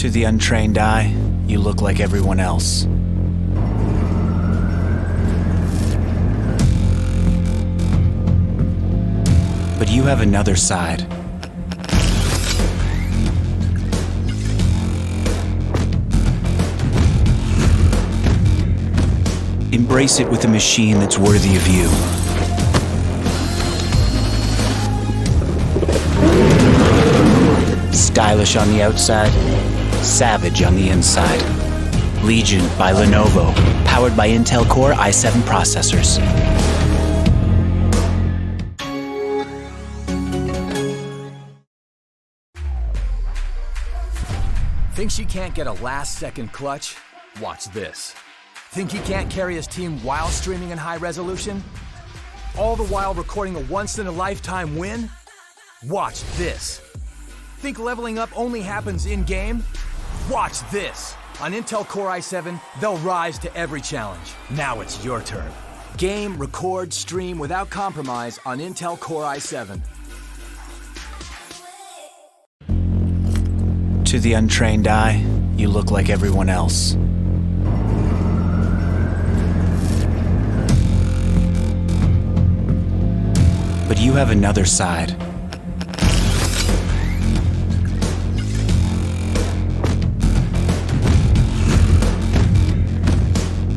To the untrained eye, you look like everyone else. But you have another side. Embrace it with a machine that's worthy of you. Stylish on the outside, savage on the inside. Legion by Lenovo, powered by Intel Core i7 processors. Think she can't get a last-second clutch? Watch this. Think he can't carry his team while streaming in high resolution? All the while recording a once-in-a-lifetime win? Watch this. Think leveling up only happens in-game? Watch this. On Intel Core i7, they'll rise to every challenge. Now it's your turn. Game, record, stream without compromise on Intel Core i7. To the untrained eye, you look like everyone else. But you have another side.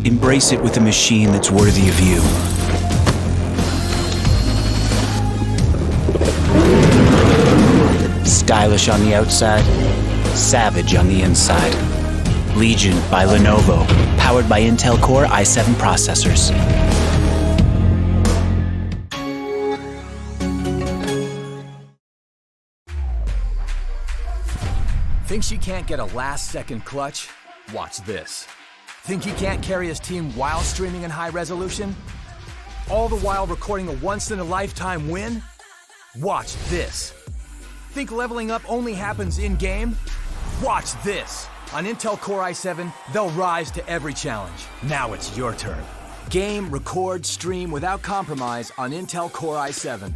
Embrace it with a machine that's worthy of you. Stylish on the outside, savage on the inside. Legion by Lenovo, powered by Intel Core i7 processors. Think she can't get a last-second clutch? Watch this. Think he can't carry his team while streaming in high resolution? All the while recording a once-in-a-lifetime win? Watch this. Think leveling up only happens in-game? Watch this. On Intel Core i7, they'll rise to every challenge. Now it's your turn. Game, record, stream without compromise on Intel Core i7.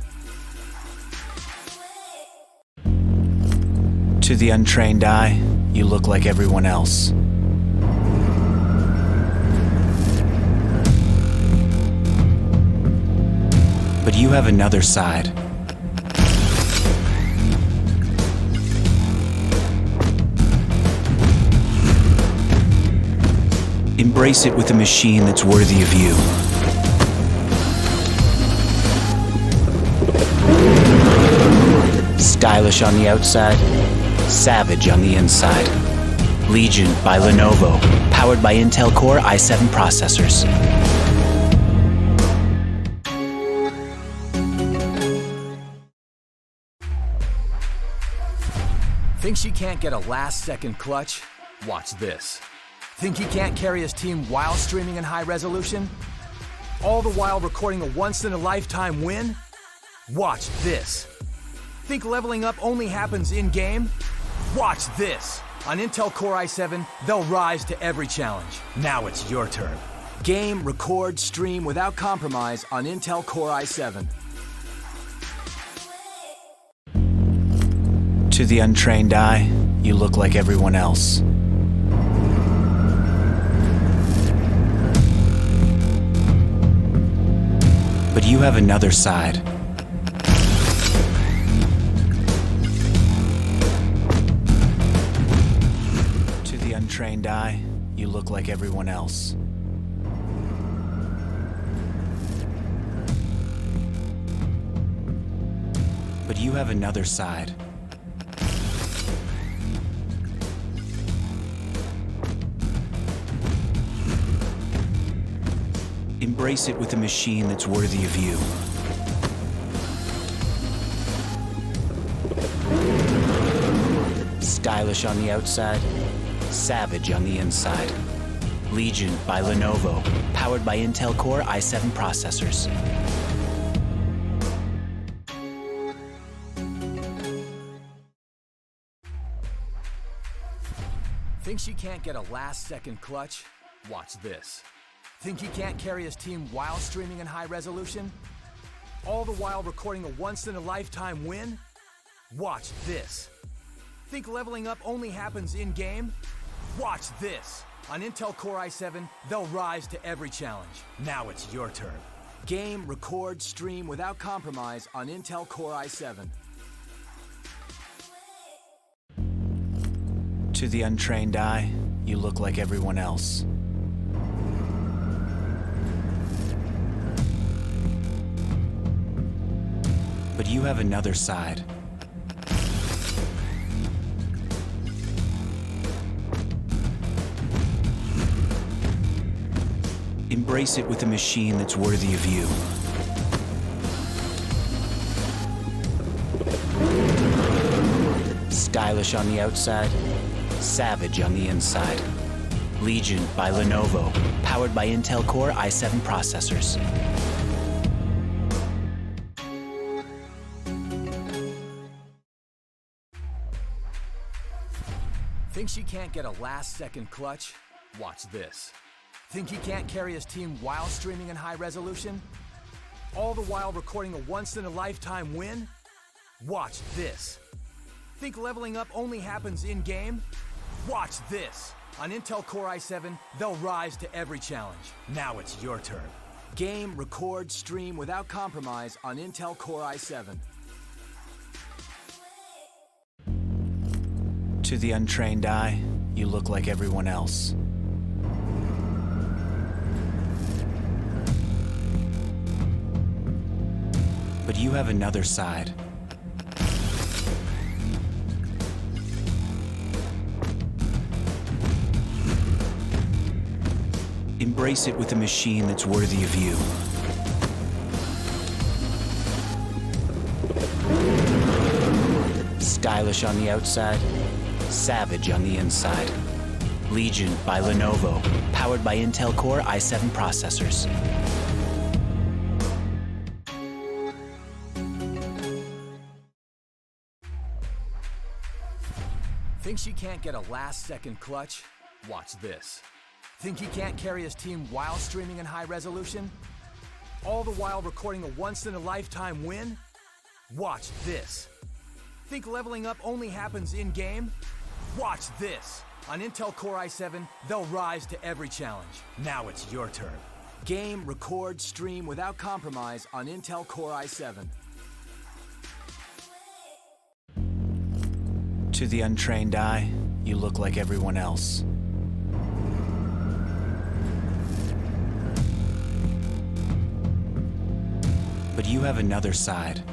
To the untrained eye, you look like everyone else. But you have another side. Embrace it with a machine that's worthy of you. Stylish on the outside, savage on the inside. Legion by Lenovo, powered by Intel Core i7 processors. Think she can't get a last-second clutch? Watch this. Think he can't carry his team while streaming in high resolution? All the while recording a once-in-a-lifetime win? Watch this. Think leveling up only happens in-game? Watch this. On Intel Core i7, they'll rise to every challenge. Now it's your turn. Game, record, stream without compromise on Intel Core i7. To the untrained eye, you look like everyone else. But you have another side. To the untrained eye, you look like everyone else. But you have another side. Embrace it with a machine that's worthy of you. Stylish on the outside, savage on the inside. Legion by Lenovo, powered by Intel Core i7 processors. Think she can't get a last-second clutch? Watch this. Think he can't carry his team while streaming in high resolution? All the while recording a once-in-a-lifetime win? Watch this. Think leveling up only happens in-game? Watch this! On Intel Core i7, they'll rise to every challenge. Now it's your turn. Game, record, stream without compromise on Intel Core i7. To the untrained eye, you look like everyone else. But you have another side. Embrace it with a machine that's worthy of you. Stylish on the outside, savage on the inside. Legion by Lenovo, powered by Intel Core i7 processors. Think she can't get a last-second clutch? Watch this. Think he can't carry his team while streaming in high resolution? All the while recording a once-in-a-lifetime win? Watch this. Think leveling up only happens in-game? Watch this. On Intel Core i7, they'll rise to every challenge. Now it's your turn. Game, record, stream without compromise on Intel Core i7. To the untrained eye, you look like everyone else. But you have another side. Embrace it with a machine that's worthy of you. Stylish on the outside, savage on the inside. Legion by Lenovo, powered by Intel Core i7 processors. Think she can't get a last-second clutch? Watch this. Think he can't carry his team while streaming in high resolution? All the while recording a once-in-a-lifetime win? Watch this. Think leveling up only happens in-game? Watch this. On Intel Core i7, they'll rise to every challenge. Now it's your turn. Game, record, stream without compromise on Intel Core i7. To the untrained eye, you look like everyone else. But you have another side.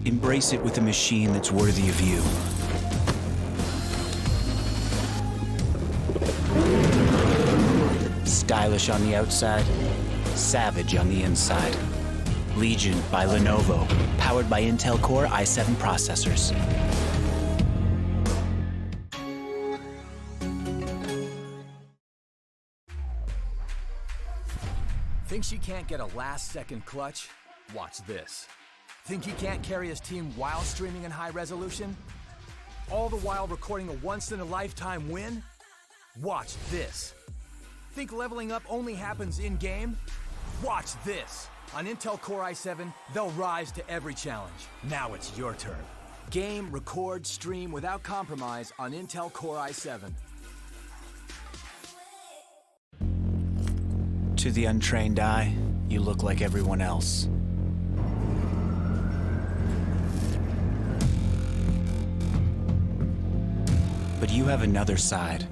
Embrace it with a machine that's worthy of you. Stylish on the outside, savage on the inside. Legion by Lenovo, powered by Intel Core i7 processors. Think she can't get a last-second clutch? Watch this. Think he can't carry his team while streaming in high resolution? All the while recording a once-in-a-lifetime win? Watch this. Think leveling up only happens in-game? Watch this. On Intel Core i7, they'll rise to every challenge. Now it's your turn. Game, record, stream without compromise on Intel Core i7. To the untrained eye, you look like everyone else. But you have another side.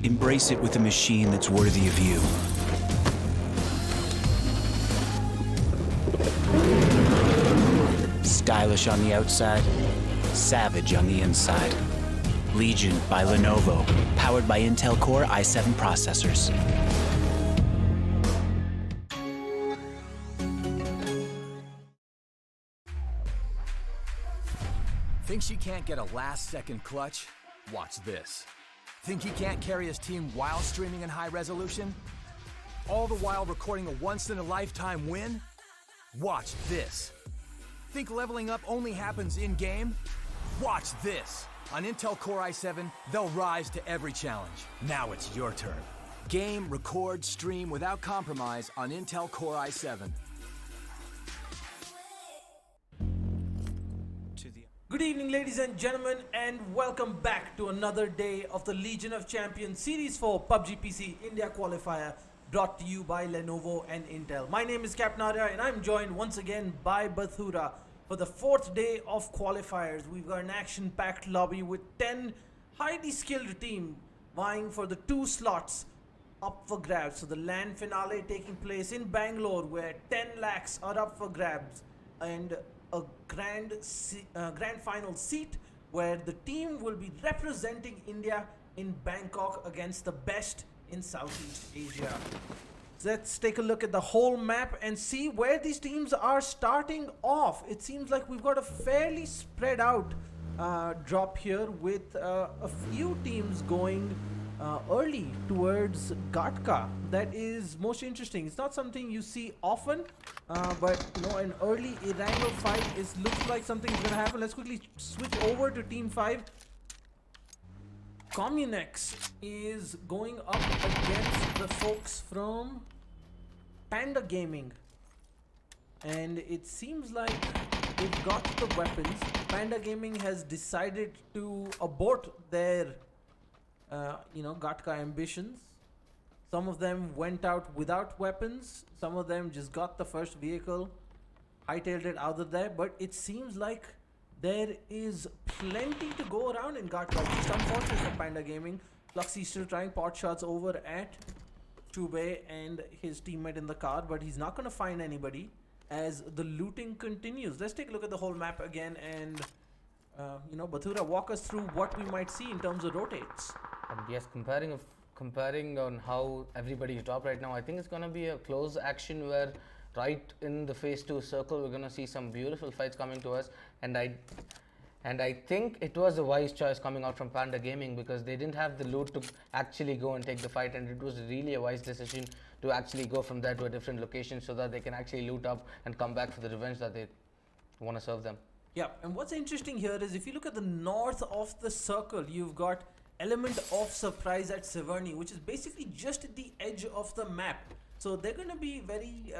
Embrace it with a machine that's worthy of you. Stylish on the outside, savage on the inside. Legion by Lenovo, powered by Intel Core i7 processors. Think she can't get a last-second clutch? Watch this. Think he can't carry his team while streaming in high resolution? All the while recording a once-in-a-lifetime win? Watch this. Think leveling up only happens in-game? Watch this. On Intel Core i7, they'll rise to every challenge. Now it's your turn. Game, record, stream without compromise on Intel Core i7. Good evening, ladies and gentlemen, and welcome back to another day of the Legion of Champions Series 4 PUBG PC India Qualifier, brought to you by Lenovo and Intel. My name is Captain Arya, and I'm joined once again by Bathura for the fourth day of qualifiers. We've got an action-packed lobby with 10 highly skilled teams vying for the 2 slots up for grabs. So the LAN finale taking place in Bangalore, where 10 lakhs are up for grabs, and a grand final seat where the team will be representing India in Bangkok against the best in Southeast Asia. So let's take a look at the whole map and see where these teams are starting off. It seems like we've got a fairly spread out drop here, with a few teams going early towards Gatka. That is most interesting. It's not something you see often, but you know, an early Irango fight looks like something's gonna happen. Let's quickly switch over to Team 5. Communex is going up against the folks from Panda Gaming, and it seems like they've got the weapons. Panda Gaming has decided to abort their Gatka ambitions. Some of them went out without weapons, some of them just got the first vehicle, hightailed it out of there, but it seems like there is plenty to go around in Gatka. Just unfortunate for Panda Gaming. Fluxy still trying pot shots over at Chube and his teammate in the car, but he's not going to find anybody as the looting continues. Let's take a look at the whole map again, and Bathura, walk us through what we might see in terms of rotates. Yes, comparing on how everybody is dropped right now, I think it's going to be a close action where right in the phase 2 circle we're going to see some beautiful fights coming to us, and I think it was a wise choice coming out from Panda Gaming, because they didn't have the loot to actually go and take the fight, and it was really a wise decision to actually go from there to a different location so that they can actually loot up and come back for the revenge that they want to serve them. Yeah, and what's interesting here is if you look at the north of the circle, you've got element of surprise at Severny, which is basically just at the edge of the map. So they're going to be very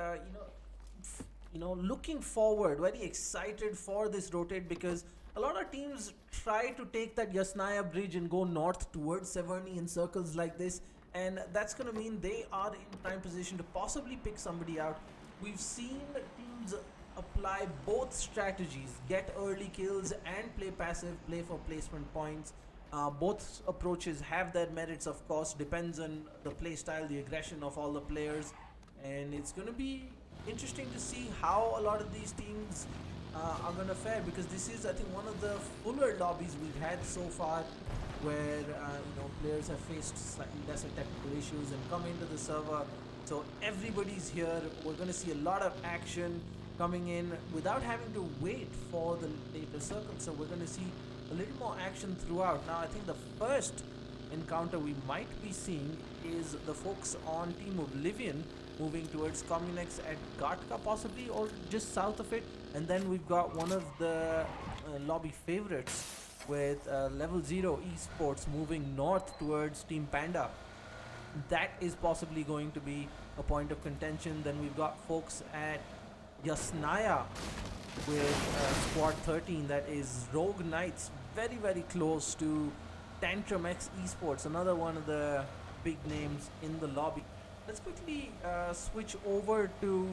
looking forward, very excited for this rotate, because a lot of teams try to take that Yasnaya bridge and go north towards Severny in circles like this, and that's going to mean they are in prime position to possibly pick somebody out. We've seen teams apply both strategies, get early kills and play passive, play for placement points. Both approaches have their merits, of course. Depends on the play style, the aggression of all the players, and it's going to be interesting to see how a lot of these teams are going to fare, because this is, I think, one of the fuller lobbies we've had so far, where players have faced slightly lesser technical issues and come into the server. So everybody's here. We're going to see a lot of action coming in without having to wait for the later circle. So we're going to see a little more action throughout. Now, I think the first encounter we might be seeing is the folks on Team Oblivion moving towards Communex at Gatka, possibly, or just south of it. And then we've got one of the lobby favorites with Level 0 Esports moving north towards Team Panda. That is possibly going to be a point of contention. Then we've got folks at Yasnaya with Squad 13, that is Rogue Knights, very, very close to Tantrum X Esports, another one of the big names in the lobby. Let's quickly switch over to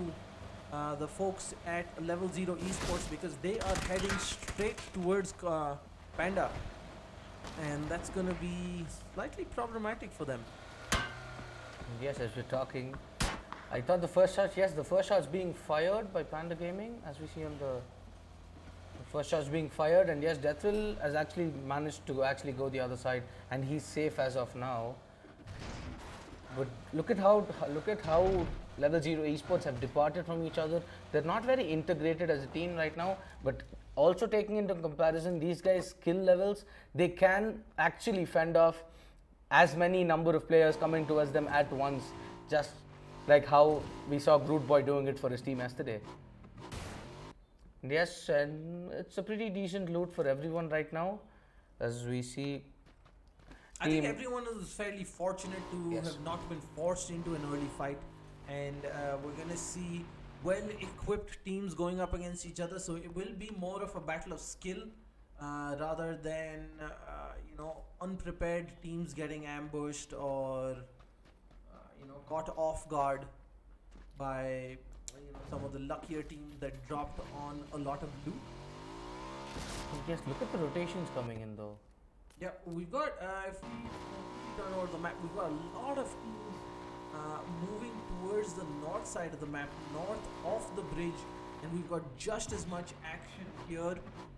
the folks at Level 0 Esports, because they are heading straight towards Panda, and that's going to be slightly problematic for them. Yes, as we're talking, I thought the first shot's being fired by Panda Gaming, as we see on the first shot's being fired, and yes, Deathrill has actually managed to actually go the other side, and he's safe as of now. But look at how Level 0 Esports have departed from each other. They're not very integrated as a team right now, but also taking into comparison these guys' skill levels, they can actually fend off as many number of players coming towards them at once, just like how we saw Groot Boy doing it for his team yesterday. Yes, and it's a pretty decent loot for everyone right now, as we see. I think Team- everyone is fairly fortunate to Yes. have not been forced into an early fight, and we're gonna see well-equipped teams going up against each other. So it will be more of a battle of skill rather than unprepared teams getting ambushed or caught off guard by some of the luckier teams that dropped on a lot of loot. Yes, look at the rotations coming in though. Yeah, we've got, if we turn over the map, we've got a lot of teams moving towards the north side of the map, north of the bridge, and we've got just as much action here.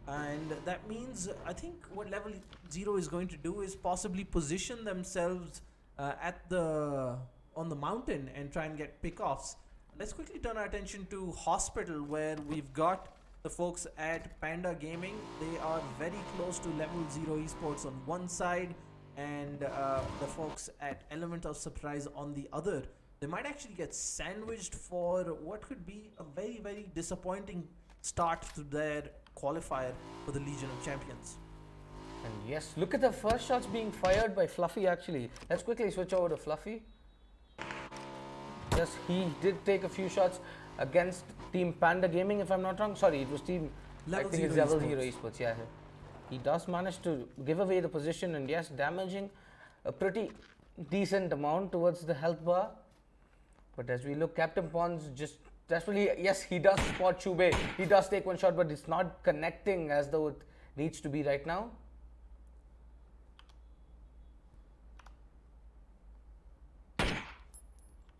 And that means, I think what Level 0 is going to do is possibly position themselves on the mountain and try and get pickoffs. Let's quickly turn our attention to Hospital, where we've got the folks at Panda Gaming. They are very close to Level 0 Esports on one side, and the folks at Element of Surprise on the other. They might actually get sandwiched for what could be a very, very disappointing start to their qualifier for the Legion of Champions. And yes, look at the first shots being fired by Fluffy actually. Let's quickly switch over to Fluffy. Yes, he did take a few shots against Team Panda Gaming, if I'm not wrong. Sorry, it was Team Level I think it's Zero Level Esports. 0 Esports. Yeah, he does manage to give away the position, and yes, damaging a pretty decent amount towards the health bar. But as we look, Captain Pons just desperately, yes, he does spot Chube. He does take one shot, but it's not connecting as though it needs to be right now.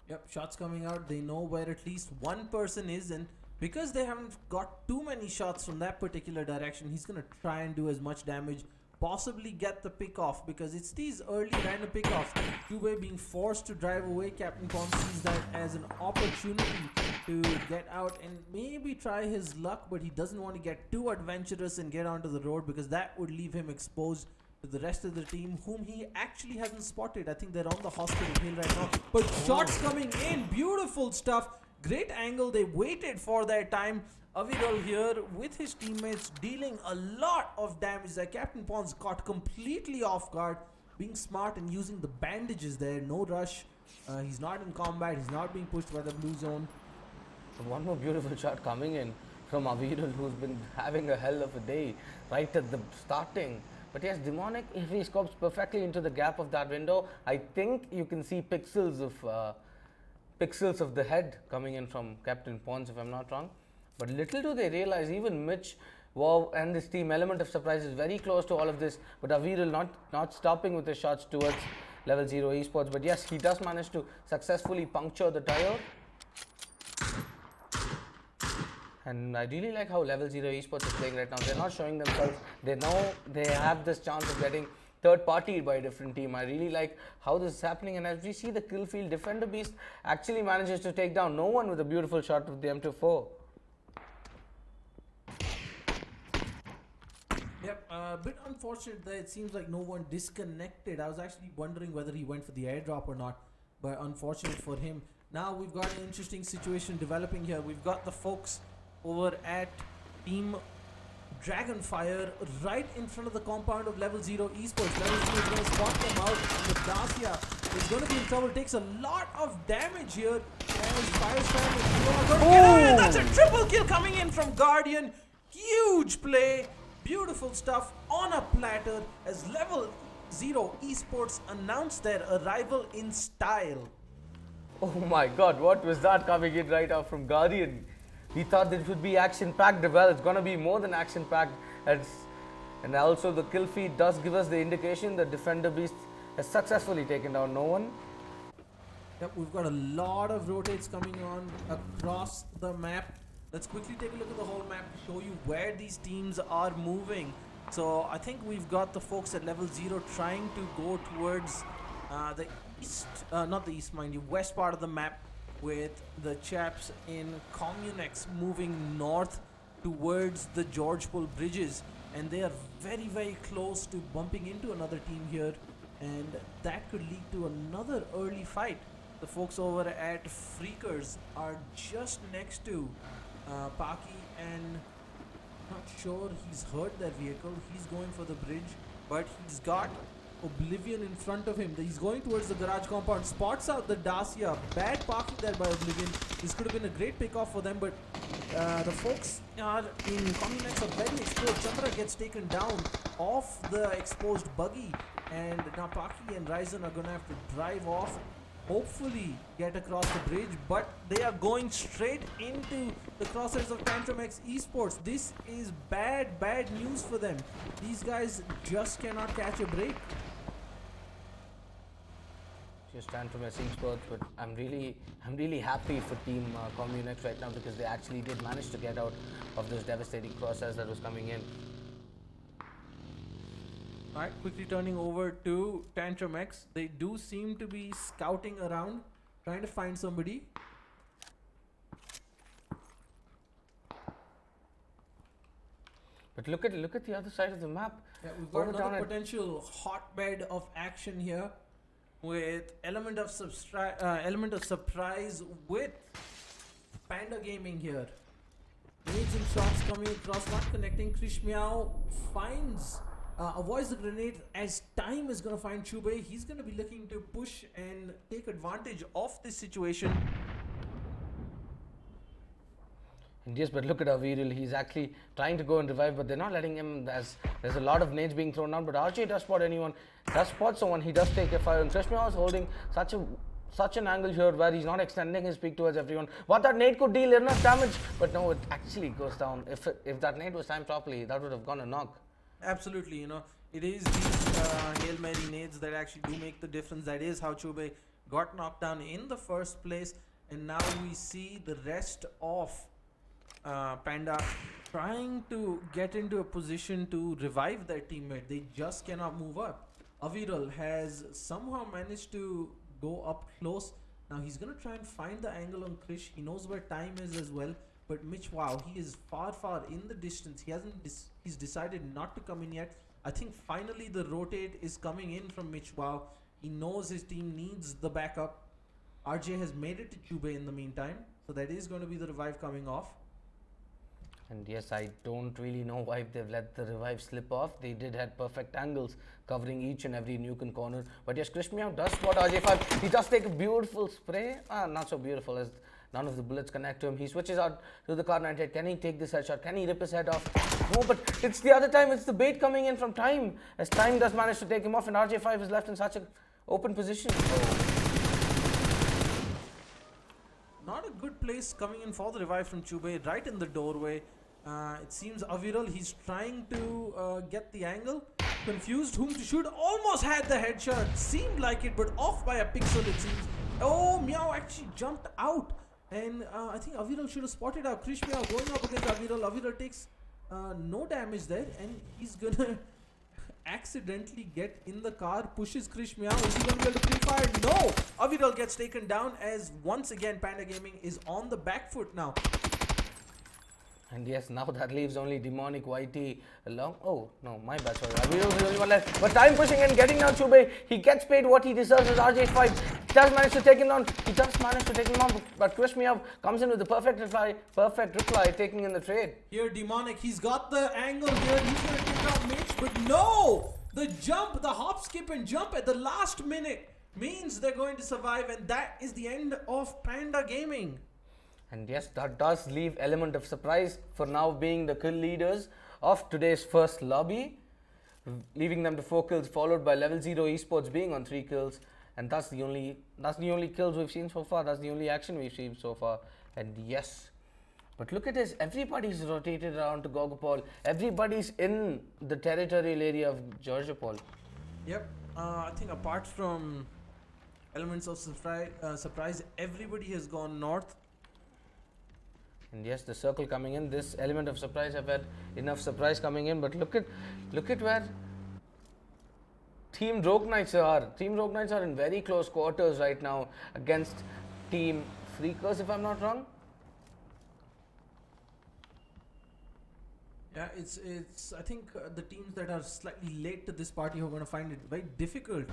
Yep, shots coming out. They know where at least one person is, and because they haven't got too many shots from that particular direction, he's gonna try and do as much damage, possibly get the pick off, because it's these early random pickoffs. Cube being forced to drive away. Captain Pom sees that as an opportunity to get out and maybe try his luck, but he doesn't want to get too adventurous and get onto the road, because that would leave him exposed to the rest of the team, whom he actually hasn't spotted. I think they're on the hospital hill right now, but shots coming in. Beautiful stuff. Great angle. They waited for their time. Aviral here with his teammates dealing a lot of damage there. Captain Pons caught completely off guard, being smart and using the bandages there. No rush. He's not in combat. He's not being pushed by the blue zone. One more beautiful shot coming in from Aviral, who's been having a hell of a day right at the starting. But yes, Demonic, if he scopes perfectly into the gap of that window, I think you can see pixels of the head coming in from Captain Pons, if I'm not wrong. But little do they realize, even Mitch, Wow, and this team Element of Surprise is very close to all of this. But Aviral not stopping with his shots towards Level 0 Esports. But yes, he does manage to successfully puncture the tire. And I really like how Level 0 Esports is playing right now. They're not showing themselves. They know they have this chance of getting third party by a different team. I really like how this is happening. And as we see, the kill field Defender Beast actually manages to take down no one with a beautiful shot with the M24. Yep, a bit unfortunate that it seems like no one disconnected. I was actually wondering whether he went for the airdrop or not, but unfortunate for him. Now we've got an interesting situation developing here. We've got the folks over at Team Dragonfire right in front of the compound of Level 0 Esports. Level 0 is going to spot them out. And Dacia is going to be in trouble. Takes a lot of damage here. And Firestorm is going to get out. And that's a triple kill coming in from Guardian. Huge play. Beautiful stuff on a platter as Level 0 Esports announced their arrival in style. Oh my god, what was that coming in right out from Guardian? We thought that it would be action-packed. Well, it's going to be more than action-packed. And also the kill feed does give us the indication that Defender Beast has successfully taken down no one. Yep, we've got a lot of rotates coming on across the map. Let's quickly take a look at the whole map to show you where these teams are moving. So I think we've got the folks at Level 0 trying to go towards the east, not the east, mind you, west part of the map, with the chaps in Communex moving north towards the George Bull bridges, and they are very, very close to bumping into another team here, and that could lead to another early fight. The folks over at Freakers are just next to Paki and Not sure he's hurt that vehicle. He's going for the bridge, but he's got Oblivion in front of him. He's going towards the garage compound. Spots out the Dacia. Bad parking there by Oblivion. This could have been a great pickoff for them, but the folks are in Communex are very exposed. Chandra gets taken down off the exposed buggy, and now Paki and Ryzen are going to have to drive off, hopefully get across the bridge, but they are going straight into the crosshairs of Tantrum X Esports. This is bad news for them. These guys just cannot catch a break. Just Tantrum X Esports, but I'm really happy for Team Communex right now because they actually did manage to get out of those devastating crosshairs that was coming in. Alright, quickly turning over to Tantrum X. They do seem to be scouting around, trying to find somebody. But look at the other side of the map. Yeah, we've got Over down another at- potential hotbed of action here, with element of surprise with Panda Gaming here. Nades and shots coming across, not connecting. Krish Meow finds avoids the grenade as time is going to find Chube. He's going to be looking to push and take advantage of this situation. And yes, but look at Aviril. He's actually trying to go and revive, but they're not letting him. There's a lot of nades being thrown out, but RJ does spot anyone. Does spot someone. He does take a fire. And Krishna is holding such an angle here where he's not extending his peak towards everyone. But that nade could deal enough damage, but no, it actually goes down. If that nade was timed properly, that would have gone a knock. Absolutely, you know, it is these Hail Mary nades that actually do make the difference. That is how Chube got knocked down in the first place, and now we see the rest of Panda trying to get into a position to revive their teammate. They just cannot move up. Aviral has somehow managed to go up close. Now he's going to try and find the angle on Krish. He knows where time is as well. But Mitch, wow, he is far in the distance. He's decided not to come in yet. I think finally the rotate is coming in from Mitch. Wow, he knows his team needs the backup. RJ has made it to Chube in the meantime. So that is going to be the revive coming off. And yes, I don't really know why they've let the revive slip off. They did have perfect angles covering each and every nuke and corner. But yes, Krish Meow does spot RJ5. He does take a beautiful spray. Not so beautiful as none of the bullets connect to him. He switches out to the car 98. Can he take this headshot? Can he rip his head off? No, but it's the other time. It's the bait coming in from Time. As Time does manage to take him off, and RJ5 is left in such an open position. Not a good place coming in for the revive from Chube, right in the doorway. It seems Aviral, he's trying to get the angle. Confused whom to shoot. Almost had the headshot. Seemed like it, but off by a pixel it seems. Oh, Meow actually jumped out. And I think Aviral should have spotted out. Krish Meow going up against Aviral. Aviral takes no damage there. And he's gonna accidentally get in the car. Pushes Krish Meow. Is he gonna be able to pre-fire? No! Aviral gets taken down as once again Panda Gaming is on the back foot now. And yes, now that leaves only Demonic YT along. Oh, no, my bad, sorry. Aviral's the only one left. But Time pushing and getting down Chube. He gets paid what he deserves as RJ5. He does manage to take him down. He does manage to take him down. But Krish Meow comes in with the perfect reply, taking in the trade. Here, Demonic, he's got the angle here. He's going to take out Mitch, but no! The jump, the hop, skip, and jump at the last minute means they're going to survive, and that is the end of Panda Gaming. And yes, that does leave element of surprise for now being the kill leaders of today's first lobby, leaving them to 4 kills, followed by Level 0 Esports being on 3 kills. And that's the only kills we've seen so far. That's the only action we've seen so far. And yes, but look at this. Everybody's rotated around to Gogopol. Everybody's in the territorial area of Georgiopol. Yep. I think apart from elements of surprise, everybody has gone north. And yes, the circle coming in. This element of surprise, I've had enough surprise coming in. But look at where Team Rogue Knights are. Team Rogue Knights are in very close quarters right now against Team Freakers, if I'm not wrong. Yeah, it's. I think the teams that are slightly late to this party are going to find it very difficult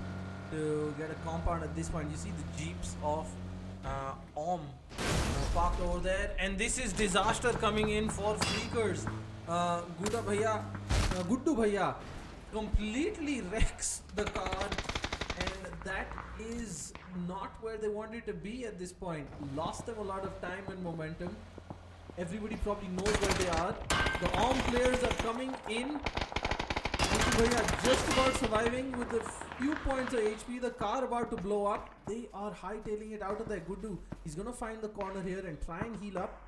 to get a compound at this point. You see the jeeps of parked over there, and this is disaster coming in for Freakers. Guddu Bhaiya completely wrecks the car, and that is not where they wanted to be at this point. Lost them a lot of time and momentum. Everybody probably knows where they are. The ARM players are coming in. Guddu Bhaiya just about surviving with a few points of HP. The car about to blow up. They are hightailing it out of there. Guddu, he's gonna find the corner here and try and heal up.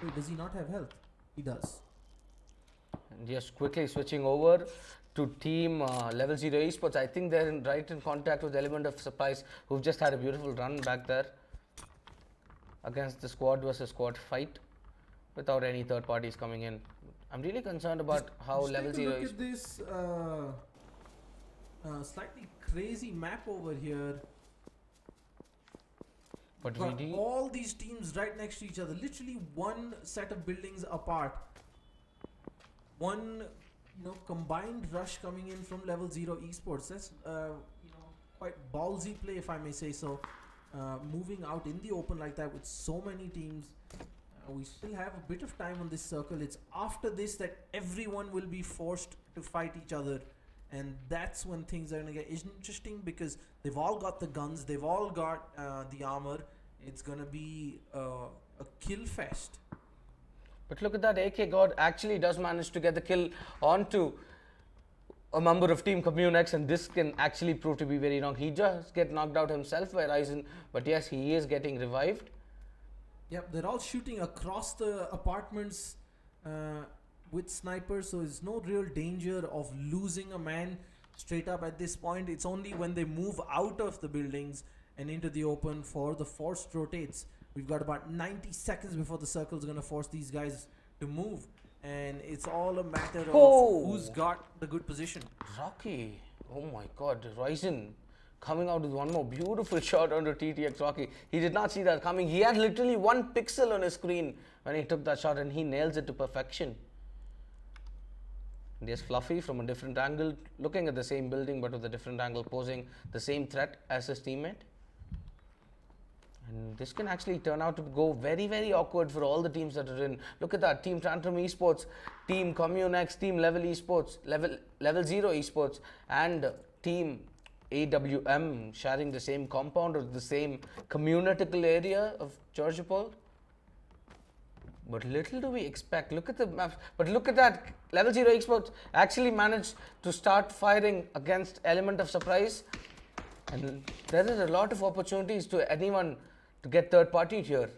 Wait, does he not have health? He does. And just quickly switching over to team level 0 esports. I think they're right in contact with Element of Surprise, who've just had a beautiful run back there against the squad versus squad fight without any third parties coming in. I'm really concerned about how Just level take a 0 look is. at this slightly crazy map over here. But we Got need all these teams right next to each other, literally one set of buildings apart. One, combined rush coming in from level 0 esports. That's quite ballsy play, if I may say so. Moving out in the open like that with so many teams. We still have a bit of time on this circle. It's after this that everyone will be forced to fight each other, and that's when things are gonna get interesting because they've all got the guns, they've all got the armor. It's gonna be a kill fest. But look at that, AK God actually does manage to get the kill onto a member of Team Communex, and this can actually prove to be very wrong. He just get knocked out himself by Ryzen, but yes, he is getting revived. Yep, they're all shooting across the apartments with snipers, so there's no real danger of losing a man straight up at this point. It's only when they move out of the buildings and into the open for the forced rotates. We've got about 90 seconds before the circle's going to force these guys to move, and it's all a matter of who's got the good position. Rocky, oh my God, Ryzen coming out with one more beautiful shot onto TTX Rocky. He did not see that coming. He had literally 1 pixel on his screen when he took that shot, and he nails it to perfection. And there's Fluffy from a different angle, looking at the same building but with a different angle, posing the same threat as his teammate. And this can actually turn out to go very, very awkward for all the teams that are in. Look at that, Team Tantrum Esports, Team Communex, Team Level Esports, Level 0 Esports, and Team AWM sharing the same compound or the same communitical area of Georgopol. But little do we expect. Look at the maps. But look at that. Level 0 Esports actually managed to start firing against Element of Surprise. And there is a lot of opportunities to anyone to get third party here.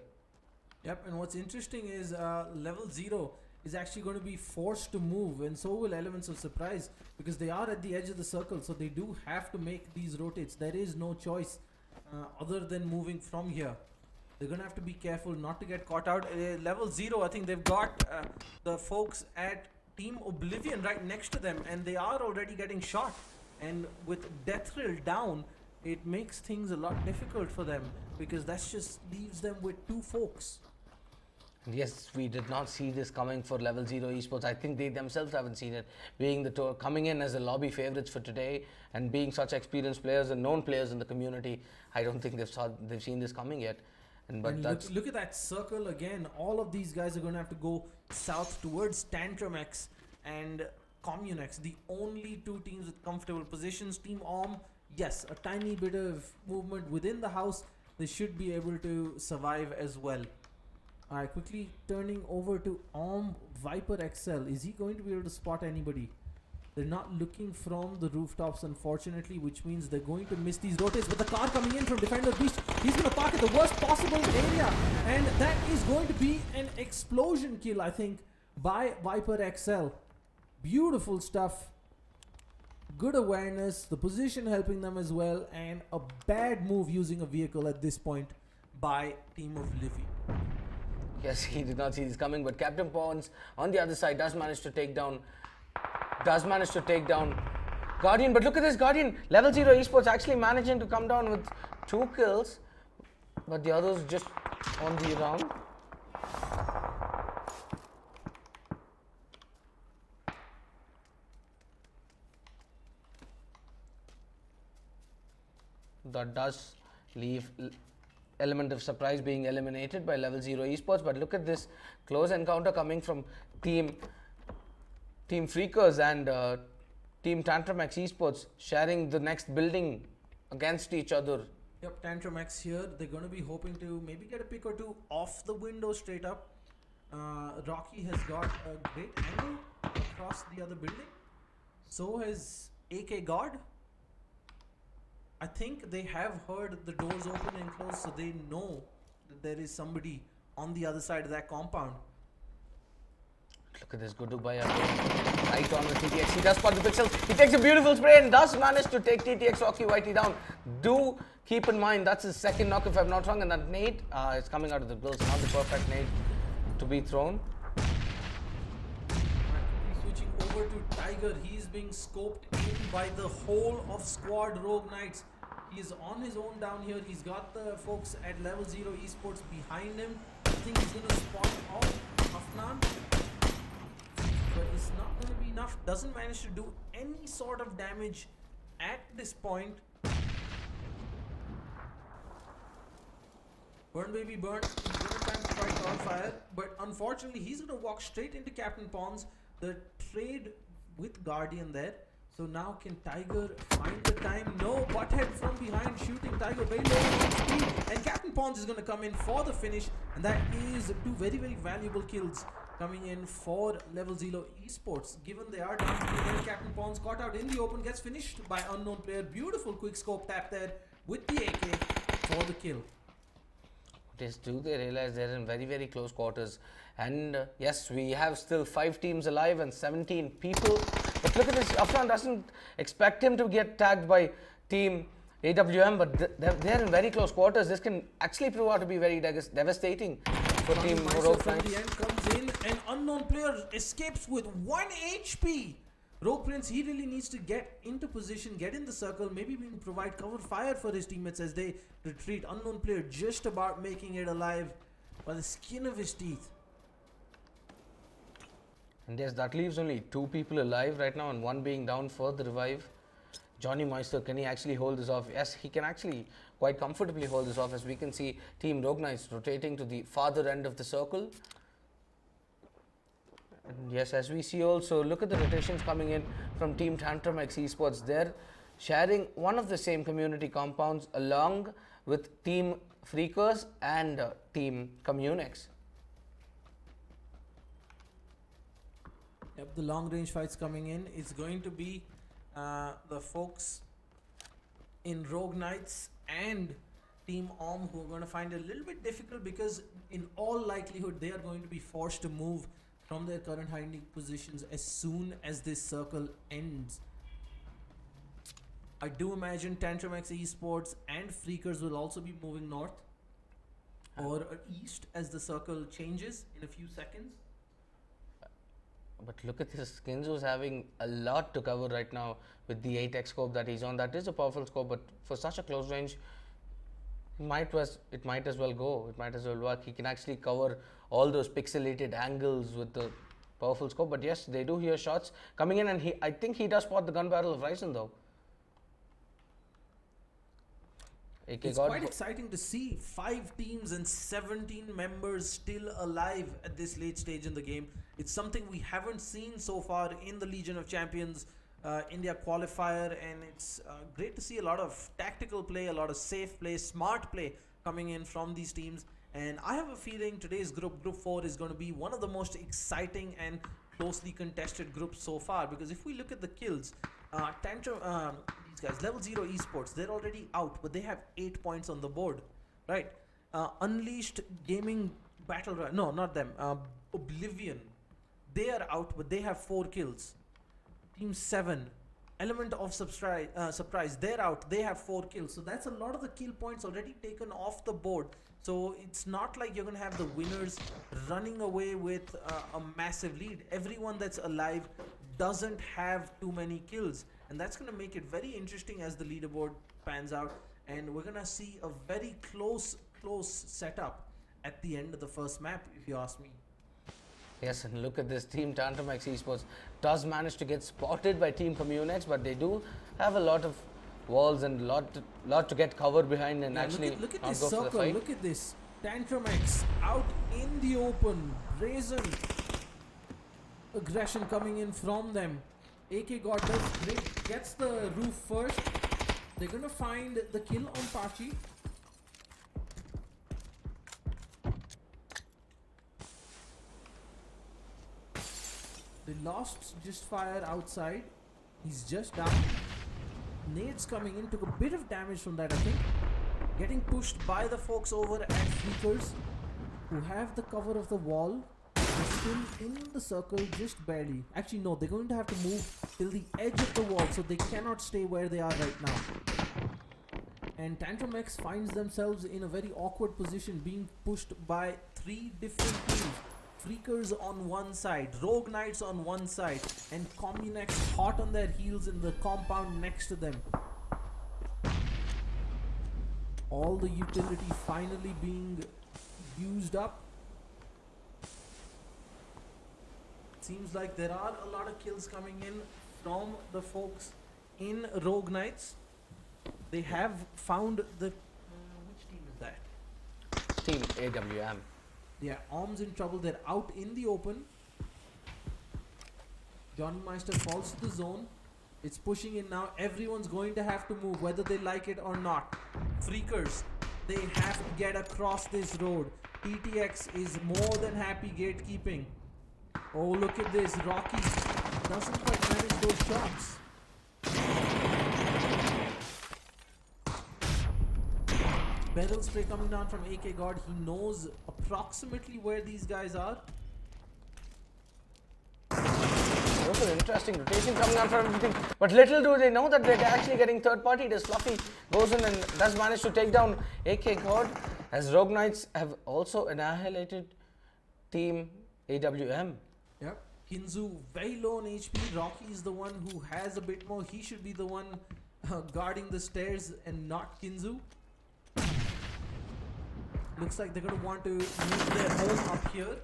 Yep, and what's interesting is level 0 is actually going to be forced to move, and so will Elements of Surprise, because they are at the edge of the circle, so they do have to make these rotates. There is no choice other than moving from here. They're going to have to be careful not to get caught out. Level 0, I think they've got the folks at Team Oblivion right next to them, and they are already getting shot. And with Death Thrill down, it makes things a lot difficult for them, because that just leaves them with 2 folks. Yes, we did not see this coming for Level 0 Esports. I think they themselves haven't seen it. Being the tour, coming in as the lobby favorites for today, and being such experienced players and known players in the community, I don't think they've seen this coming yet. And look at that circle again. All of these guys are going to have to go south towards Tantrum X and Communex, the only 2 teams with comfortable positions. Team OM, yes, a tiny bit of movement within the house. They should be able to survive as well. Alright, quickly turning over to OM Viper XL. Is he going to be able to spot anybody? They're not looking from the rooftops, unfortunately, which means they're going to miss these rotates. But the car coming in from Defender Beach, he's going to park at the worst possible area. And that is going to be an explosion kill, I think, by Viper XL. Beautiful stuff. Good awareness, the position helping them as well, and a bad move using a vehicle at this point by Team of Livy. Yes, he did not see this coming, but Captain Pawns on the other side does manage to take down Guardian. But look at this Guardian. Level 0 Esports actually managing to come down with 2 kills, but the others just on the round. That does leave element of surprise being eliminated by Level 0 Esports. But look at this close encounter coming from Team Freakers and Team Tantramax Esports, sharing the next building against each other. Yep, Tantramax here. They're going to be hoping to maybe get a pick or two off the window straight up. Rocky has got a great angle across the other building. So has AK God. I think they have heard the doors open and close, so they know that there is somebody on the other side of that compound. Look at this, good by right on the TTX. He does spot the pixels. He takes a beautiful spray and does manage to take TTX Rocky Whitey down. Do keep in mind that's his second knock if I'm not wrong, and that nade is coming out of the grills. Not the perfect nade to be thrown. Switching over to Tiger, he is being scoped in by the whole of squad Rogue Knights. He is on his own down here. He's got the folks at Level 0 Esports behind him. I think he's going to spot off Afnan. But it's not going to be enough. Doesn't manage to do any sort of damage at this point. Burn baby burn. He's going to try and strike Qualifier, but unfortunately he's going to walk straight into Captain Pons. The trade with Guardian there. So now can Tiger find the time? No, Butthead from behind shooting Tiger very low on speed, and Captain Pons is going to come in for the finish, and that is two very valuable kills coming in for Level 0 Esports. Given they are down 3-0, Captain Pons caught out in the open, gets finished by unknown player. Beautiful quick scope tap there with the AK for the kill. Do they realize they're in very close quarters? And yes, we have still 5 teams alive and 17 people. But look at this, Afnan doesn't expect him to get tagged by Team AWM, but they're in very close quarters. This can actually prove out to be very devastating for Team Rogue From the end comes in, an unknown player escapes with 1 HP. Rogue Prince, he really needs to get into position, get in the circle, maybe even provide cover fire for his teammates as they retreat. Unknown player just about making it alive by the skin of his teeth. And yes, that leaves only 2 people alive right now and 1 being down for the revive. Johnny Meister, can he actually hold this off? Yes, he can actually quite comfortably hold this off, as we can see Team Rogue Knights rotating to the farther end of the circle. And yes, as we see also, look at the rotations coming in from Team Tantramax Esports. They're sharing one of the same community compounds along with Team Freakers and Team Communex. Yep, the long range fights coming in. It's going to be the folks in Rogue Knights and Team Om who are going to find it a little bit difficult, because in all likelihood they are going to be forced to move from their current hiding positions as soon as this circle ends. I do imagine Tantramax Esports and Freakers will also be moving north or east as the circle changes in a few seconds. But look at this, Skinzo's having a lot to cover right now with the 8x scope that he's on. That is a powerful scope, but for such a close range, it might as well go. It might as well work. He can actually cover all those pixelated angles with the powerful scope. But yes, they do hear shots coming in, and I think he does spot the gun barrel of Ryzen though. It's quite exciting to see 5 teams and 17 members still alive at this late stage in the game. It's something we haven't seen so far in the Legion of Champions India qualifier, and it's great to see a lot of tactical play, a lot of safe play, smart play coming in from these teams. And I have a feeling today's group 4 is going to be one of the most exciting and closely contested groups so far, because if we look at the kills, these guys, Level 0 Esports, they're already out, but they have 8 points on the board, right? Unleashed Gaming Battle Royale, no, not them, Oblivion, they are out, but they have 4 kills. Team 7, Element of Surprise, they're out, they have 4 kills. So that's a lot of the kill points already taken off the board. So it's not like you're going to have the winners running away with a massive lead. Everyone that's alive doesn't have too many kills, and that's going to make it very interesting as the leaderboard pans out, and we're going to see a very close setup at the end of the first map, if you ask me. Yes, and look at this, Team Tantramax Esports does manage to get spotted by Team Communex, but they do have a lot of walls and lot to get cover behind and Yeah, actually look at not this go for the circle. fight. Look at this. Tantrum X out in the open. Brazen aggression coming in from them. AK God does great. Gets the roof first. They're gonna find the kill on Pachi. They lost just fire outside. He's just down. Nades coming in, took a bit of damage from that, I think. Getting pushed by the folks over at Freakers, who have the cover of the wall. They're still in the circle, just barely. Actually, no, they're going to have to move till the edge of the wall, so they cannot stay where they are right now. And Tantrum X finds themselves in a very awkward position, being pushed by 3 different teams. Freakers on one side, Rogue Knights on one side, and Communex hot on their heels in the compound next to them. All the utility finally being used up. Seems like there are a lot of kills coming in from the folks in Rogue Knights. They have found the... which team is that? Team AWM. Yeah, Orm's in trouble. They're out in the open. Johnny Meister falls to the zone. It's pushing in now. Everyone's going to have to move, whether they like it or not. Freakers, they have to get across this road. TTX is more than happy gatekeeping. Oh, look at this. Rocky doesn't quite manage those shots. Beryl spray coming down from AK God. He knows approximately where these guys are. Also, interesting rotation coming out from everything. But little do they know that they're actually getting third party. As Fluffy goes in and does manage to take down AK God, as Rogue Knights have also annihilated Team AWM. Yep. Kinzu very low on HP. Rocky is the one who has a bit more. He should be the one guarding the stairs and not Kinzu. Looks like they're going to want to move their home up here.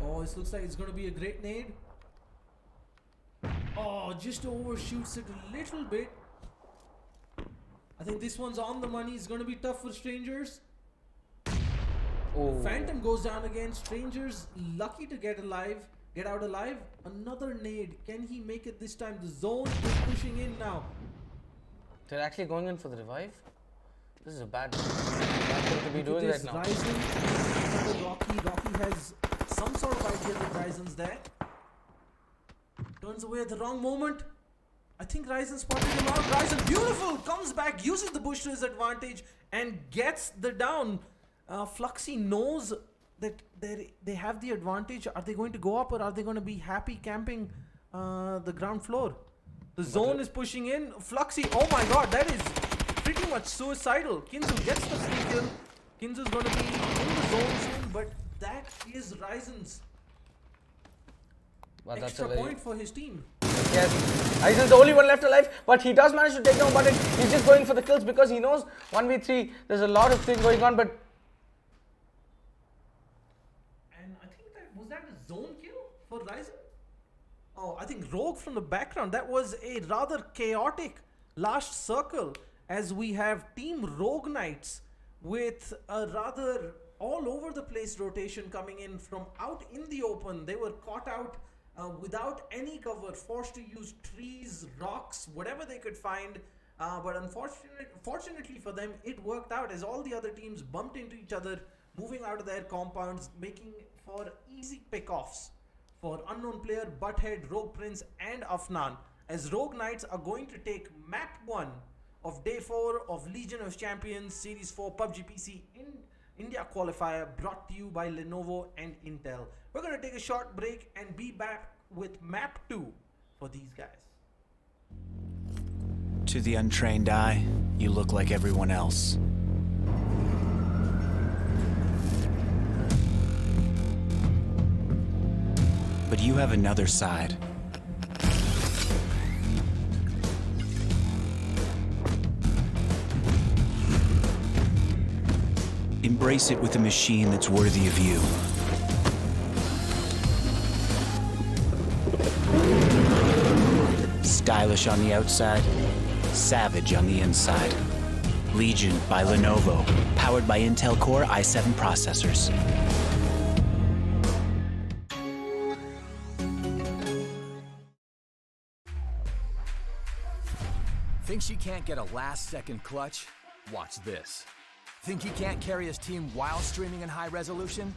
Oh, this looks like it's going to be a great nade. Oh, just overshoots it a little bit. I think this one's on the money. It's going to be tough for Strangers. Oh. Phantom goes down again. Strangers lucky to get out alive. Another nade. Can he make it this time? The zone is pushing in now. They're actually going in for the revive. This is a bad thing to be doing right now. Ryzen, Rocky has some sort of idea that Ryzen's there. Turns away at the wrong moment. I think Ryzen spotted him out. Ryzen, beautiful, comes back, uses the bush to his advantage and gets the down. Fluxy knows that they have the advantage. Are they going to go up or are they going to be happy camping the ground floor? The zone is pushing in. Fluxy, oh my god, that is pretty much suicidal. Kinzu gets the free kill. Kinzu's going to be in the zone soon, but that is Ryzen's extra point for his team. Yes, Ryzen's the only one left alive, but he does manage to take down Button. He's just going for the kills because he knows 1v3, there's a lot of things going on, but... And I think was that a zone kill for Ryzen? Oh, I think Rogue from the background. That was a rather chaotic last circle as we have Team Rogue Knights with a rather all over the place rotation coming in from out in the open. They were caught out without any cover, forced to use trees, rocks, whatever they could find. But unfortunately for them, it worked out as all the other teams bumped into each other, moving out of their compounds, making for easy pickoffs for unknown player, Butthead, Rogue Prince and Afnan, as Rogue Knights are going to take map 1 of day 4 of Legion of Champions Series 4 PUBG PC in India qualifier, brought to you by Lenovo and Intel. We're going to take a short break and be back with map 2 for these guys. To the untrained eye, you look like everyone else. But you have another side. Embrace it with a machine that's worthy of you. Stylish on the outside, savage on the inside. Legion by Lenovo, powered by Intel Core i7 processors. Think she can't get a last-second clutch? Watch this. Think he can't carry his team while streaming in high resolution?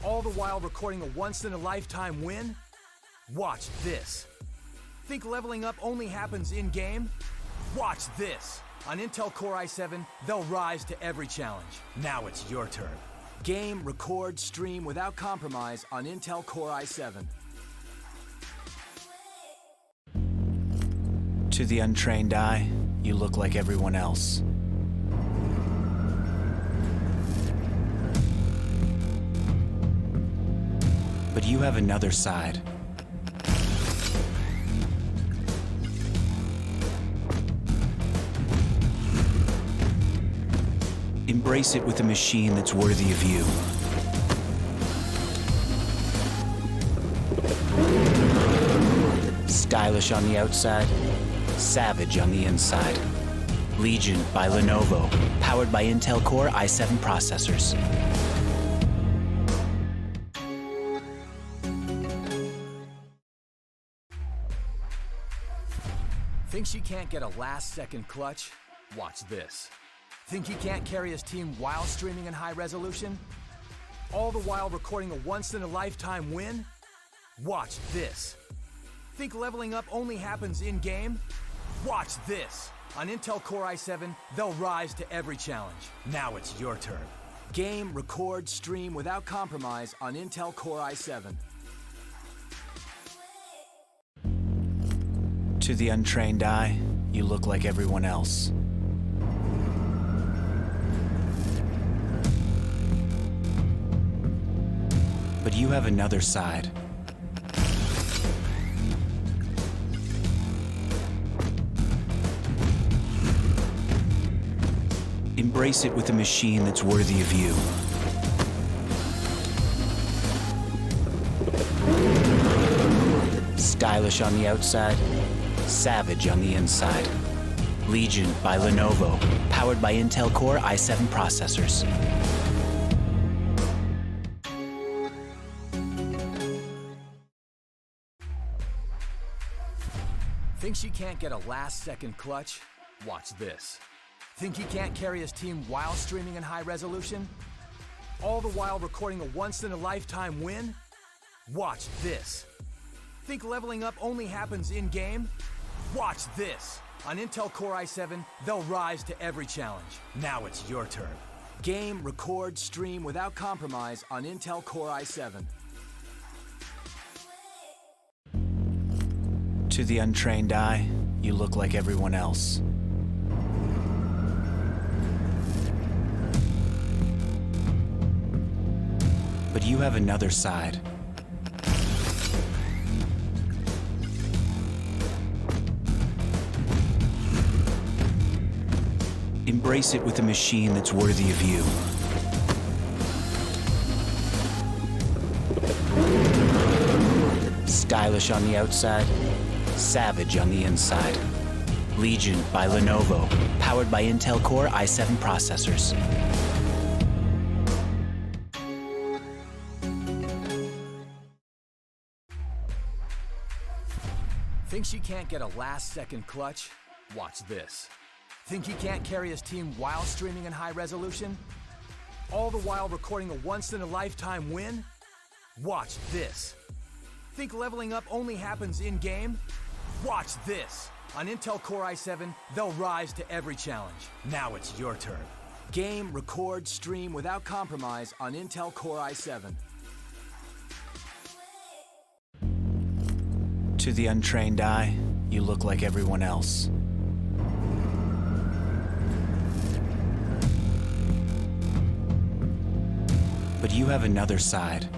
All the while recording a once-in-a-lifetime win? Watch this. Think leveling up only happens in-game? Watch this. On Intel Core i7, they'll rise to every challenge. Now it's your turn. Game, record, stream without compromise on Intel Core i7. To the untrained eye, you look like everyone else. But you have another side. Embrace it with a machine that's worthy of you. Stylish on the outside, savage on the inside. Legion by Lenovo, powered by Intel Core i7 processors. Think she can't get a last-second clutch? Watch this. Think he can't carry his team while streaming in high resolution? All the while recording a once-in-a-lifetime win? Watch this. Think leveling up only happens in-game? Watch this. On Intel Core i7, they'll rise to every challenge. Now it's your turn. Game, record, stream without compromise on Intel Core i7. To the untrained eye, you look like everyone else. But you have another side. Embrace it with a machine that's worthy of you. Stylish on the outside, savage on the inside. Legion by Lenovo, powered by Intel Core i7 processors. Think she can't get a last-second clutch? Watch this. Think he can't carry his team while streaming in high resolution? All the while recording a once-in-a-lifetime win? Watch this. Think leveling up only happens in-game? Watch this. On Intel Core i7, they'll rise to every challenge. Now it's your turn. Game, record, stream without compromise on Intel Core i7. To the untrained eye, you look like everyone else. But you have another side. Embrace it with a machine that's worthy of you. Stylish on the outside, savage on the inside. Legion by Lenovo, powered by Intel Core i7 processors. Think she can't get a last-second clutch? Watch this. Think he can't carry his team while streaming in high resolution? All the while recording a once-in-a-lifetime win? Watch this. Think leveling up only happens in-game? Watch this. On Intel Core i7, they'll rise to every challenge. Now it's your turn. Game, record, stream without compromise on Intel Core i7. To the untrained eye, you look like everyone else. But you have another side.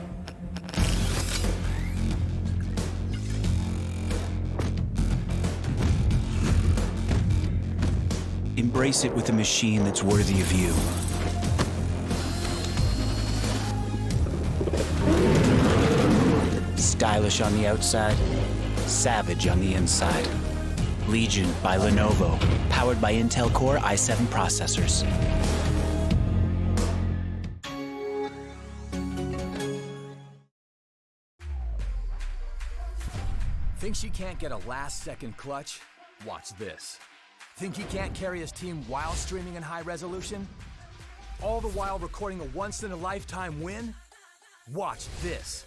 Embrace it with a machine that's worthy of you. Stylish on the outside, savage on the inside. Legion by Lenovo, powered by Intel Core i7 processors. Think she can't get a last-second clutch? Watch this. Think he can't carry his team while streaming in high resolution? All the while recording a once-in-a-lifetime win? Watch this.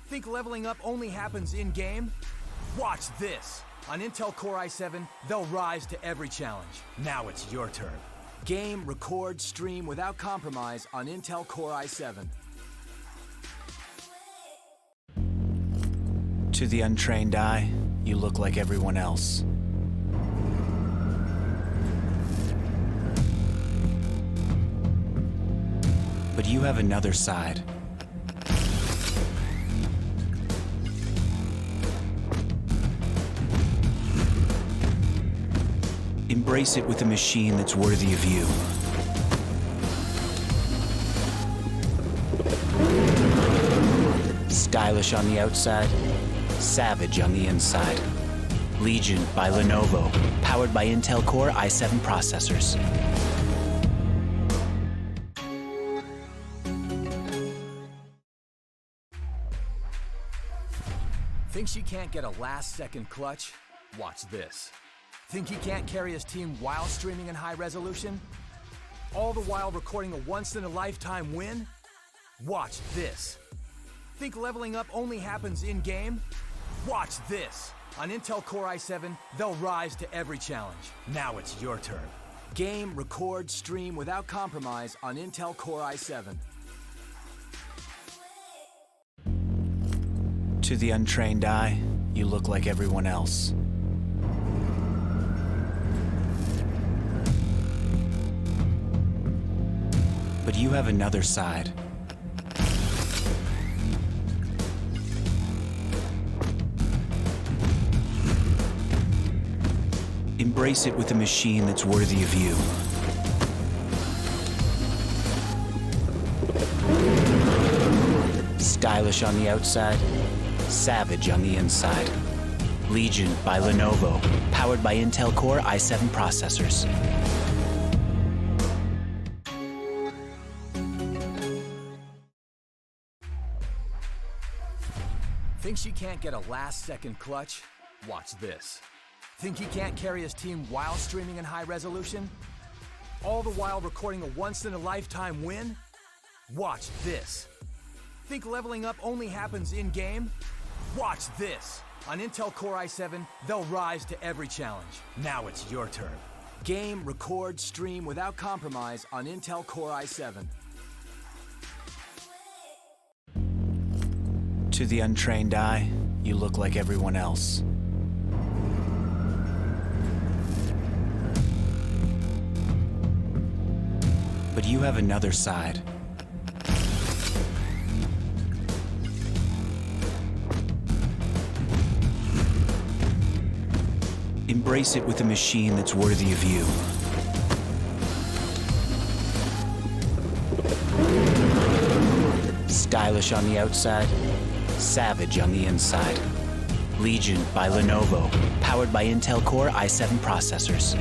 Think leveling up only happens in-game? Watch this. On Intel Core i7, they'll rise to every challenge. Now it's your turn. Game, record, stream without compromise on Intel Core i7. To the untrained eye, you look like everyone else. But you have another side. Embrace it with a machine that's worthy of you. Stylish on the outside, savage on the inside. Legion by Lenovo, powered by Intel Core i7 processors. Think she can't get a last-second clutch? Watch this. Think he can't carry his team while streaming in high resolution? All the while recording a once-in-a-lifetime win? Watch this. Think leveling up only happens in-game? Watch this. On Intel Core i7, they'll rise to every challenge. Now it's your turn. Game, record, stream without compromise on Intel Core i7. To the untrained eye, you look like everyone else. But you have another side. Embrace it with a machine that's worthy of you. Stylish on the outside, savage on the inside. Legion by Lenovo, powered by Intel Core i7 processors. Think she can't get a last-second clutch? Watch this. Think he can't carry his team while streaming in high resolution? All the while recording a once-in-a-lifetime win? Watch this. Think leveling up only happens in-game? Watch this. On Intel Core i7, they'll rise to every challenge. Now it's your turn. Game, record, stream without compromise on Intel Core i7. To the untrained eye, you look like everyone else. But you have another side. Embrace it with a machine that's worthy of you. Stylish on the outside, savage on the inside. Legion by Lenovo, powered by Intel Core i7 processors.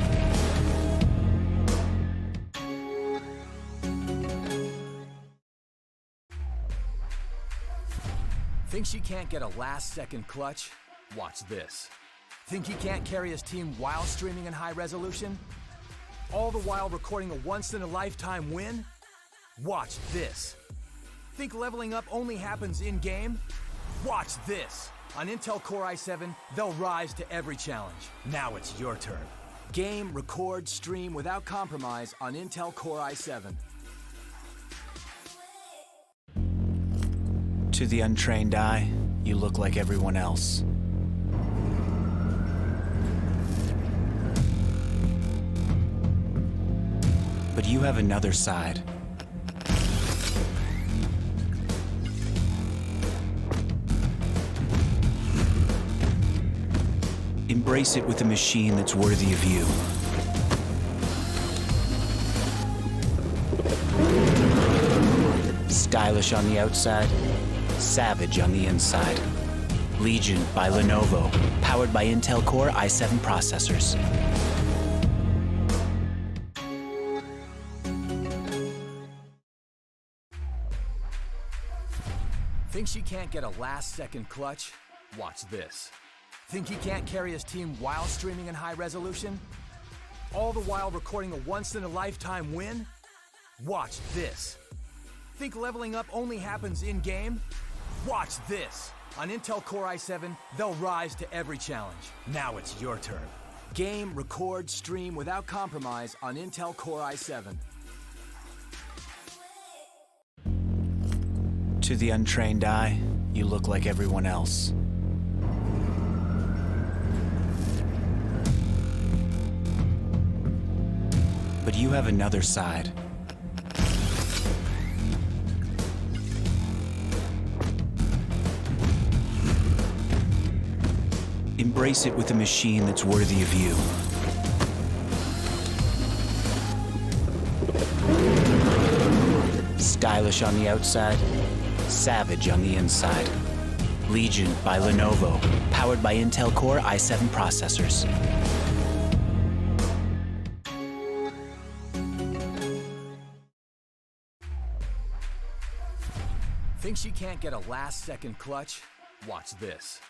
Think she can't get a last-second clutch? Watch this. Think he can't carry his team while streaming in high resolution? All the while recording a once-in-a-lifetime win? Watch this. Think leveling up only happens in-game? Watch this. On Intel Core i7, they'll rise to every challenge. Now it's your turn. Game, record, stream without compromise on Intel Core i7. To the untrained eye, you look like everyone else. But you have another side. Embrace it with a machine that's worthy of you. Stylish on the outside, savage on the inside. Legion by Lenovo, powered by Intel Core i7 processors. Think she can't get a last-second clutch? Watch this. Think he can't carry his team while streaming in high resolution? All the while recording a once-in-a-lifetime win? Watch this. Think leveling up only happens in-game? Watch this. On Intel Core i7, they'll rise to every challenge. Now it's your turn. Game, record, stream without compromise on Intel Core i7. To the untrained eye, you look like everyone else. But you have another side. Embrace it with a machine that's worthy of you. Stylish on the outside, savage on the inside. Legion by Lenovo, powered by Intel Core i7 processors. Think she can't get a last-second clutch? Watch this.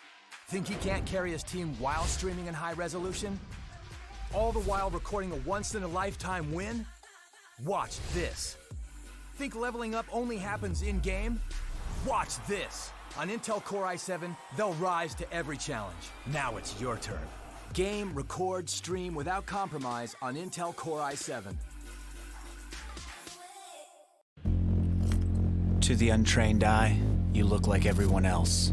Think he can't carry his team while streaming in high resolution? All the while recording a once-in-a-lifetime win? Watch this. Think leveling up only happens in-game? Watch this. On Intel Core i7, they'll rise to every challenge. Now it's your turn. Game, record, stream without compromise on Intel Core i7. To the untrained eye, you look like everyone else.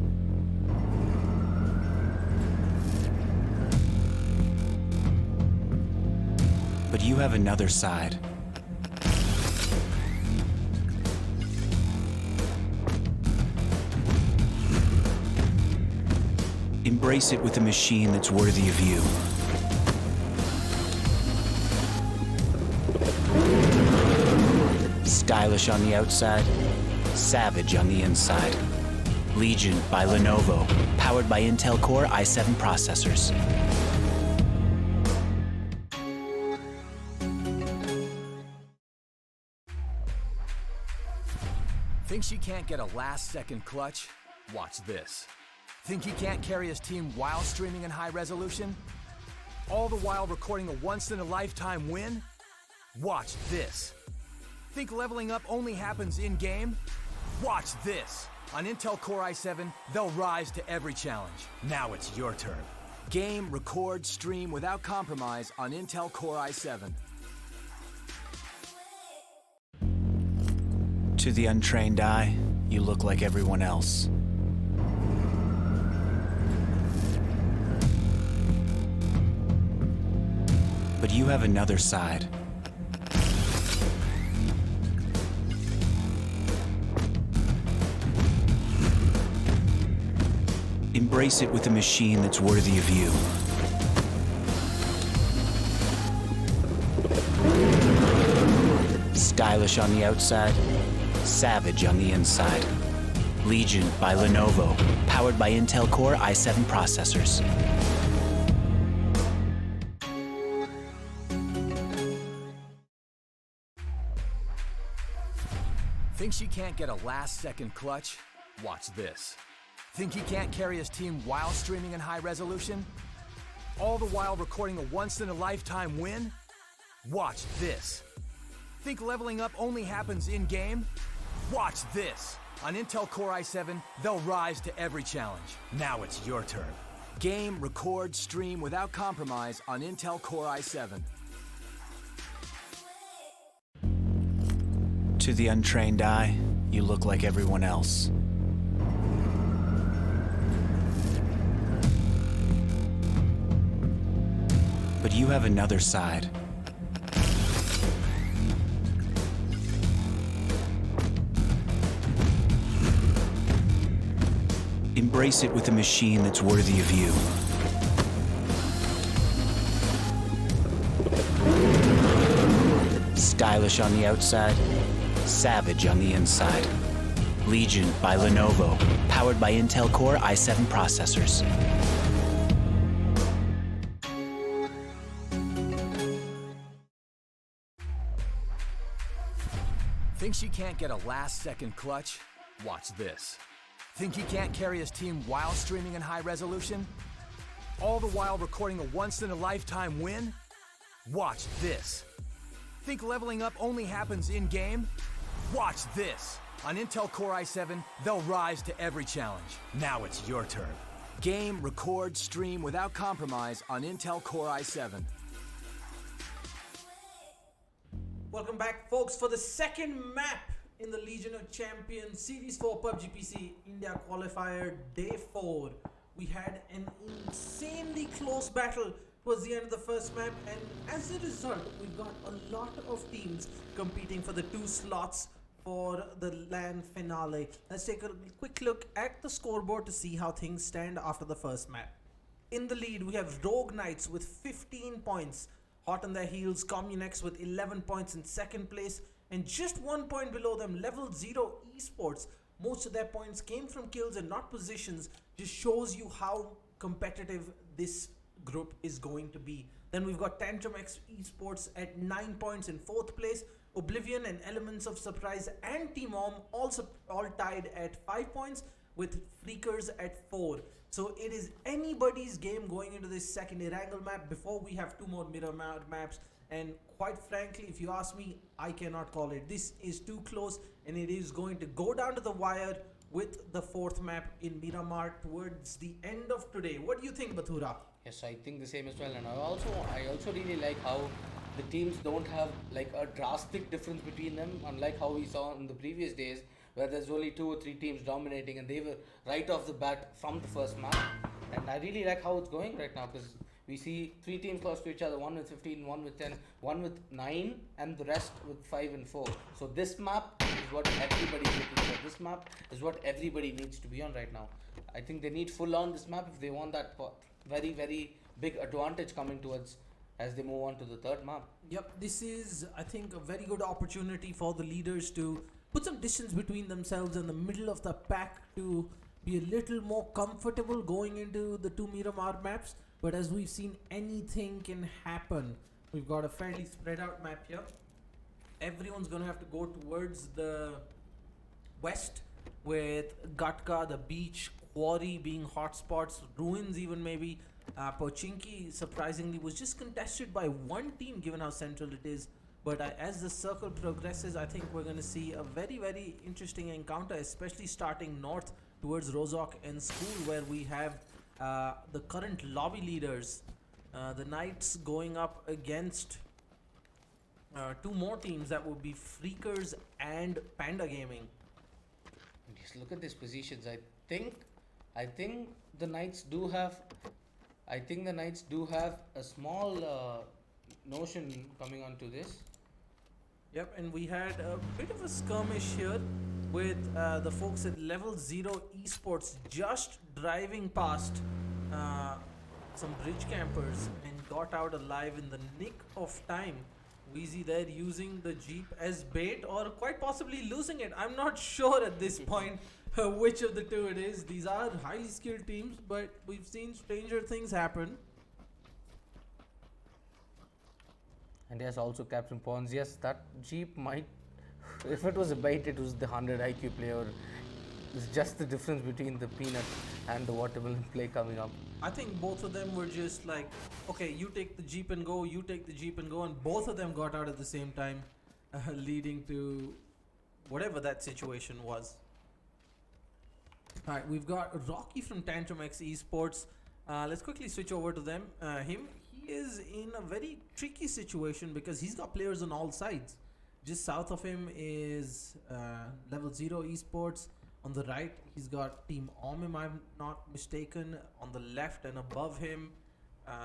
But you have another side. Embrace it with a machine that's worthy of you. Stylish on the outside, savage on the inside. Legion by Lenovo, powered by Intel Core i7 processors. Think she can't get a last-second clutch? Watch this. Think he can't carry his team while streaming in high resolution? All the while recording a once-in-a-lifetime win? Watch this. Think leveling up only happens in-game? Watch this. On Intel Core i7, they'll rise to every challenge. Now it's your turn. Game, record, stream without compromise on Intel Core i7. To the untrained eye, you look like everyone else. But you have another side. Embrace it with a machine that's worthy of you. Stylish on the outside, savage on the inside. Legion by Lenovo, powered by Intel Core i7 processors. Think she can't get a last-second clutch? Watch this. Think he can't carry his team while streaming in high resolution? All the while recording a once-in-a-lifetime win? Watch this. Think leveling up only happens in-game? Watch this. On Intel Core i7, they'll rise to every challenge. Now it's your turn. Game, record, stream without compromise on Intel Core i7. To the untrained eye, you look like everyone else. But you have another side. Embrace it with a machine that's worthy of you. Stylish on the outside, savage on the inside. Legion by Lenovo, powered by Intel Core i7 processors. Think she can't get a last-second clutch? Watch this. Think he can't carry his team while streaming in high resolution? All the while recording a once-in-a-lifetime win? Watch this. Think leveling up only happens in-game? Watch this. On Intel Core i7, they'll rise to every challenge. Now it's your turn. Game, record, stream without compromise on Intel Core i7. Welcome back, folks, for the second map in the Legion of Champions Series 4 PUBG PC India Qualifier Day 4. We had an insanely close battle towards the end of the first map, and as a result, we've got a lot of teams competing for the 2 slots for the LAN finale. Let's take a quick look at the scoreboard to see how things stand after the first map. In the lead, we have Rogue Knights with 15 points. Hot on their heels, Communex with 11 points in second place, and just 1 point below them, Level 0 Esports. Most of their points came from kills and not positions. Just shows you how competitive this group is going to be. Then we've got Tantrum X Esports at 9 points in fourth place. Oblivion and Elements of Surprise and Team Om also all tied at 5 points, with Freakers at 4. So it is anybody's game going into this second Erangel map before we have 2 more mirror maps. And quite frankly, if you ask me, I cannot call it. This is too close, and it is going to go down to the wire with the 4th map in Miramar towards the end of today. What do you think, Bathura? Yes, I think the same as well, and I also really like how the teams don't have like a drastic difference between them, unlike how we saw in the previous days where there's only 2 or 3 teams dominating, and they were right off the bat from the first map. And I really like how it's going right now, because we see 3 teams close to each other, 1 with 15, 1 with 10, 1 with 9, and the rest with 5 and 4. So this map is what everybody's looking for. This map is what everybody needs to be on right now. I think they need full on this map if they want that very, very big advantage coming towards as they move on to the 3rd map. Yep, this is, I think, a very good opportunity for the leaders to put some distance between themselves and the middle of the pack to be a little more comfortable going into the 2 Miramar maps. But as we've seen, anything can happen. We've got a fairly spread out map here. Everyone's going to have to go towards the west, with Gatka, the beach, Quarry being hotspots, Ruins even maybe. Pochinki surprisingly was just contested by 1 team given how central it is. But as the circle progresses, I think we're going to see a very, very interesting encounter, especially starting north towards Rozok and School, where we have the current lobby leaders, the Knights, going up against 2 more teams that would be Freakers and Panda Gaming. Just look at these positions. I think the Knights do have a small notion coming onto this. Yep, and we had a bit of a skirmish here with the folks at Level 0 Esports just driving past some bridge campers and got out alive in the nick of time. Wheezy there using the Jeep as bait, or quite possibly losing it. I'm not sure at this point which of the 2 it is. These are highly skilled teams, but we've seen stranger things happen. And yes, also Captain Pons. Yes, that Jeep might, if it was a bait, it was the 100 IQ player. It's just the difference between the peanut and the watermelon play coming up. I think both of them were just like, okay, you take the Jeep and go, you take the Jeep and go, and both of them got out at the same time, leading to whatever that situation was. Alright, we've got Rocky from Tantrum X Esports. Let's quickly switch over to them. He is in a very tricky situation because he's got players on all sides. Just south of him is Level 0 Esports. On the right, he's got Team Om, if I'm not mistaken. On the left and above him,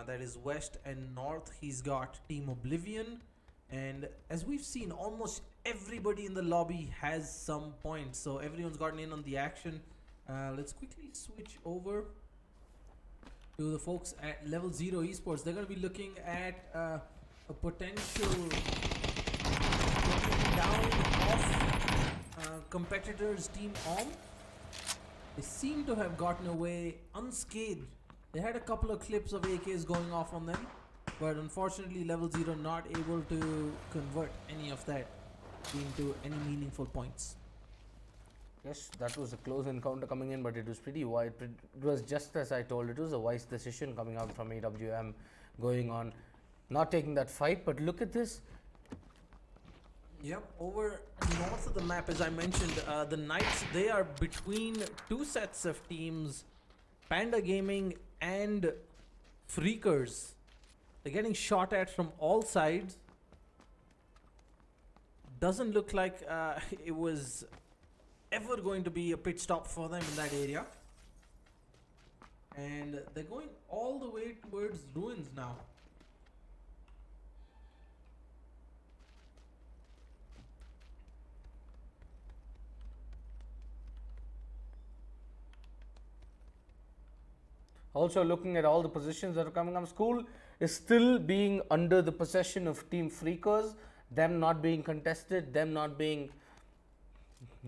that is west and north, he's got Team Oblivion. And as we've seen, almost everybody in the lobby has some points. So everyone's gotten in on the action. Let's quickly switch over to the folks at Level 0 Esports. They're going to be looking at a potential down of competitors, Team Om, they seem to have gotten away unscathed. They had a couple of clips of AKs going off on them, but unfortunately Level 0 not able to convert any of that into any meaningful points. Yes, that was a close encounter coming in, but it was pretty wide. It was just as I told, it was a wise decision coming out from AWM, going on, not taking that fight. But look at this. Yep, over north of the map, as I mentioned, the Knights, they are between two sets of teams, Panda Gaming and Freakers. They're getting shot at from all sides. Doesn't look like it was ever going to be a pit stop for them in that area. And they're going all the way towards ruins now. Also looking at all the positions that are coming up, school is still being under the possession of Team Freakers, them not being contested, them not being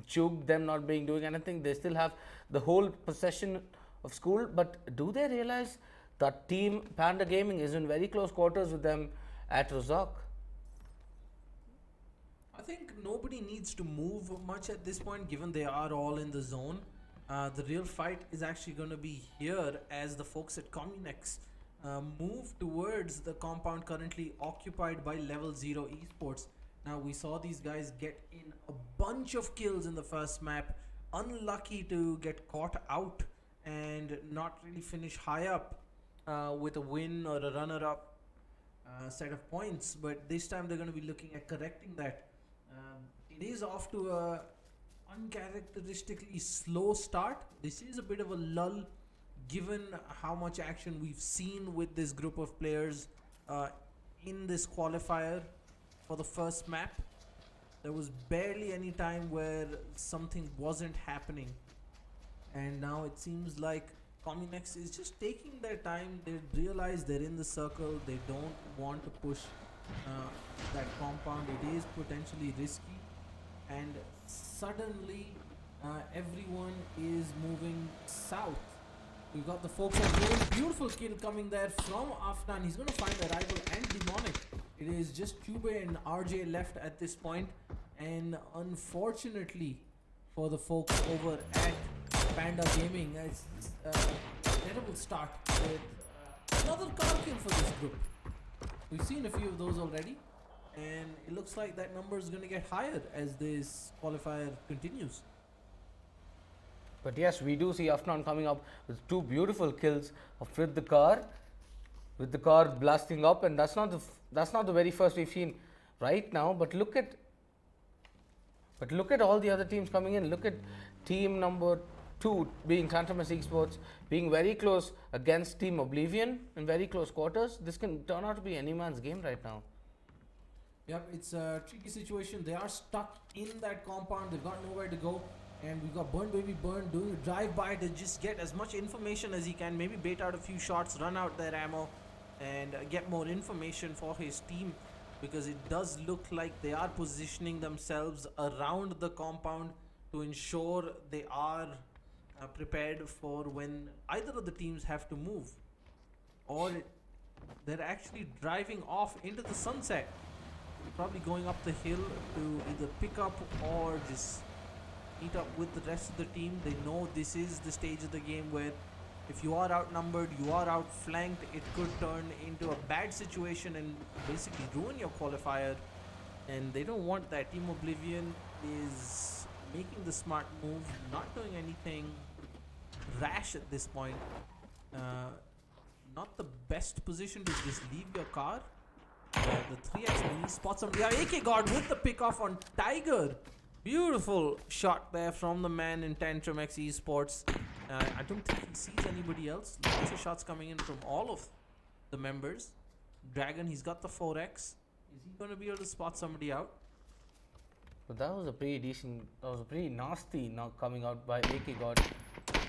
juked, them not being doing anything. They still have the whole possession of school, but do they realize that Team Panda Gaming is in very close quarters with them at Rozak? I think nobody needs to move much at this point, given they are all in the zone. The real fight is actually going to be here as the folks at Communex move towards the compound currently occupied by Level 0 Esports. Now, we saw these guys get in a bunch of kills in the first map, unlucky to get caught out and not really finish high up with a win or a runner-up set of points. But this time they're going to be looking at correcting that. It is off to a uncharacteristically slow start. This is a bit of a lull given how much action we've seen with this group of players in this qualifier for the first map. There was barely any time where something wasn't happening, and now it seems like Communex is just taking their time. They realize they're in the circle, they don't want to push that compound. It is potentially risky, and suddenly everyone is moving south. We got the folks of Gold. Beautiful kill coming there from Afnan. He's going to find a rival and Demonic. It is just Cube and RJ left at this point, and unfortunately for the folks over at Panda Gaming, it's a terrible start with another car kill for this group. We've seen a few of those already, and it looks like that number is going to get higher as this qualifier continues. But yes, we do see Afnan coming up with two beautiful kills with the car blasting up, and that's not the very first we've seen right now. But look at all the other teams coming in. Look at team number 2 being Tantamas Esports being very close against Team Oblivion in very close quarters. This can turn out to be any man's game right now. Yep, it's a tricky situation. They are stuck in that compound. They've got nowhere to go. And we've got Burn Baby Burn doing a drive-by to just get as much information as he can. Maybe bait out a few shots, run out their ammo, and get more information for his team. Because it does look like they are positioning themselves around the compound to ensure they are prepared for when either of the teams have to move. Or they're actually driving off into the sunset. Probably going up the hill to either pick up or just meet up with the rest of the team. They know this is the stage of the game where if you are outnumbered, you are outflanked, it could turn into a bad situation and basically ruin your qualifier, and they don't want that. Team Oblivion is making the smart move, not doing anything rash at this point. Not the best position to just leave your car. The 3x mini spots somebody. AK God with the pick off on Tiger. Beautiful shot there from the man in Tantrum X Esports. I don't think he sees anybody else. Lots of shots coming in from all of the members. Dragon, he's got the 4x. Is he going to be able to spot somebody out? But that was a pretty nasty knock coming out by AK God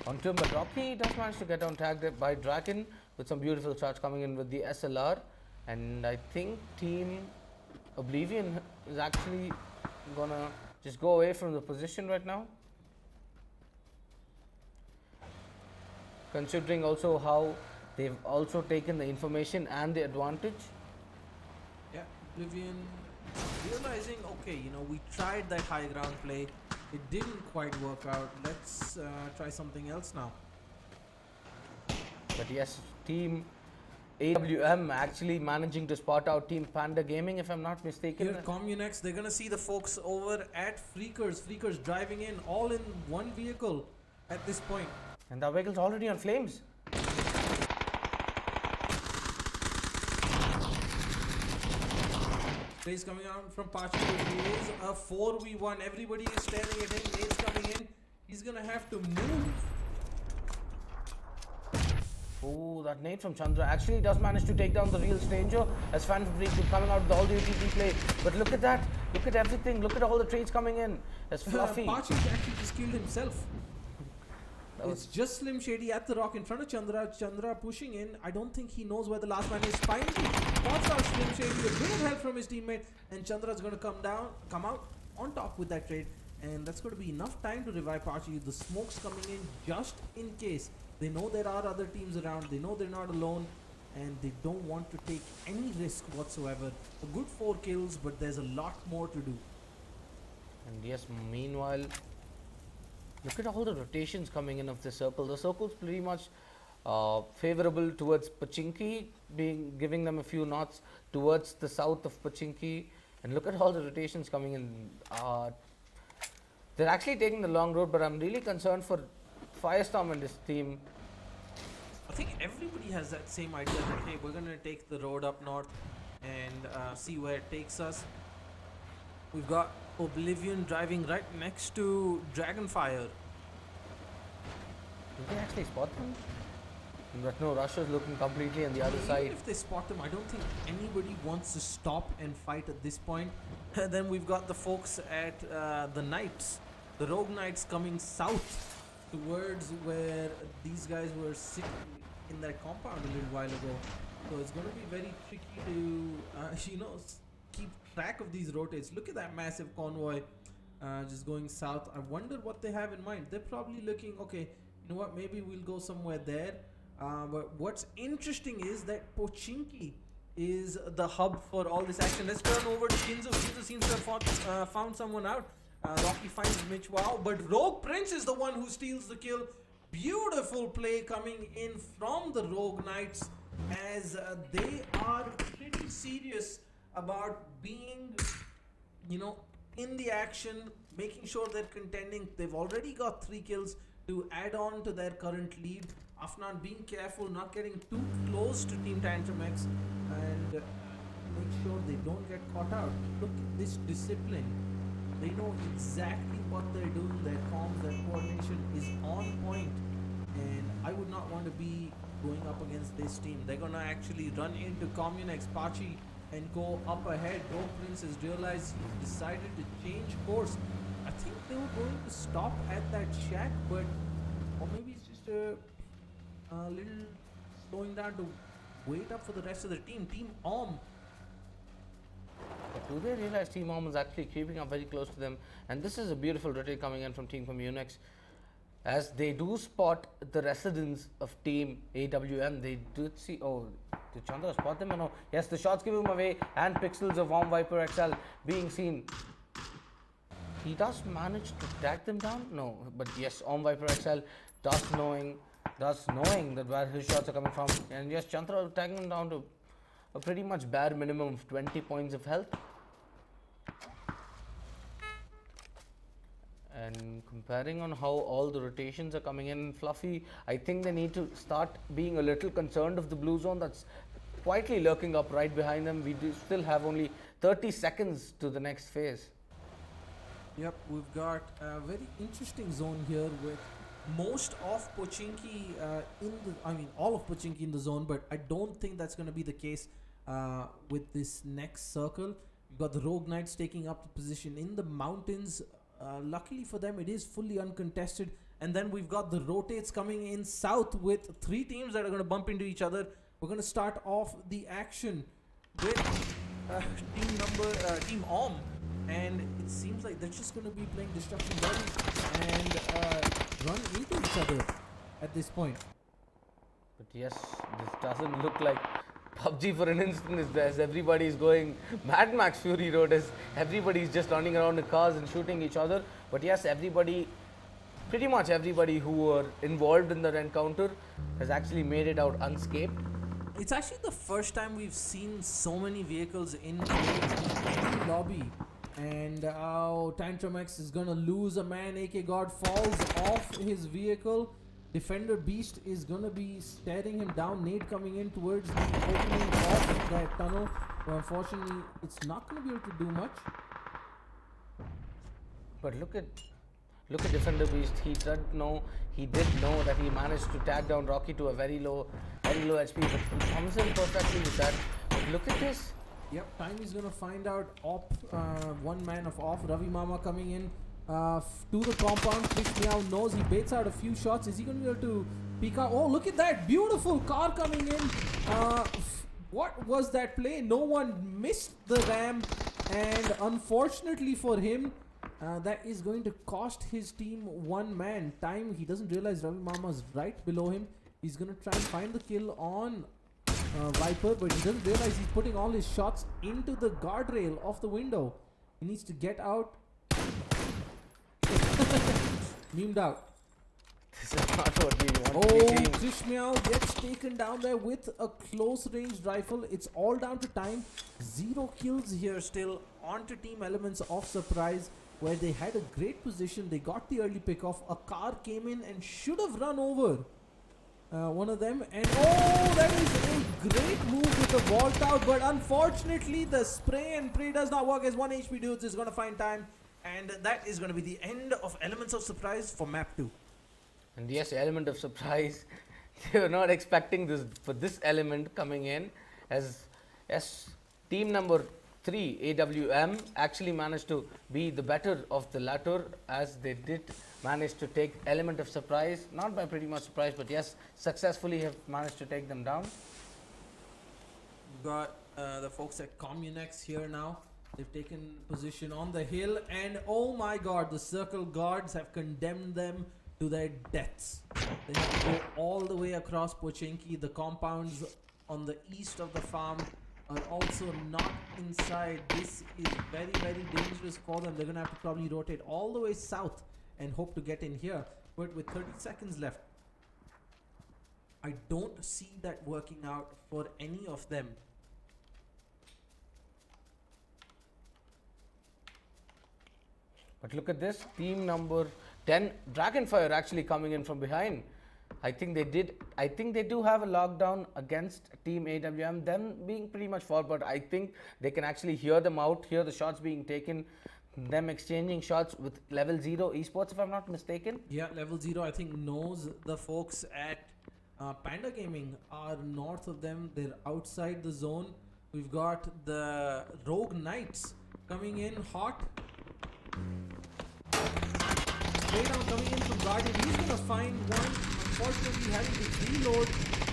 onto him. But Rocky does manage to get on tagged by Dragon with some beautiful shots coming in with the SLR. And I think Team Oblivion is actually gonna just go away from the position right now. Considering also how they've also taken the information and the advantage. Yeah, Oblivion realizing, okay, we tried that high ground play. It didn't quite work out. Let's try something else now. But yes, Team AWM actually managing to spot out Team Panda Gaming, if I'm not mistaken. Here, Communex, they're gonna see the folks over at Freakers. Freakers driving in all in one vehicle at this point. And the vehicle's already on flames. Plays coming out from Pachi. It is a 4v1. Everybody is staring at him. Nate's coming in. He's gonna have to move. Oh, that nade from Chandra actually does manage to take down the real stranger as Fan Freak coming out with all the UTP play. But look at that. Look at everything. Look at all the trades coming in. As Fluffy. Pachi actually just killed himself. It's just Slim Shady at the rock in front of Chandra. Chandra pushing in. I don't think he knows where the last man is. Finally, pops out Slim Shady. A bit of help from his teammate. And Chandra's going to come out on top with that trade. And that's going to be enough time to revive Pachi. The smoke's coming in just in case. They know there are other teams around. They know they're not alone. And they don't want to take any risk whatsoever. A good 4 kills, but there's a lot more to do. And yes, meanwhile, look at all the rotations coming in of the circle. The circle's pretty much favorable towards Pachinki, giving them a few knots towards the south of Pachinki. And look at all the rotations coming in. They're actually taking the long road, but I'm really concerned for Firestorm and his team. I think everybody has that same idea that, hey, we're going to take the road up north and see where it takes us. We've got Oblivion driving right next to Dragonfire. Did they actually spot them? But no, Russia's looking completely on the other side. Even if they spot them, I don't think anybody wants to stop and fight at this point. Then we've got the folks at the Knights, the Rogue Knights coming south towards where these guys were sitting in their compound a little while ago. So it's going to be very tricky to, keep track of these rotates. Look at that massive convoy just going south. I wonder what they have in mind. They're probably looking, okay, you know what, maybe we'll go somewhere there. But what's interesting is that Pochinki is the hub for all this action. Let's turn over to Ginzo. Ginzo seems to have found someone out. Rocky finds Mitch Wow, but Rogue Prince is the one who steals the kill. Beautiful play coming in from the Rogue Knights as they are pretty serious about being, in the action, making sure they're contending. They've already got 3 kills to add on to their current lead. Afnan being careful, not getting too close to Team Tantrum X, and make sure they don't get caught out. Look at this discipline. They know exactly what they're doing. Their comms, their coordination is on point. And I would not want to be going up against this team. They're going to actually run into Communex, Pachi, and go up ahead. Rogue Prince has realized he's decided to change course. I think they were going to stop at that shack, but or maybe it's just a little slowing down to wait up for the rest of the team. Team Om. But do they realize Team Om is actually creeping up very close to them? And this is a beautiful rotate coming in from Team Communex. As they do spot the residents of Team AWM, they do see. Oh, did Chandra spot them or no? Yes, the shots give him away, and pixels of Worm Viper XL being seen. He does manage to tag them down? No, but yes, Worm Viper XL does knowing that where his shots are coming from. And yes, Chandra tagging him down to a pretty much bare minimum of 20 points of health. And comparing on how all the rotations are coming in, Fluffy, I think they need to start being a little concerned of the blue zone that's quietly lurking up right behind them. We do still have only 30 seconds to the next phase. Yep, we've got a very interesting zone here with most of Pochinki all of Pochinki in the zone, but I don't think that's going to be the case with this next circle. We've got the Rogue Knights taking up the position in the mountains. Luckily for them, it is fully uncontested. And then we've got the rotates coming in south with 3 teams that are going to bump into each other. We're going to start off the action with Team Om. and it seems like they're just going to be playing Destruction Derby and run into each other at this point. But yes, this doesn't look like PUBG for an instant, as everybody is going Mad Max Fury Road, as everybody is just running around in cars and shooting each other. But yes, everybody, pretty much everybody who were involved in that encounter has actually made it out unscathed. It's actually the first time we've seen so many vehicles in any lobby. And Tantrum X is gonna lose a man. AK God falls off his vehicle. Defender Beast is gonna be staring him down. Nade coming in towards the opening of that tunnel. But unfortunately, it's not gonna be able to do much. But look at Defender Beast. He did know that he managed to tag down Rocky to a very low HP, but he comes in perfectly with that. But look at this. Yep, time is gonna find out. One man of off. Ravi Mama coming in to the compound. Fish Meow knows he baits out a few shots. Is he gonna be able to peek out? Oh, look at that beautiful car coming in. What was that play? No one missed the ram, and unfortunately for him, that is going to cost his team one man. Time, he doesn't realize Ravi Mama's right below him. He's gonna try and find the kill on Viper, but he doesn't realize he's putting all his shots into the guardrail of the window. He needs to get out. Memed out. This is not what we want. Oh, Krishmeow gets taken down there with a close range rifle. It's all down to time. 0 kills here still. On to Team Elements of Surprise, where they had a great position. They got the early pick off. A car came in and should have run over one of them. And oh, that is a great move with the vault out. But unfortunately, the spray and pray does not work, as 1 HP dudes is going to find time. And that is going to be the end of Elements of Surprise for map 2. And yes, element of surprise. They were not expecting this for this element coming in, as team number 3 AWM actually managed to be the better of the latter, as they did manage to take element of surprise, not by pretty much surprise, but yes, successfully have managed to take them down. We've got the folks at Communex here now. They've taken position on the hill, and oh my god, the circle guards have condemned them to their deaths. They have to go all the way across Pochinki. The compounds on the east of the farm are also not inside. This is very, very dangerous for them. They're going to have to probably rotate all the way south and hope to get in here. But with 30 seconds left, I don't see that working out for any of them. But look at this, team number 10, Dragonfire actually coming in from behind. I think they do have a lockdown against Team AWM, them being pretty much far, but I think they can actually hear them out, hear the shots being taken, them exchanging shots with Level 0 Esports, if I'm not mistaken. Yeah, Level 0 I think knows the folks at Panda Gaming are north of them. They're outside the zone. We've got the Rogue Knights coming in hot. Straight down coming in from Guardian. He's gonna find one. Unfortunately, having to reload,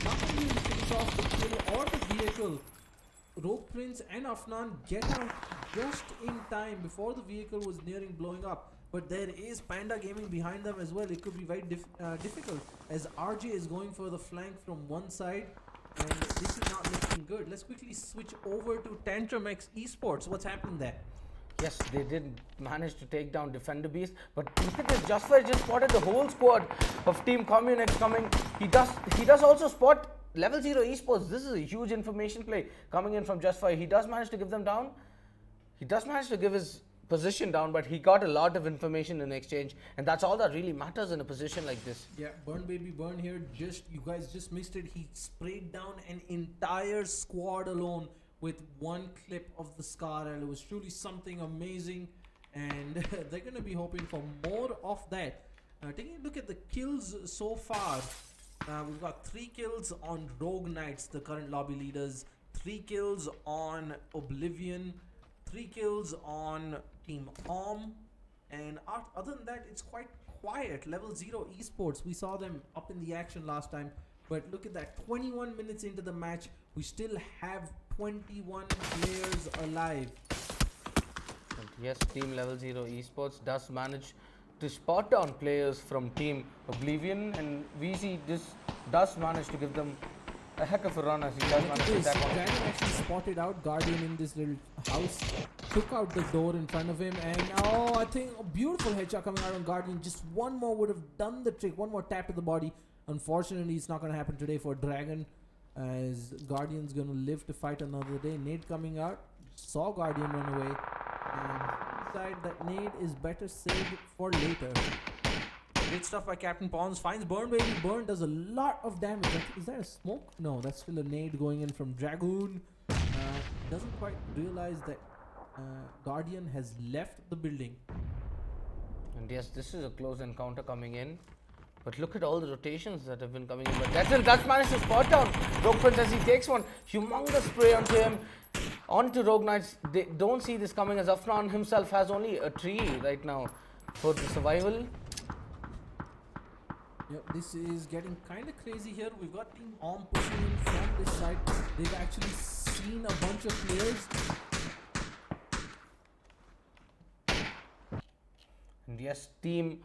not only to finish off the kill or the vehicle. Rogue Prince and Afnan get out just in time before the vehicle was nearing blowing up. But there is Panda Gaming behind them as well. It could be very difficult, as RJ is going for the flank from one side, and this is not looking good. Let's quickly switch over to Tantrum X Esports. What's happening there? Yes, they did manage to take down Defender Beast, but look at this, Justfire just spotted the whole squad of Team Communex coming. He does also spot Level 0 Esports. This is a huge information play coming in from Justfire. He does manage to give them down. He does manage to give his position down, but he got a lot of information in exchange, and that's all that really matters in a position like this. Yeah, Burn Baby Burn here, you guys just missed it. He sprayed down an entire squad alone with one clip of the Scar, and it was truly something amazing, and they're going to be hoping for more of that. Taking a look at the kills so far, we've got 3 kills on Rogue Knights, the current lobby leaders, 3 kills on Oblivion, 3 kills on Team Om, and other than that, it's quite quiet. Level 0 Esports, we saw them up in the action last time, but look at that, 21 minutes into the match, we still have 21 players alive. Yes, Team Level 0 Esports does manage to spot on players from Team Oblivion, and VC this does manage to give them a heck of a run as he does Look manage at to this. attack on. Dragon actually spotted out Guardian in this little house, took out the door in front of him, and oh, I think a beautiful headshot coming out on Guardian. Just one more would have done the trick. One more tap to the body. Unfortunately, it's not going to happen today for Dragon, as Guardian's going to live to fight another day. Nade coming out, saw Guardian run away, and decided that nade is better saved for later. Great stuff by Captain Pawns. Finds Burn Baby. Burn does a lot of damage. Is that a smoke? No, that's still a nade going in from Dragoon. Doesn't quite realize that Guardian has left the building. And yes, this is a close encounter coming in. But look at all the rotations that have been coming in. But that's managed to spot down Rogue Prince as he takes one humongous spray onto him. Onto Rogue Knights. They don't see this coming, as Afnan himself has only a tree right now for the survival. Yep, this is getting kind of crazy here. We've got Team Om pushing in from this side. They've actually seen a bunch of players. And yes, Team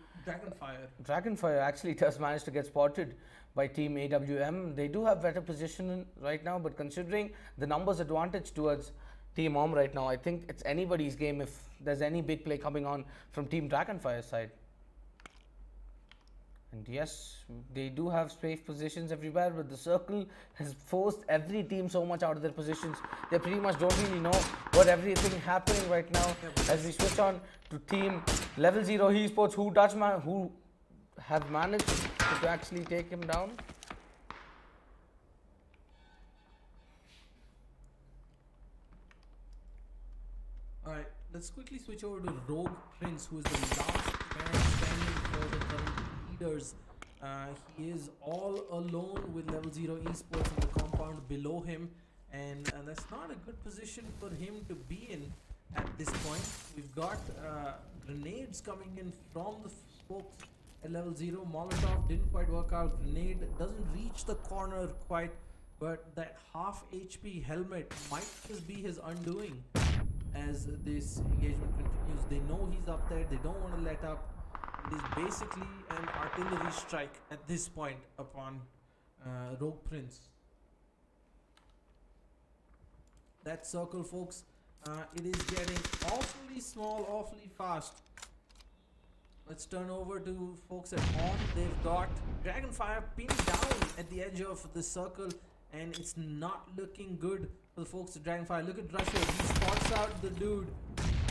Dragonfire actually does manage to get spotted by Team AWM. They do have better position right now, but considering the numbers advantage towards Team Om right now, I think it's anybody's game if there's any big play coming on from Team Dragonfire's side. And yes, they do have safe positions everywhere, but the circle has forced every team so much out of their positions. They pretty much don't really know what everything happening right now. As we switch on to Team Level 0 Esports, who have managed to actually take him down. Alright, let's quickly switch over to Rogue Prince, who is the last man standing for the current leaders. He is all alone with Level 0 Esports in the compound below him, and that's not a good position for him to be in at this point. We've got grenades coming in from the folks at Level 0. Molotov didn't quite work out. Grenade doesn't reach the corner quite, but that half HP helmet might just be his undoing. As this engagement continues, they know he's up there, they don't want to let up. It is basically an artillery strike at this point upon Rogue Prince. That circle, folks, it is getting awfully small, awfully fast. Let's turn over to folks at On. They've got Dragonfire pinned down at the edge of the circle, and it's not looking good for the folks at Dragonfire. Look at Rusher, he spots out the dude,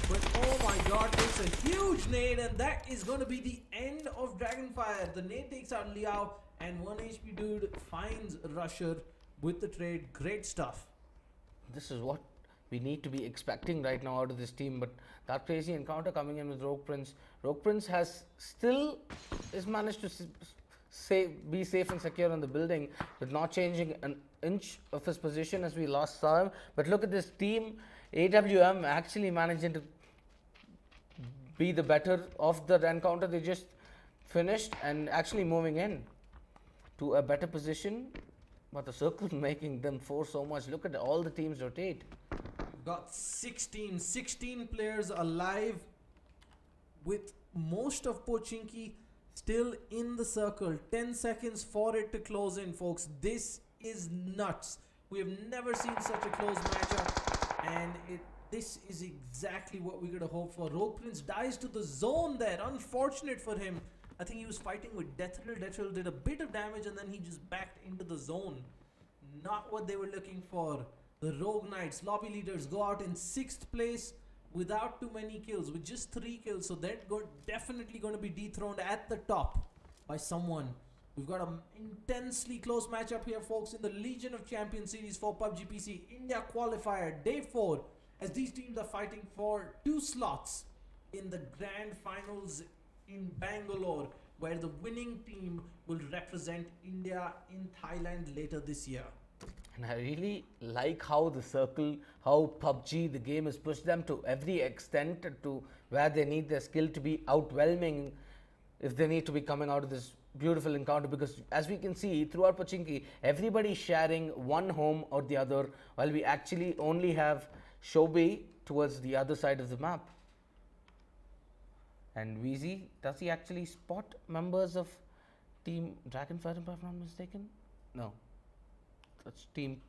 but oh my god, takes a huge nade, and that is going to be the end of Dragonfire. The nade takes out Liao, and 1 HP dude finds Rusher with the trade. Great stuff. This is what we need to be expecting right now out of this team, but that crazy encounter coming in with Rogue Prince. Rogue Prince has managed to be safe and secure in the building, but not changing an inch of his position as we last saw him. But look at this team, AWM actually managing to be the better of the encounter they just finished and actually moving in to a better position. But the circle making them force so much. Look at all the teams rotate. Got 16 players alive, with most of Pochinki still in the circle. 10 seconds for it to close in, folks. This is nuts. We have never seen such a close matchup, and this is exactly what we could have hoped for. Rogue Prince dies to the zone there. Unfortunate for him. I think he was fighting with Deathrill. Deathrill did a bit of damage, and then he just backed into the zone. Not what they were looking for. The Rogue Knights, lobby leaders, go out in 6th place without too many kills, with just 3 kills. So they're definitely going to be dethroned at the top by someone. We've got an intensely close matchup here, folks, in the Legion of Champions series for PUBG PC India qualifier day 4, as these teams are fighting for 2 slots in the grand finals in Bangalore, where the winning team will represent India in Thailand later this year. And I really like how the circle, how PUBG, the game has pushed them to every extent to where they need their skill to be outwhelming if they need to be coming out of this beautiful encounter. Because as we can see throughout Pochinki, everybody sharing one home or the other, while we actually only have Shobi towards the other side of the map. And Wheezy, does he actually spot members of Team Dragonfire, if I'm not mistaken? No. That's Team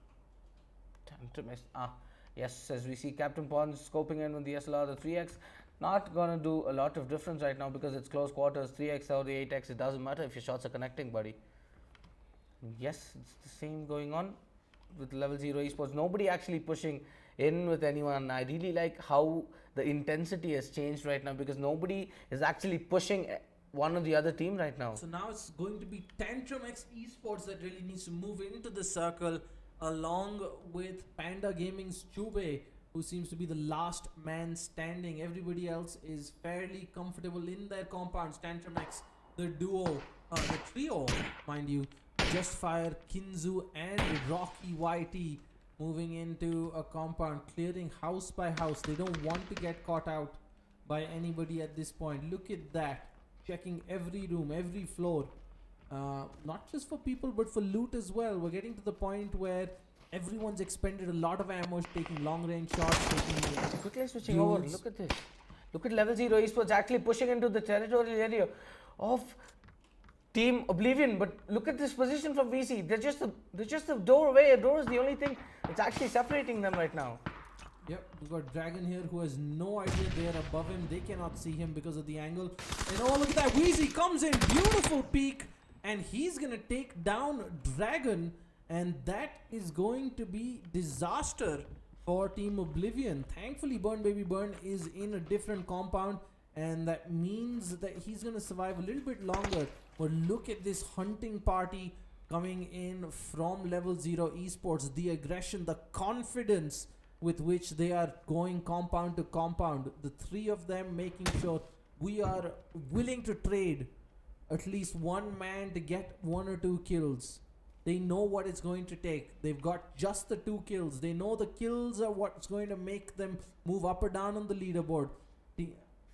Tantrum. Yes, as we see Captain Pons scoping in with the SLR, the 3x. Not going to do a lot of difference right now because it's close quarters. 3x or the 8x, it doesn't matter if your shots are connecting, buddy. Yes, it's the same going on with Level 0 Esports. Nobody actually pushing in with anyone. I really like how the intensity has changed right now because nobody is actually pushing one or the other team right now. So now it's going to be Tantrum X Esports that really needs to move into the circle along with Panda Gaming's Chube, who seems to be the last man standing. Everybody else is fairly comfortable in their compounds. Tantrum X, the duo, the trio, mind you, Justfire, Kinzu and Rocky YT moving into a compound, clearing house by house. They don't want to get caught out by anybody at this point. Look at that. Checking every room, every floor. Not just for people, but for loot as well. We're getting to the point where everyone's expended a lot of ammo, taking long range shots, taking Quickly switching over. Look at this. Look at Level 0 Esports actually pushing into the territorial area of Team Oblivion. But look at this position from VC. They're just a door away. A door is the only thing that's actually separating them right now. Yep, we've got Dragon here who has no idea they're above him. They cannot see him because of the angle. And oh, look at that. Wheezy comes in. Beautiful peek. And he's going to take down Dragon. And that is going to be disaster for Team Oblivion. Thankfully, Burn Baby Burn is in a different compound. And that means that he's going to survive a little bit longer. But look at this hunting party coming in from Level 0 Esports. The aggression, the confidence with which they are going compound to compound. The three of them making sure we are willing to trade at least one man to get 1 or 2 kills. They know what it's going to take. They've got just the 2 kills. They know the kills are what's going to make them move up or down on the leaderboard.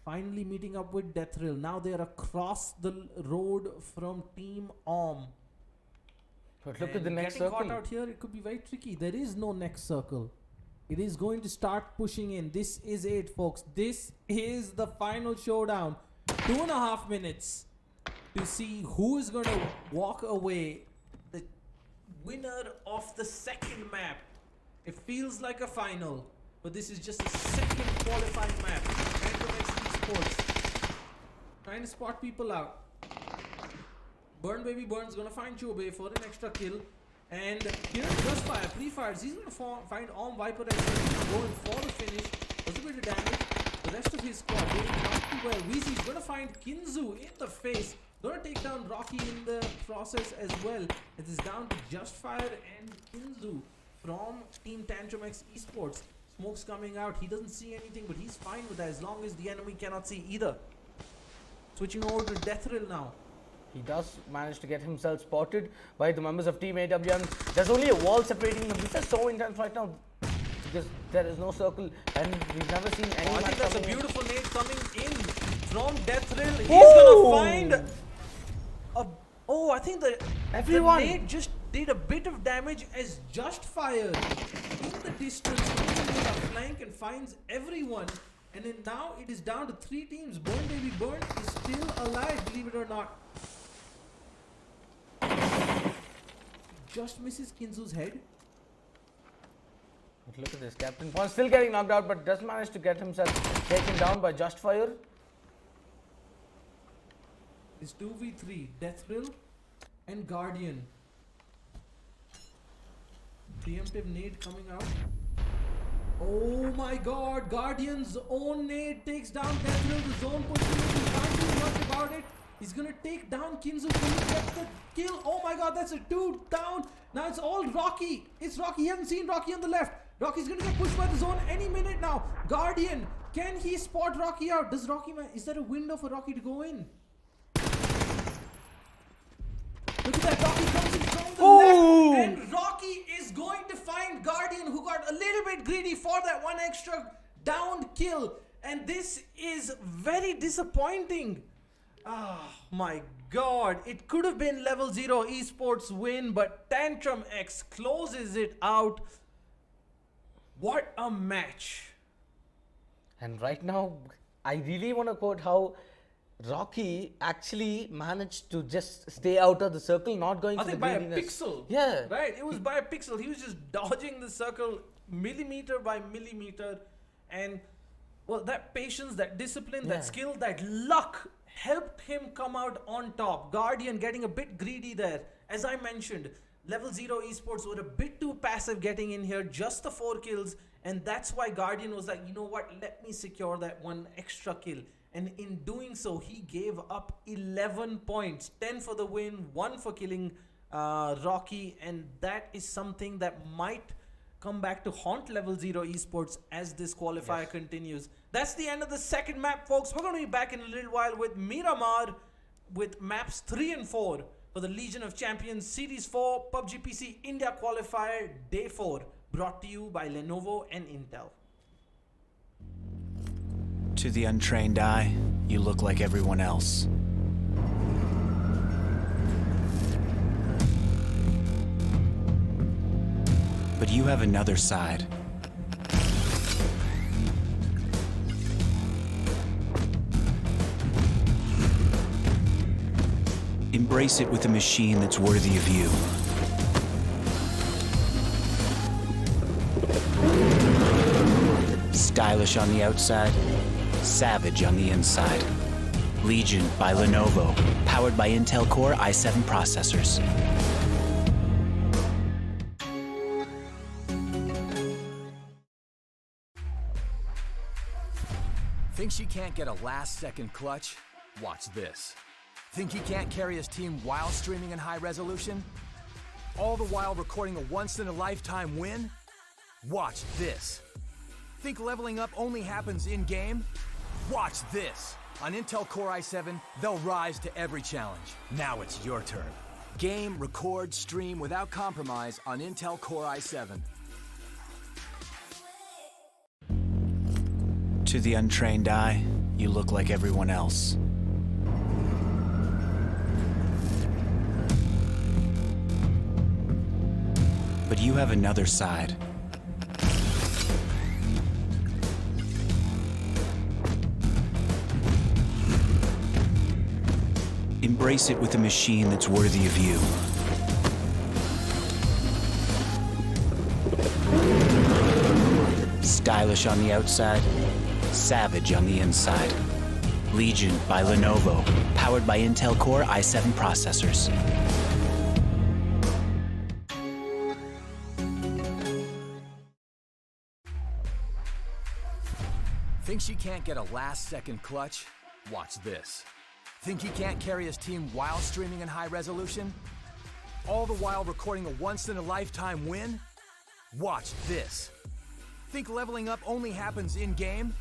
Finally meeting up with Deathrill. Now they are across the road from Team Om. But look at the next getting circle. caught out here, it could be very tricky. There is no next circle. It is going to start pushing in. This is it, folks. This is the final showdown. 2.5 minutes to see who is going to walk away the winner of the second map. It feels like a final, but this is just a second qualifying map. Tantrum X Esports trying to spot people out. Burn Baby Burn's going to find Chobe for an extra kill. And here Justfire pre-fires. He's going to find Om Viper as well. Going for the finish. Does a bit of damage. The rest of his squad doing not too well. Weezy's going to find Kinzu in the face. Going to take down Rocky in the process as well. It is down to Justfire and Kinzu from Team Tantrum X Esports. Smoke's coming out. He doesn't see anything, but he's fine with that as long as the enemy cannot see either. Switching over to Deathrill now. He does manage to get himself spotted by the members of Team AWM. There's only a wall separating them. This is so intense right now because there is no circle and we've never seen anyone. I think that's a beautiful nade coming in from Deathrill. He's gonna find a... Oh, I think the nade just did a bit of damage as Justfire in the distance comes in a flank and finds everyone. And then now it is down to 3 teams. Burn Baby Burn is still alive, believe it or not. Just misses Kinzu's head. But look at this. Captain Pons still getting knocked out, but does manage to get himself taken down by Justfire. It's 2v3. Deathrill and Guardian. Preemptive nade coming out. Oh my god. Guardian's own nade takes down Deathrill. The zone pushing in. He can't do much about it. He's gonna take down Kinzu. Can he get the kill? Oh my god, that's a 2 down. Now it's all Rocky. It's Rocky. He hasn't seen Rocky on the left. Rocky's gonna get pushed by the zone any minute now. Guardian, can he spot Rocky out? Does Rocky, is there a window for Rocky to go in? Look at that, Rocky comes in from the left. And Rocky is going to find Guardian, who got a little bit greedy for that 1 extra downed kill. And this is very disappointing. Oh my god, it could have been Level 0 Esports win, but Tantrum X closes it out. What a match. And right now, I really want to quote how Rocky actually managed to just stay out of the circle, not going I for think the by a greediness. pixel. Yeah. Right? It was by a pixel. He was just dodging the circle millimeter by millimeter. And, well, that patience, that discipline, Yeah. that skill, that luck helped him come out on top. Guardian getting a bit greedy there. As I mentioned, Level 0 esports were a bit too passive getting in here, just the 4 kills. And that's why Guardian was like, you know what, let me secure that one extra kill. And in doing so, he gave up 11 points, 10 for the win, 1 for killing Rocky. And that is something that might come back to haunt Level 0 esports as this qualifier continues. That's the end of the second map, folks. We're going to be back in a little while with Miramar with maps 3 and 4 for the Legion of Champions Series 4 PUBG PC India Qualifier Day 4, brought to you by Lenovo and Intel. To the untrained eye, you look like everyone else. But you have another side. Embrace it with a machine that's worthy of you. Stylish on the outside, savage on the inside. Legion by Lenovo, powered by Intel Core i7 processors. Think she can't get a last-second clutch? Watch this. Think he can't carry his team while streaming in high resolution? All the while recording a once-in-a-lifetime win? Watch this. Think leveling up only happens in-game? Watch this. On Intel Core i7, they'll rise to every challenge. Now it's your turn. Game, record, stream without compromise on Intel Core i7. To the untrained eye, you look like everyone else. But you have another side. Embrace it with a machine that's worthy of you. Stylish on the outside, savage on the inside. Legion by Lenovo, powered by Intel Core i7 processors. Think she can't get a last-second clutch? Watch this. Think he can't carry his team while streaming in high resolution? All the while recording a once-in-a-lifetime win? Watch this. Think leveling up only happens in-game?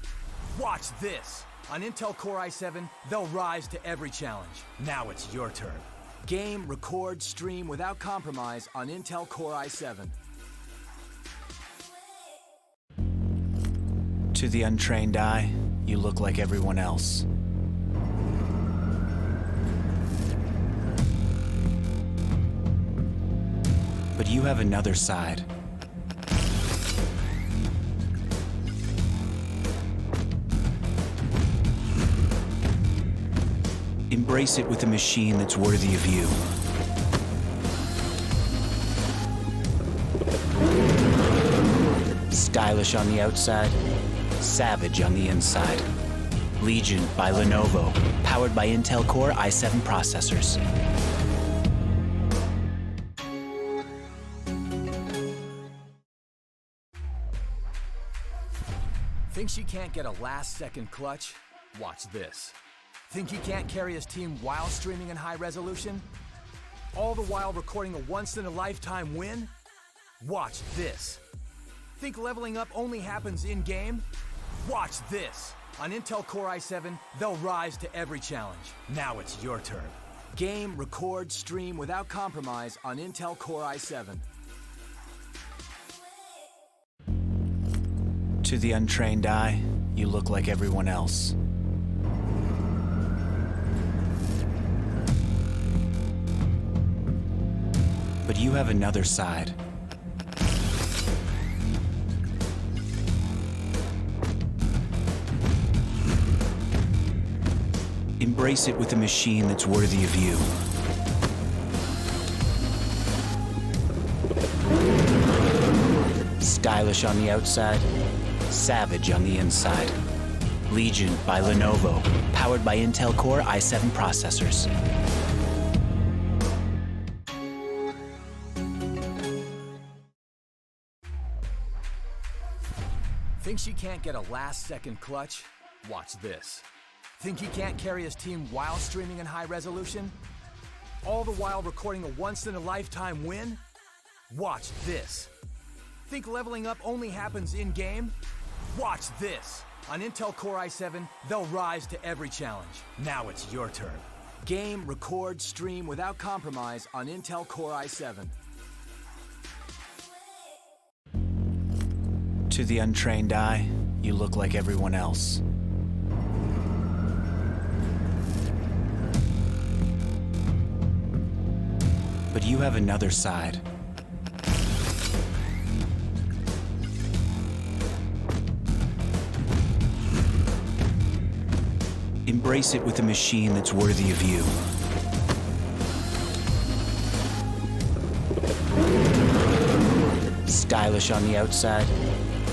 Watch this. On Intel Core i7, they'll rise to every challenge. Now it's your turn. Game, record, stream without compromise on Intel Core i7. To the untrained eye, you look like everyone else. But you have another side. Embrace it with a machine that's worthy of you. Stylish on the outside, savage on the inside. Legion by Lenovo, powered by Intel Core i7 processors. Think she can't get a last-second clutch? Watch this. Think he can't carry his team while streaming in high resolution? All the while recording a once-in-a-lifetime win? Watch this. Think leveling up only happens in-game? Watch this. On Intel Core i7, they'll rise to every challenge. Now it's your turn. Game, record, stream without compromise on Intel Core i7. To the untrained eye, you look like everyone else. But you have another side. Embrace it with a machine that's worthy of you. Stylish on the outside, savage on the inside. Legion by Lenovo, powered by Intel Core i7 processors. Thinks he can't get a last-second clutch? Watch this. Think he can't carry his team while streaming in high resolution? All the while recording a once-in-a-lifetime win? Watch this. Think leveling up only happens in-game? Watch this. On Intel Core i7, they'll rise to every challenge. Now it's your turn. Game, record, stream without compromise on Intel Core i7. To the untrained eye, you look like everyone else. But you have another side. Embrace it with a machine that's worthy of you. Stylish on the outside,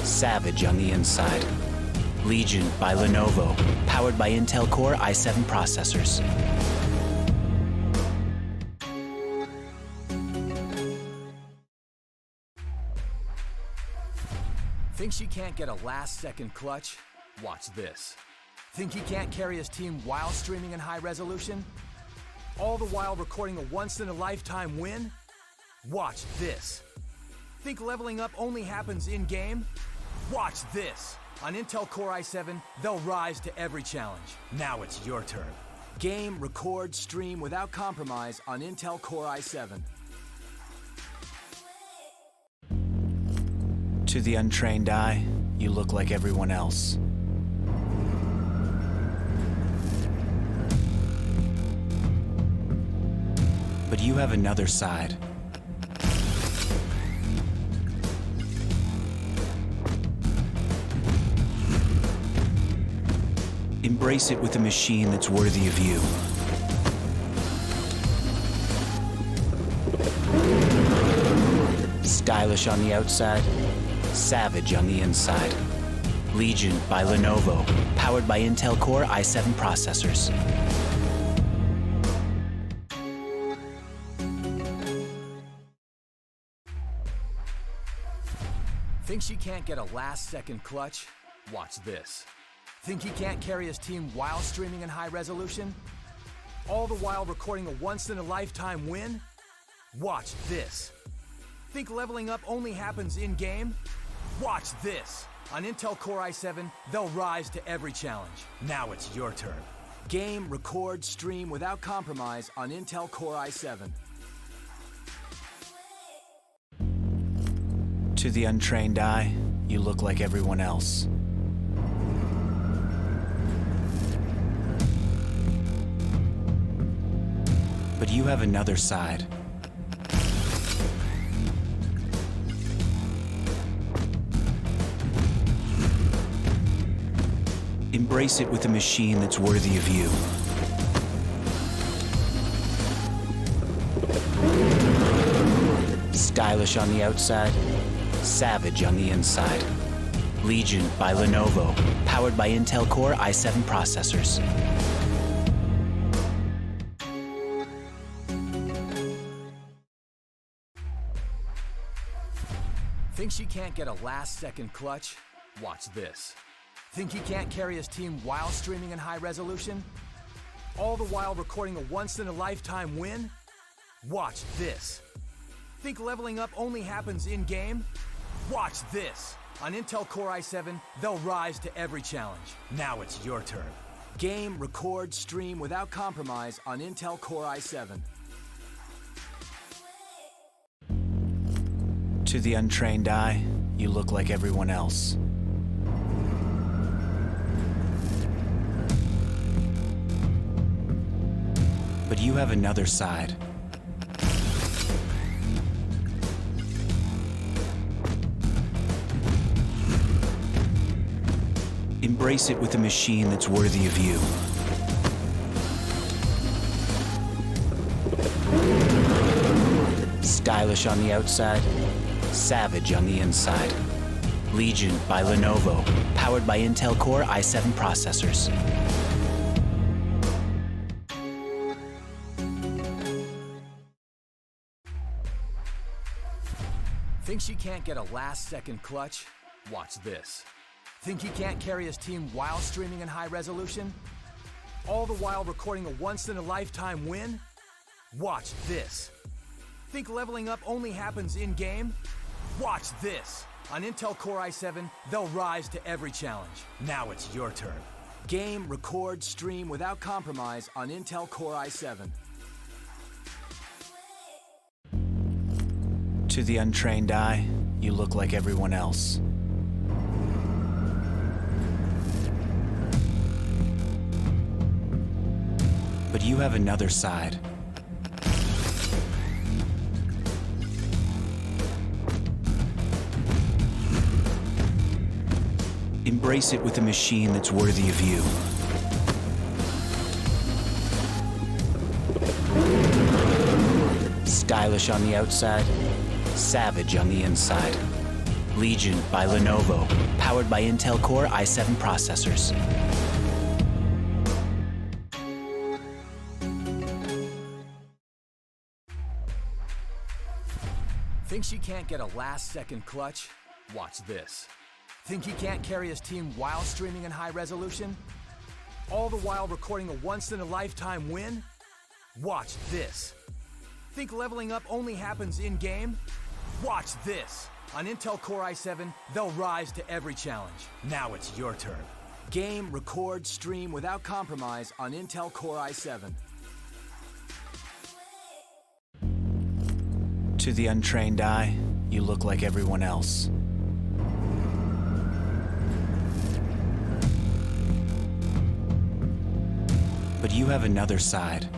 savage on the inside. Legion by Lenovo, powered by Intel Core i7 processors. Thinks he can't get a last-second clutch? Watch this. Think he can't carry his team while streaming in high resolution? All the while recording a once-in-a-lifetime win? Watch this. Think leveling up only happens in-game? Watch this. On Intel Core i7, they'll rise to every challenge. Now it's your turn. Game, record, stream without compromise on Intel Core i7. To the untrained eye, you look like everyone else. But you have another side. Embrace it with a machine that's worthy of you. Stylish on the outside, savage on the inside. Legion by Lenovo, powered by Intel Core i7 processors. Thinks he can't get a last-second clutch? Watch this. Think he can't carry his team while streaming in high resolution? All the while recording a once-in-a-lifetime win? Watch this. Think leveling up only happens in-game? Watch this. On Intel Core i7, they'll rise to every challenge. Now it's your turn. Game, record, stream without compromise on Intel Core i7. To the untrained eye, you look like everyone else. But you have another side. Embrace it with a machine that's worthy of you. Stylish on the outside, savage on the inside. Legion by Lenovo, powered by Intel Core i7 processors. Thinks he can't get a last-second clutch? Watch this. Think he can't carry his team while streaming in high resolution? All the while recording a once-in-a-lifetime win? Watch this. Think leveling up only happens in-game? Watch this. On Intel Core i7, they'll rise to every challenge. Now it's your turn. Game, record, stream without compromise on Intel Core i7. To the untrained eye, you look like everyone else. But you have another side. Embrace it with a machine that's worthy of you. Stylish on the outside, savage on the inside. Legion by Lenovo, powered by Intel Core i7 processors. Think she can't get a last-second clutch? Watch this. Think he can't carry his team while streaming in high resolution? All the while recording a once-in-a-lifetime win? Watch this. Think leveling up only happens in-game? Watch this. On Intel Core i7, they'll rise to every challenge. Now it's your turn. Game, record, stream without compromise on Intel Core i7. To the untrained eye, you look like everyone else. But you have another side. Embrace it with a machine that's worthy of you. Stylish on the outside, savage on the inside. Legion by Lenovo, powered by Intel Core i7 processors. Think she can't get a last-second clutch? Watch this. Think he can't carry his team while streaming in high resolution? All the while recording a once-in-a-lifetime win? Watch this. Think leveling up only happens in-game? Watch this. On Intel Core i7, they'll rise to every challenge. Now it's your turn. Game, record, stream without compromise on Intel Core i7. To the untrained eye, you look like everyone else. But you have another side.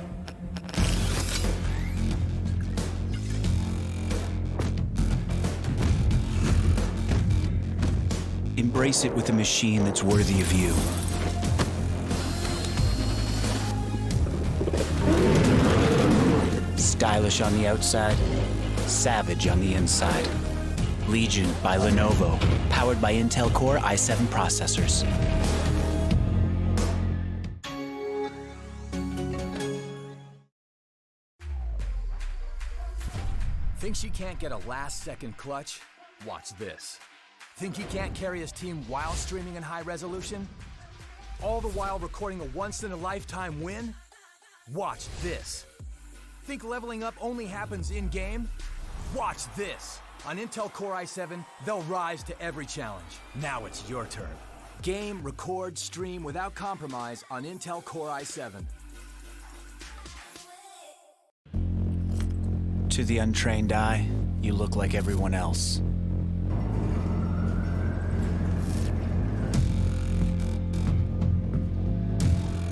Embrace it with a machine that's worthy of you. Stylish on the outside, savage on the inside. Legion by Lenovo, powered by Intel Core i7 processors. Think she can't get a last-second clutch? Watch this. Think he can't carry his team while streaming in high resolution? All the while recording a once-in-a-lifetime win? Watch this. Think leveling up only happens in-game? Watch this. On Intel Core i7, they'll rise to every challenge. Now it's your turn. Game, record, stream without compromise on Intel Core i7. To the untrained eye, you look like everyone else.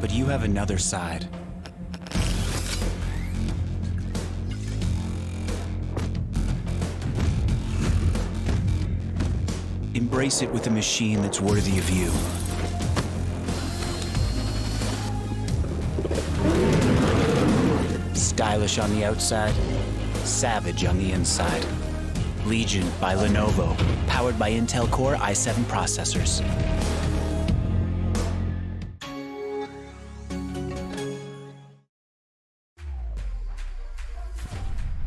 But you have another side. Embrace it with a machine that's worthy of you. Stylish on the outside, savage on the inside. Legion by Lenovo, powered by Intel Core i7 processors.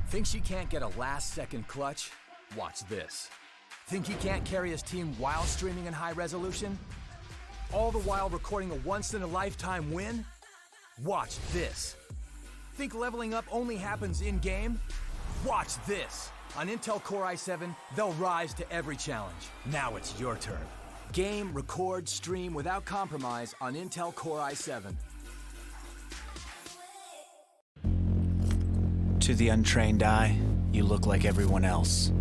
Think she can't get a last-second clutch? Watch this. Think he can't carry his team while streaming in high resolution? All the while recording a once-in-a-lifetime win? Watch this. Think leveling up only happens in-game? Watch this. On Intel Core i7, they'll rise to every challenge. Now it's your turn. Game, record, stream without compromise on Intel Core i7. To the untrained eye, you look like everyone else.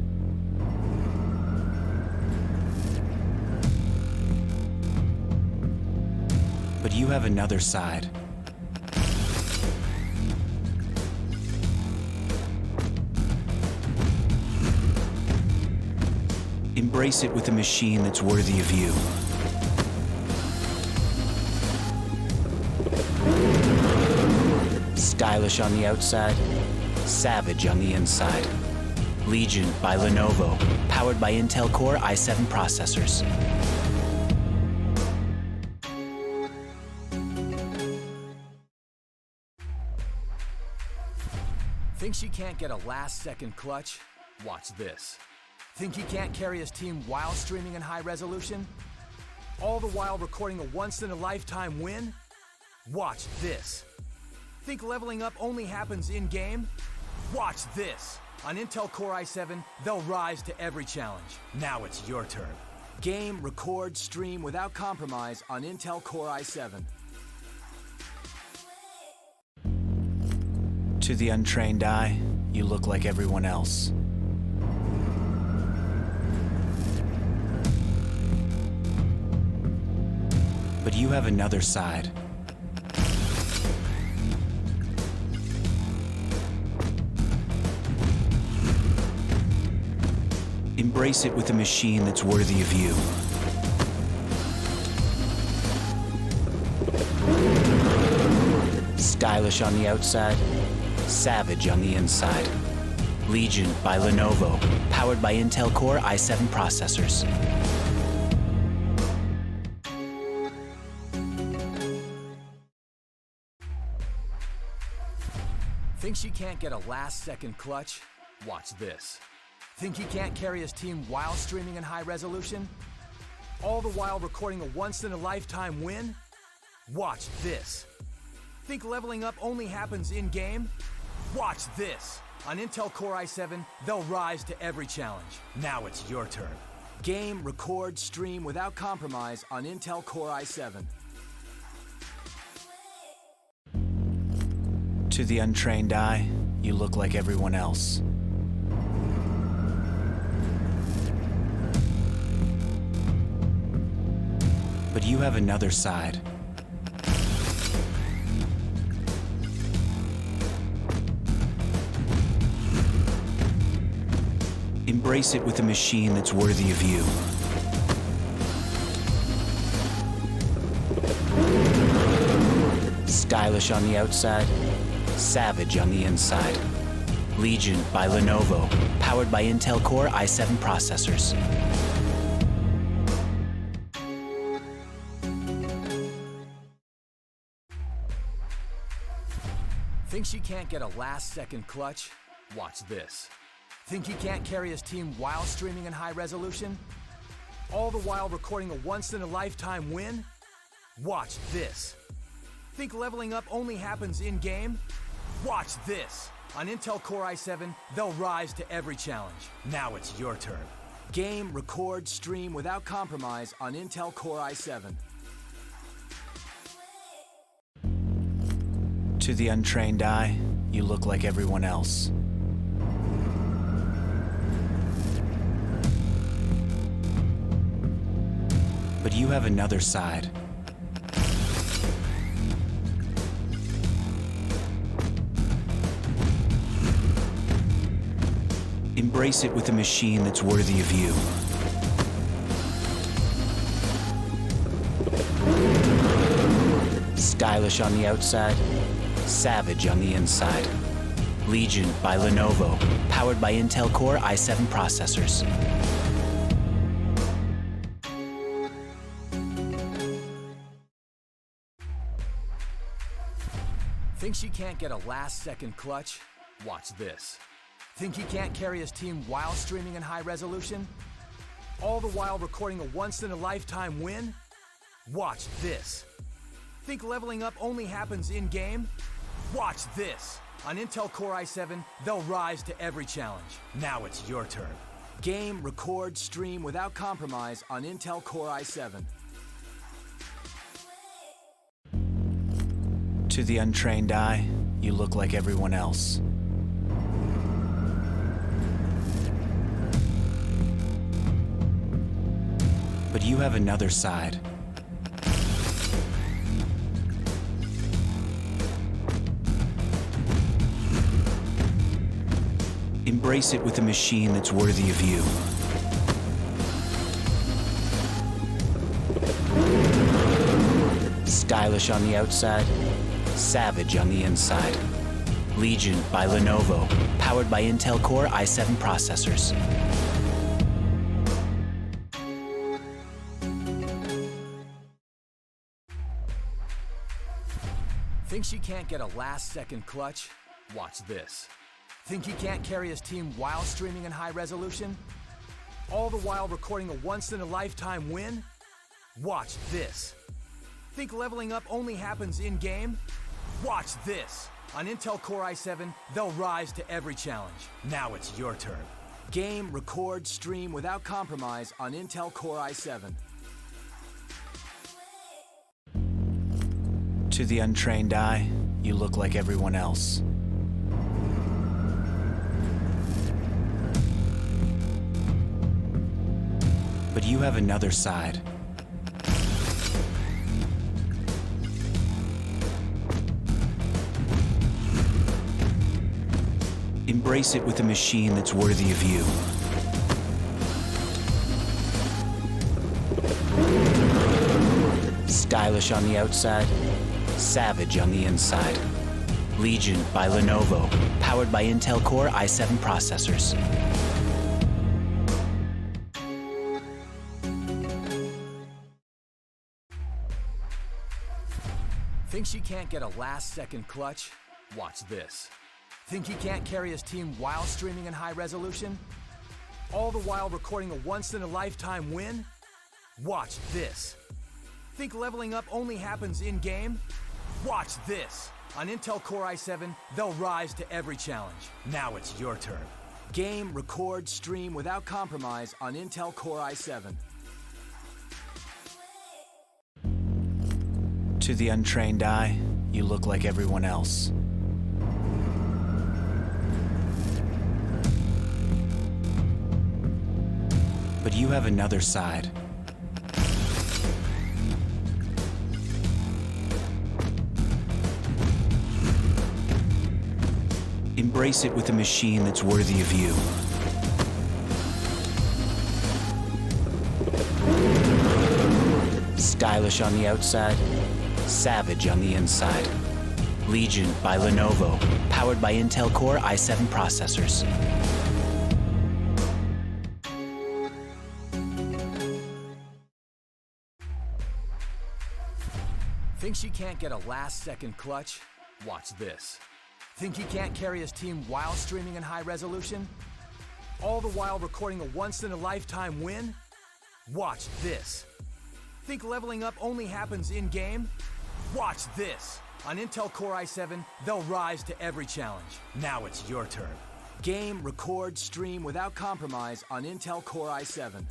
But you have another side. Embrace it with a machine that's worthy of you. Stylish on the outside, savage on the inside. Legion by Lenovo, powered by Intel Core i7 processors. Think she can't get a last-second clutch? Watch this. Think he can't carry his team while streaming in high resolution? All the while recording a once-in-a-lifetime win? Watch this. Think leveling up only happens in-game? Watch this. On Intel Core i7, they'll rise to every challenge. Now it's your turn. Game, record, stream without compromise on Intel Core i7. To the untrained eye, you look like everyone else. But you have another side. Embrace it with a machine that's worthy of you. Stylish on the outside, savage on the inside. Legion by Lenovo, powered by Intel Core i7 processors. Think she can't get a last-second clutch? Watch this. Think he can't carry his team while streaming in high resolution? All the while recording a once-in-a-lifetime win? Watch this. Think leveling up only happens in-game? Watch this. On Intel Core i7, they'll rise to every challenge. Now it's your turn. Game, record, stream without compromise on Intel Core i7. To the untrained eye, you look like everyone else. But you have another side. Embrace it with a machine that's worthy of you. Stylish on the outside, savage on the inside. Legion by Lenovo, powered by Intel Core i7 processors. Think she can't get a last-second clutch? Watch this. Think he can't carry his team while streaming in high resolution? All the while recording a once-in-a-lifetime win? Watch this. Think leveling up only happens in-game? Watch this. On Intel Core i7, they'll rise to every challenge. Now it's your turn. Game, record, stream without compromise on Intel Core i7. To the untrained eye, you look like everyone else. But you have another side. Embrace it with a machine that's worthy of you. Stylish on the outside, savage on the inside. Legion by Lenovo, powered by Intel Core i7 processors. Think she can't get a last-second clutch? Watch this. Think he can't carry his team while streaming in high resolution? All the while recording a once-in-a-lifetime win? Watch this. Think leveling up only happens in-game? Watch this. On Intel Core i7, they'll rise to every challenge. Now it's your turn. Game, record, stream without compromise on Intel Core i7. To the untrained eye, you look like everyone else. But you have another side. Embrace it with a machine that's worthy of you. Stylish on the outside, savage on the inside. Legion by Lenovo, powered by Intel Core i7 processors. Think she can't get a last-second clutch? Watch this. Think he can't carry his team while streaming in high resolution? All the while recording a once-in-a-lifetime win? Watch this. Think leveling up only happens in-game? Watch this. On Intel Core i7, they'll rise to every challenge. Now it's your turn. Game, record, stream without compromise on Intel Core i7. To the untrained eye, you look like everyone else. But you have another side. Embrace it with a machine that's worthy of you. Stylish on the outside, savage on the inside. Legion by Lenovo, powered by Intel Core i7 processors. Think she can't get a last-second clutch? Watch this. Think he can't carry his team while streaming in high resolution? All the while recording a once-in-a-lifetime win? Watch this. Think leveling up only happens in-game? Watch this. On Intel Core i7, they'll rise to every challenge. Now it's your turn. Game, record, stream without compromise on Intel Core i7. To the untrained eye, you look like everyone else. But you have another side. Embrace it with a machine that's worthy of you. Stylish on the outside, savage on the inside. Legion by Lenovo, powered by Intel Core i7 processors. Think she can't get a last-second clutch? Watch this. Think he can't carry his team while streaming in high resolution? All the while recording a once-in-a-lifetime win? Watch this. Think leveling up only happens in-game? Watch this. On Intel Core i7, they'll rise to every challenge. Now it's your turn. Game, record, stream without compromise on Intel Core i7.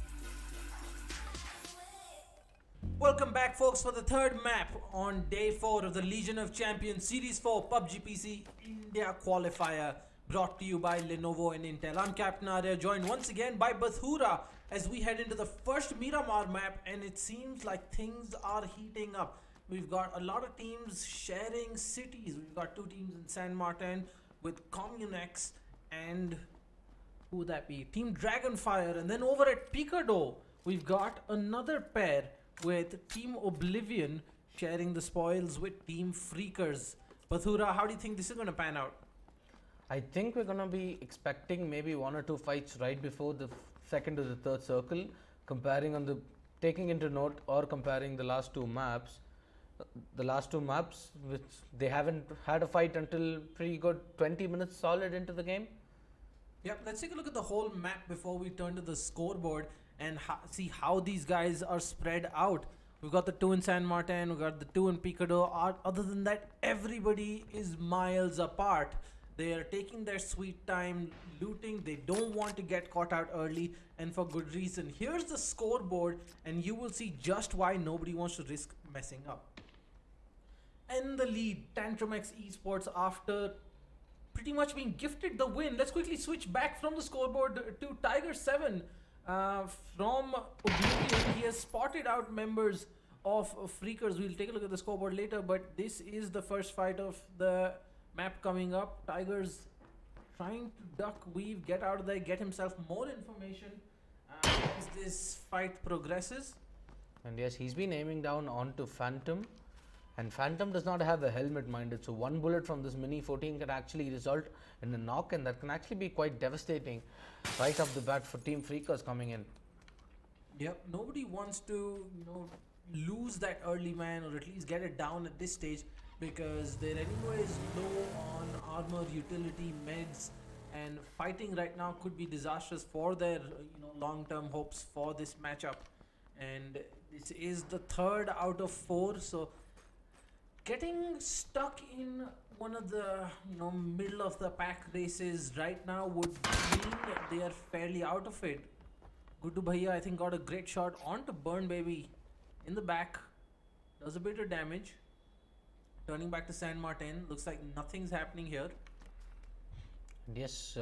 Welcome back, folks, for the third map on day 4 of the Legion of Champions Series 4 PUBG PC India Qualifier, brought to you by Lenovo and Intel. I'm Captain Arya, joined once again by Bathura as we head into the first Miramar map, and it seems like things are heating up. We've got a lot of teams sharing cities. We've got 2 teams in San Martin with Communex and who would that be? Team Dragonfire. And then over at Picado, we've got another pair with Team Oblivion sharing the spoils with Team Freakers. Bathura, how do you think this is going to pan out? I think we're going to be expecting maybe 1 or 2 fights right before the second to the third circle, taking into note or comparing the last 2 maps. The last 2 maps, which they haven't had a fight until pretty good 20 minutes solid into the game. Yep, let's take a look at the whole map before we turn to the scoreboard and see how these guys are spread out. We've got the 2 in San Martin, we've got the 2 in Picado. Other than that, everybody is miles apart. They are taking their sweet time looting. They don't want to get caught out early, and for good reason. Here's the scoreboard, and you will see just why nobody wants to risk messing up. In the lead, Tantrumex Esports, after pretty much being gifted the win. Let's quickly switch back from the scoreboard to Tiger7. From Oblivion, he has spotted out members of Freakers. We'll take a look at the scoreboard later, but this is the first fight of the map coming up. Tiger's trying to duck, weave, get out of there, get himself more information as this fight progresses. And yes, he's been aiming down onto Phantom. And Phantom does not have the helmet minded, so one bullet from this Mini 14 can actually result in a knock, and that can actually be quite devastating right off the bat for Team Freakers coming in. Yep, nobody wants to, lose that early man or at least get it down at this stage because they're anyways low on armor, utility, meds, and fighting right now could be disastrous for their, long-term hopes for this matchup. And this is the third out of four, so getting stuck in one of the middle of the pack races right now would mean they are fairly out of it. Guddu Bhaiya, I think, got a great shot onto Burn Baby in the back. Does a bit of damage. Turning back to San Martin. Looks like nothing's happening here. Yes,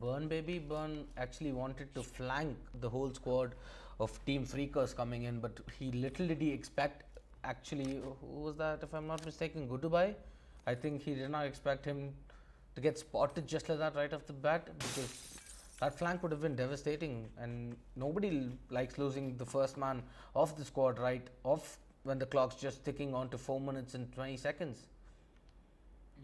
Burn actually wanted to flank the whole squad of Team Freakers coming in, but he little did he expect. Actually, who was that? If I'm not mistaken, Goodbye. I think he did not expect him to get spotted just like that right off the bat, because that flank would have been devastating, and nobody likes losing the first man of the squad right off when the clock's just ticking on to 4 minutes and 20 seconds.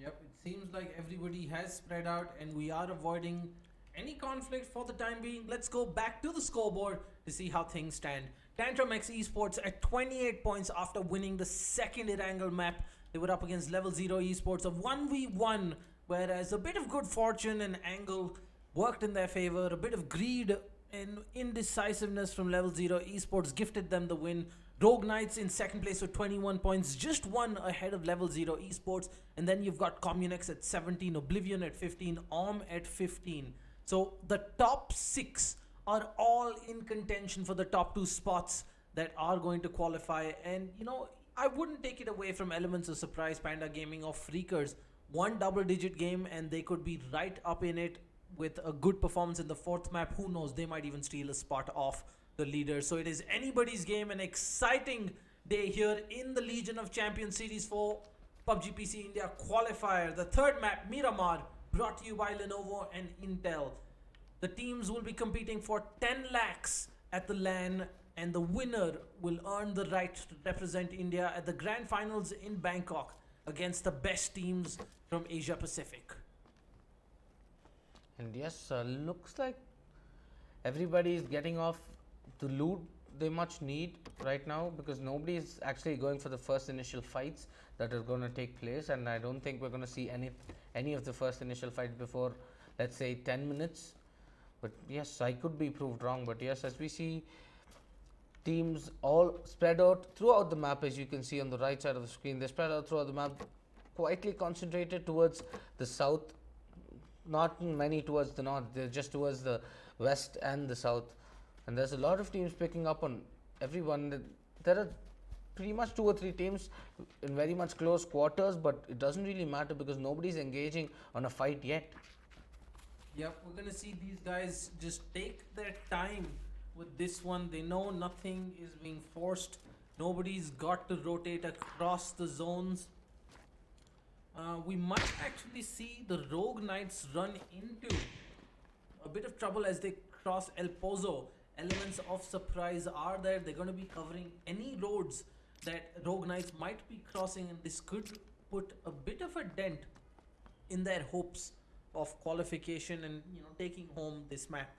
Yep, it seems like everybody has spread out and we are avoiding any conflict for the time being. Let's go back to the scoreboard to see how things stand. Tantrum X Esports at 28 points after winning the second Irangle map. They were up against Level 0 Esports of 1v1, whereas a bit of good fortune and angle worked in their favor. A bit of greed and indecisiveness from Level 0 Esports gifted them the win. Rogue Knights in second place with 21 points, just one ahead of Level 0 Esports. And then you've got Communex at 17, Oblivion at 15, Orm at 15. So the top 6 are all in contention for the top 2 spots that are going to qualify. And I wouldn't take it away from Elements of Surprise, Panda Gaming or Freakers. One double-digit game and they could be right up in it with a good performance in the 4th map. Who knows, they might even steal a spot off the leader. So it is anybody's game. An exciting day here in the Legion of Champions Series 4 PUBG PC India qualifier. The 3rd map, Miramar, brought to you by Lenovo and Intel. The teams will be competing for 10 lakhs at the LAN, and the winner will earn the right to represent India at the grand finals in Bangkok against the best teams from Asia Pacific. And yes, looks like everybody is getting off the loot they much need right now, because nobody is actually going for the first initial fights that are going to take place, and I don't think we're going to see any of the first initial fights before, let's say, 10 minutes. But yes, I could be proved wrong, but yes, as we see teams all spread out throughout the map, as you can see on the right side of the screen, they're spread out throughout the map, quietly concentrated towards the south, not many towards the north, they're just towards the west and the south. And there's a lot of teams picking up on everyone. There are pretty much 2 or 3 teams in very much close quarters, but it doesn't really matter because nobody's engaging on a fight yet. Yep, we're going to see these guys just take their time with this one. They know nothing is being forced. Nobody's got to rotate across the zones. We might actually see the Rogue Knights run into a bit of trouble as they cross El Pozo. Elements of Surprise are there. They're going to be covering any roads that Rogue Knights might be crossing, and this could put a bit of a dent in their hopes of qualification and taking home this map.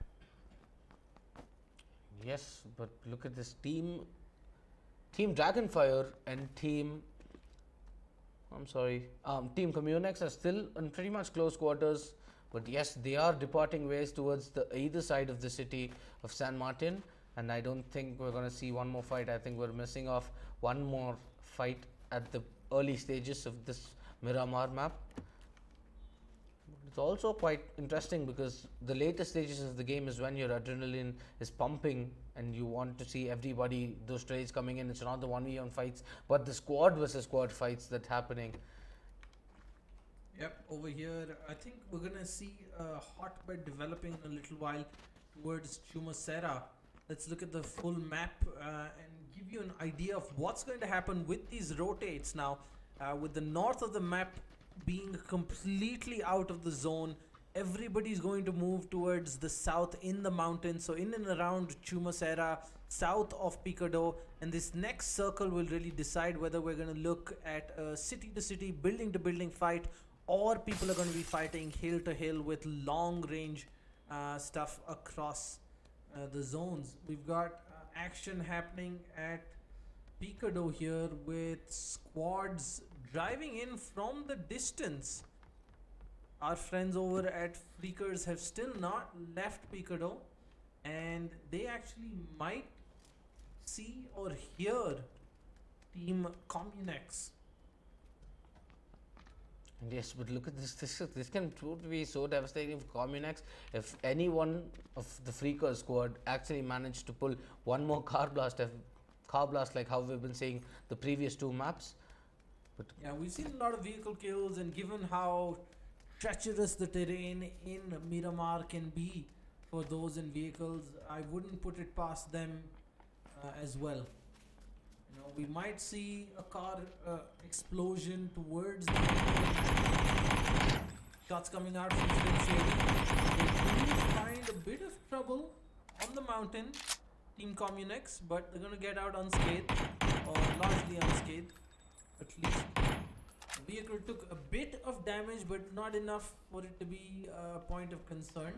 Yes, but look at this team Dragonfire and Team Communex are still in pretty much close quarters. But yes, they are departing ways towards the either side of the city of San Martin, and I don't think we're going to see one more fight. I think we're missing off one more fight at the early stages of this Miramar map. It's also quite interesting because the later stages of the game is when your adrenaline is pumping and you want to see everybody, those trades coming in. It's not the 1v1 fights, but the squad versus squad fights that's happening. Yep, over here, I think we're going to see a hotbed developing in a little while towards Chumacera. Let's look at the full map and give you an idea of what's going to happen with these rotates now. With the north of the map being completely out of the zone, everybody's going to move towards the south in the mountains. So in and around Chumasera, south of Picado, and this next circle will really decide whether we're going to look at a city to city, building to building fight, or people are going to be fighting hill to hill with long range stuff across the zones. We've got action happening at Picado here with squads driving in from the distance. Our friends over at Freakers have still not left Picado, and they actually might see or hear Team Communex. And yes, but look at this. This can prove to be so devastating for Communex if any one of the Freaker squad actually managed to pull one more car blast, like how we've been saying the previous two maps. But Yeah, we've seen a lot of vehicle kills, and given how treacherous the terrain in Miramar can be for those in vehicles, I wouldn't put it past them as well. You know, we might see a car explosion towards the shots coming out from Slim Shady. They do find a bit of trouble on the mountain, Team Communex, but they're going to get out unscathed, or largely unscathed, at least. The vehicle took a bit of damage, but not enough for it to be a point of concern.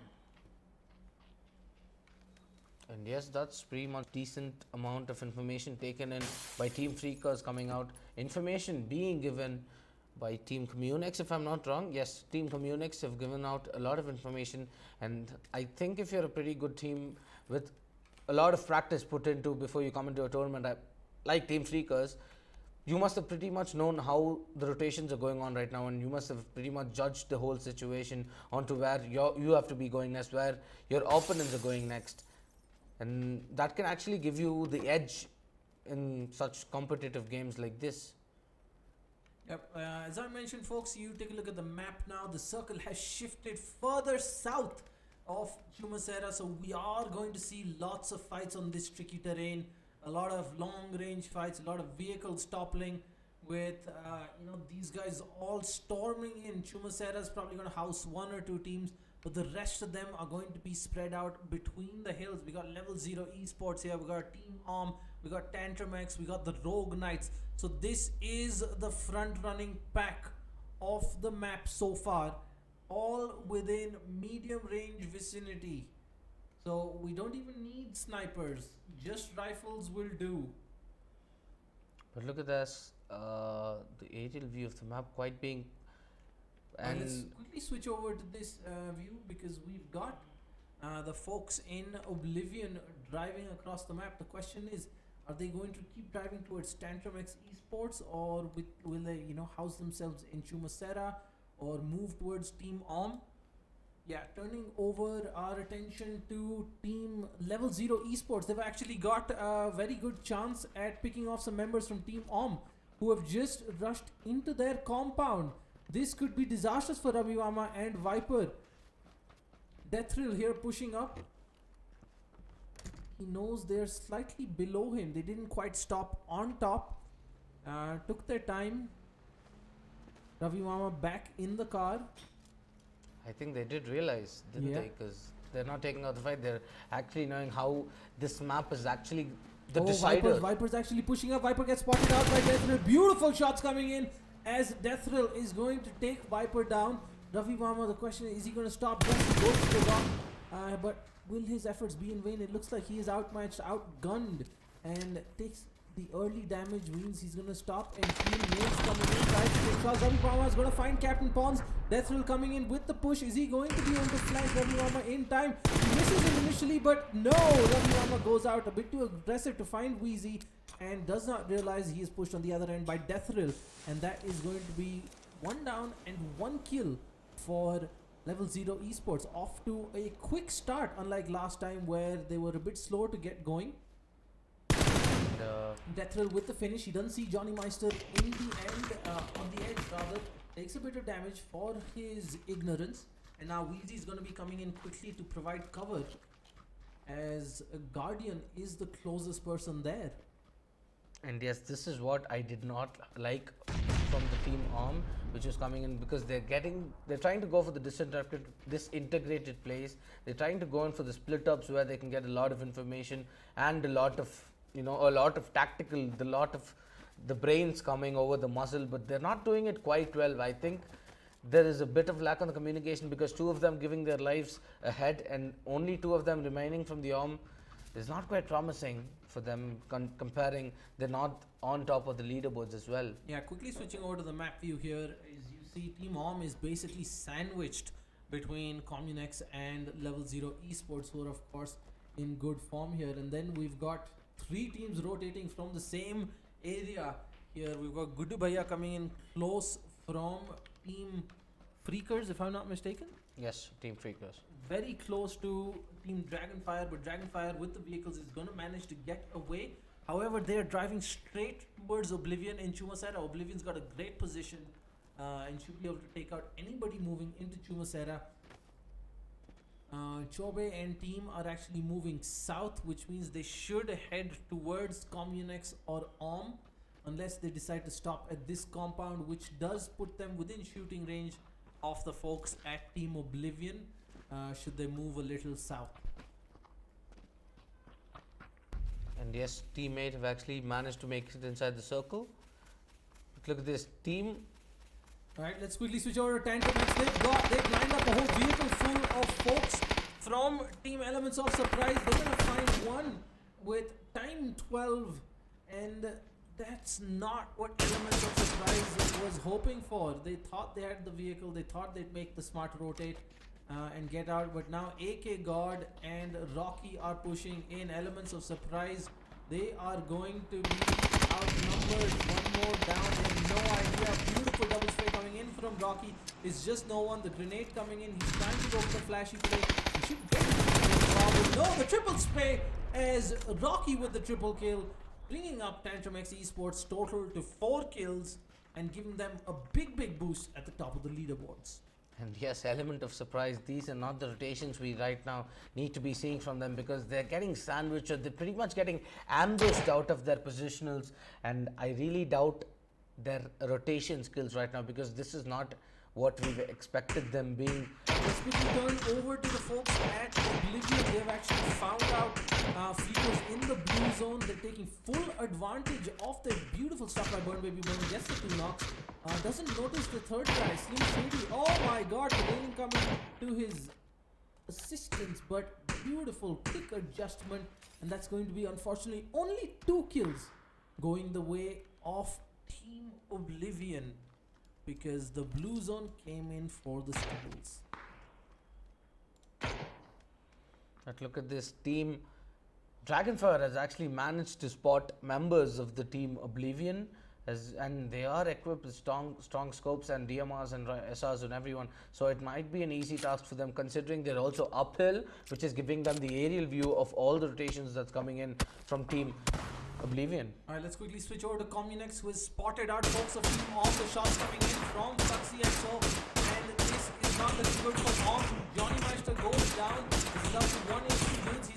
And yes, that's pretty much decent amount of information taken in by Team Freakers coming out. Information being given by Team Communex, if I'm not wrong. Yes, Team Communex have given out a lot of information, and I think if you're a pretty good team with a lot of practice put into before you come into a tournament, like Team Freakers, you must have pretty much known how the rotations are going on right now, and you must have pretty much judged the whole situation onto where you have to be going next, where your opponents are going next. And that can actually give you the edge in such competitive games like this. Yep, as I mentioned, folks, you take a look at the map now. The circle has shifted further south of Chumasera, so we are going to see lots of fights on this tricky terrain. A lot of long range fights, a lot of vehicles toppling with these guys all storming in. Chumasera is probably going to house one or two teams, but the rest of them are going to be spread out between the hills. We got Level 0 Esports here, we got Team Arm, we got Tantrum X, we got the Rogue Knights. So this is the front running pack of the map so far, all within medium range vicinity. So we don't even need snipers, just rifles will do. But look at this, the aerial view of the map quite being... And let's quickly switch over to this view, because we've got the folks in Oblivion driving across the map. The question is, are they going to keep driving towards Tantrum X Esports, or will they house themselves in Chumasera, or move towards Team Om? Yeah, turning over our attention to Team Level 0 Esports. They've actually got a very good chance at picking off some members from Team Om who have just rushed into their compound. This could be disastrous for Raviwama and Viper. Deathrill here pushing up. He knows they're slightly below him. They didn't quite stop on top. Took their time. Raviwama back in the car. I think they did realize, didn't they? Because they're not taking out the fight. They're actually knowing how this map is actually the decider. Viper's actually pushing up. Viper gets spotted out by Deathrill. Beautiful shots coming in as Deathrill is going to take Viper down. Raviwama, the question is he going to stop? Yes, he goes to the rock. But will his efforts be in vain? It looks like he is outmatched, outgunned, and takes the early damage. Means he's going to stop and feel nails coming in. Tries to take shots. Raviwama is going to find Captain Pons. Deathrill coming in with the push. Is he going to be on the flank? Raviwama in time. He misses him initially, but no! Raviwama goes out a bit too aggressive to find Wheezy and does not realize he is pushed on the other end by Deathrill. And that is going to be 1 down and 1 kill for Level 0 Esports. Off to a quick start, unlike last time where they were a bit slow to get going. Deathrill with the finish. He doesn't see Johnny Meister in the end, on the edge rather. Takes a bit of damage for his ignorance. And now Wheezy is going to be coming in quickly to provide cover, as Guardian is the closest person there. And yes, this is what I did not like from the team arm, which is coming in because they're trying to go for the disintegrated plays. They're trying to go in for the split ups where they can get a lot of information and a lot of tactical, a lot of the brains coming over the muzzle, but they're not doing it quite well. I think there is a bit of lack on the communication because two of them giving their lives ahead and only two of them remaining from the arm is not quite promising for them comparing they're not on top of the leaderboards as well. Yeah, quickly switching over to the map view here, is you see Team Om is basically sandwiched between Communex and Level 0 Esports, who are of course in good form here. And then we've got three teams rotating from the same area here. We've got Gudu Bhaiya coming in close from Team Freakers, if I'm not mistaken. Yes, Team Freakers. Very close to Team Dragonfire, but Dragonfire with the vehicles is going to manage to get away. However, they are driving straight towards Oblivion in Chumasera. Oblivion's got a great position and should be able to take out anybody moving into Chumasera. Chobe and team are actually moving south, which means they should head towards Communex or Om, unless they decide to stop at this compound, which does put them within shooting range of the folks at Team Oblivion, should they move a little south. And yes, teammate have actually managed to make it inside the circle. But look at this team. Alright, let's quickly switch over to Tantrum. They've lined up a whole vehicle full of folks from Team Elements of Surprise. They're gonna find one with time 12, and that's not what Elements of Surprise was hoping for. They thought they had the vehicle, they thought they'd make the smart rotate and get out, but now AK God and Rocky are pushing in. Elements of Surprise, they are going to be outnumbered. One more down, they have no idea. Beautiful double spray coming in from Rocky. It's just no one. The grenade coming in, he's trying to go for the flashy play. He should get it. No, the triple spray as Rocky with the triple kill, bringing up Tantrum X Esports total to 4 kills and giving them a big boost at the top of the leaderboards. And yes, element of surprise. These are not the rotations we right now need to be seeing from them because they're getting sandwiched or they're pretty much getting ambushed out of their positionals. And I really doubt their rotation skills right now because this is not what we've expected them being. Let's quickly turn over to the folks at Oblivion. They've actually found out Freakers in the blue zone. They're taking full advantage of their beautiful stuff by Burn Baby Burn. Gets the 2 knocks. Doesn't notice the third guy, Slim Shady. Oh my god, the railing coming to his assistance, but beautiful quick adjustment. And that's going to be, unfortunately, only 2 kills going the way of Team Oblivion, because the blue zone came in for the steals. But look at this team. Dragonfire has actually managed to spot members of the Team Oblivion, and they are equipped with strong scopes and DMRs and SRs and everyone. So it might be an easy task for them considering they're also uphill, which is giving them the aerial view of all the rotations that's coming in from Team Oblivion. Alright, let's quickly switch over to Communex, who has spotted out folks of Team Om. The shots coming in from Fluxy and so, and this is not looking good for Om. Johnny Meister goes down. He's down to 1 HP dudes.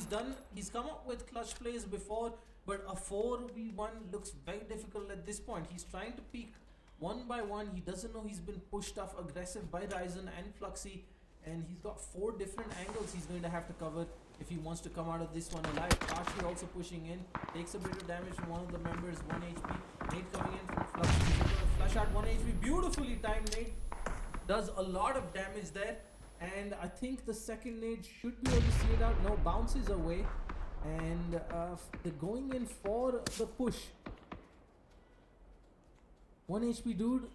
He's come up with clutch plays before, but a 4v1 looks very difficult at this point. He's trying to peek one by one. He doesn't know he's been pushed off aggressive by Ryzen and Fluxy, and he's got 4 different angles he's going to have to cover if he wants to come out of this one alive. Archie also pushing in, takes a bit of damage from one of the members, 1 HP. Nate coming in from Fluxy, he's going to flush out 1 HP. Beautifully timed. Nate does a lot of damage there, and I think the second nade should be able to see it out. No, bounces away, and they're going in for the push. 1 HP dude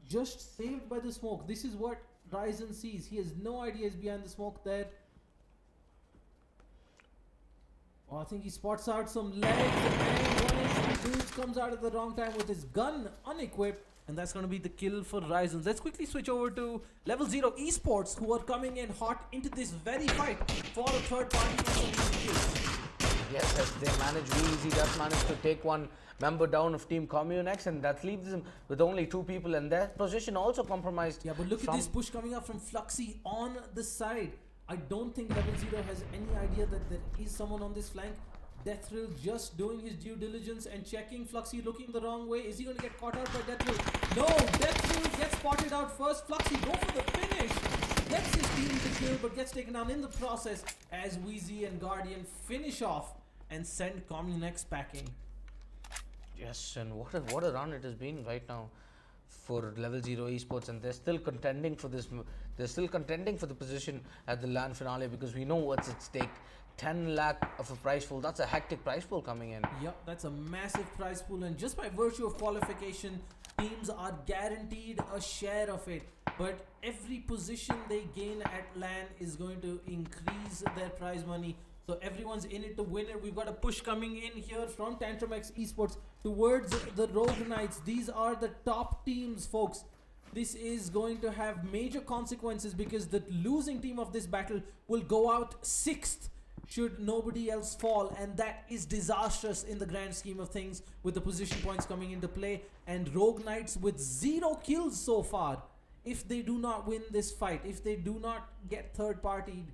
just saved by the smoke. This is what Ryzen sees. He has no idea he's behind the smoke there. Oh, I think he spots out some legs, and 1 HP dude comes out at the wrong time with his gun unequipped. And that's going to be the kill for Ryzen. Let's quickly switch over to Level 0 Esports, who are coming in hot into this very fight for a third party. Yes, as they manage, Weezy does manage to take 1 member down of Team Communex, and that leaves them with only 2 people, and their position also compromised. Yeah, but look at this push coming up from Fluxy on the side. I don't think Level 0 has any idea that there is someone on this flank. Deathrill just doing his due diligence and checking. Fluxy looking the wrong way. Is he going to get caught out by Deathrill? No, Deathrill gets spotted out first. Fluxy go for the finish. Gets his team the kill but gets taken down in the process as Wheezy and Guardian finish off and send Communex packing. Yes, and what a run it has been right now for Level 0 Esports, and they're still contending for this. They're still contending for the position at the LAN finale because we know what's at stake. 10 lakh of a prize pool. That's a hectic prize pool coming in. Yep, that's a massive prize pool, and just by virtue of qualification, teams are guaranteed a share of it. But every position they gain at LAN is going to increase their prize money. So everyone's in it to win it. We've got a push coming in here from Tantrum X Esports towards the Rogue Knights. These are the top teams, folks. This is going to have major consequences because the losing team of this battle will go out 6th should nobody else fall, and that is disastrous in the grand scheme of things with the position points coming into play. And Rogue Knights with 0 kills so far, if they do not win this fight, if they do not get third partied,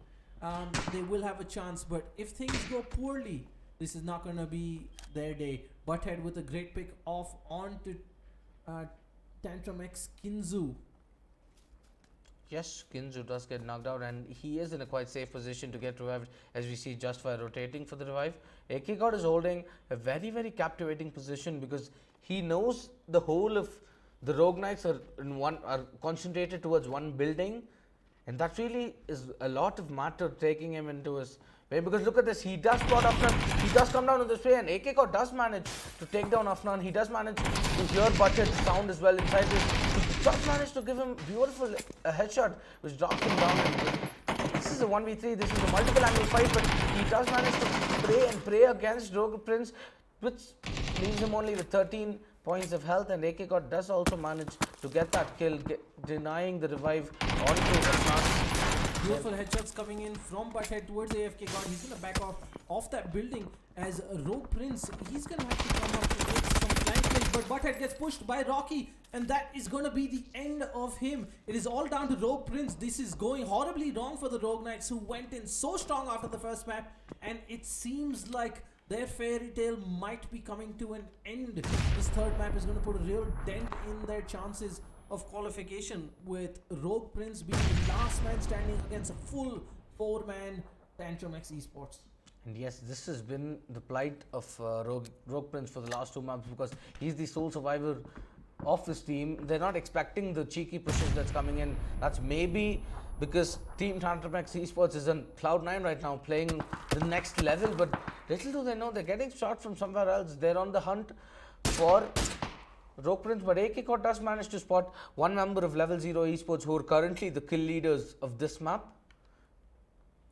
they will have a chance. But if things go poorly, this is not going to be their day. Butthead with a great pick off onto Tantrum X Kinzu. Yes, Kinzu does get knocked out, and he is in a quite safe position to get revived, as we see just by rotating for the revive. AK God is holding a very, very captivating position because he knows the whole of the Rogue Knights are concentrated towards one building, and that really is a lot of matter taking him into his way. Because look at this, he does spot Afnan, he does come down in this way, and AK God does manage to take down Afnan. He does manage to hear Butthead's sound as well inside this. He just managed to give him beautiful headshot, which drops him down. And this is a 1v3, this is a multiple angle fight, but he does manage to pray against Rogue Prince, which leaves him only with 13 points of health, and AK God does also manage to get that kill, denying the revive onto Afnan. Beautiful headshots coming in from Butthead towards AFK God. He's going to back off that building as Rogue Prince. He's going to have to come up to make some flank kills, but Butthead gets pushed by Rocky, and that is going to be the end of him. It is all down to Rogue Prince. This is going horribly wrong for the Rogue Knights, who went in so strong after the first map, and it seems like their fairy tale might be coming to an end. This third map is going to put a real dent in their chances of qualification, with Rogue Prince being the last man standing against a full 4-man Tantrum X Esports. And yes, this has been the plight of Rogue Prince for the last 2 maps, because he's the sole survivor of this team. They're not expecting the cheeky pushes that's coming in. That's maybe because Team Tantrum X Esports is on Cloud9 right now, playing the next level, but little do they know they're getting shot from somewhere else. They're on the hunt for Rogue Prince, but AK God does manage to spot one member of Level 0 Esports, who are currently the kill leaders of this map.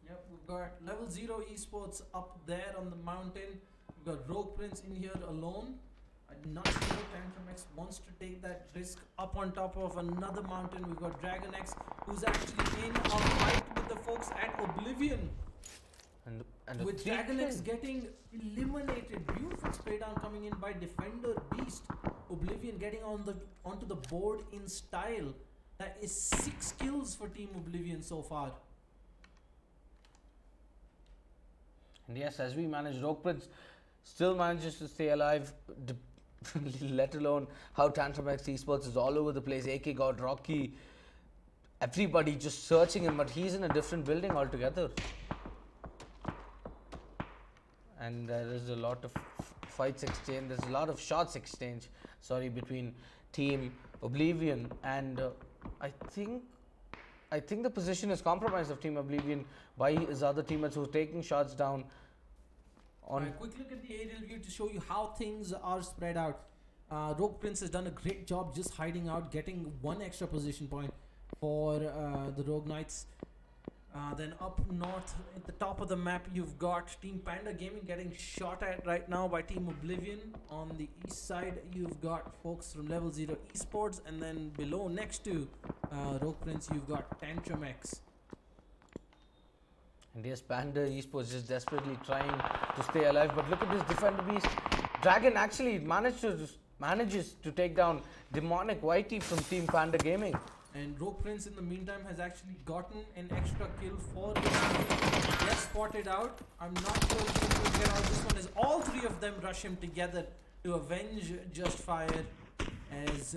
Yep, we've got Level 0 Esports up there on the mountain. We've got Rogue Prince in here alone. I'm not sure Tantrum X wants to take that risk up on top of another mountain. We've got Dragon X, who's actually in a fight with the folks at Oblivion. And with Dragon X getting eliminated. Beautiful spray down coming in by Defender Beast. Oblivion getting onto the board in style. That is 6 kills for Team Oblivion so far. And yes, as we manage, Rogue Prince still manages to stay alive, let alone how Tantrum X Esports is all over the place. AK God, Rocky, everybody just searching him, but he's in a different building altogether. And there is a lot of fights exchange, there's a lot of shots exchange, between Team Oblivion, and I think the position is compromised of Team Oblivion by his other teammates who are taking shots down. A quick look at the aerial view to show you how things are spread out. Rogue Prince has done a great job just hiding out, getting 1 extra position point for the Rogue Knights. Then up north at the top of the map, you've got Team Panda Gaming getting shot at right now by Team Oblivion. On the east side, you've got folks from Level 0 Esports, and then below next to Rogue Prince, you've got Tantrum X. And yes, Panda Esports is desperately trying to stay alive, but look at this Defender Beast. Dragon actually manages to take down Demonic Whitey from Team Panda Gaming. And Rogue Prince in the meantime has actually gotten an extra kill for the gets spotted out. I'm not sure if he will get out. This one is all three of them rush him together to avenge Just Fire as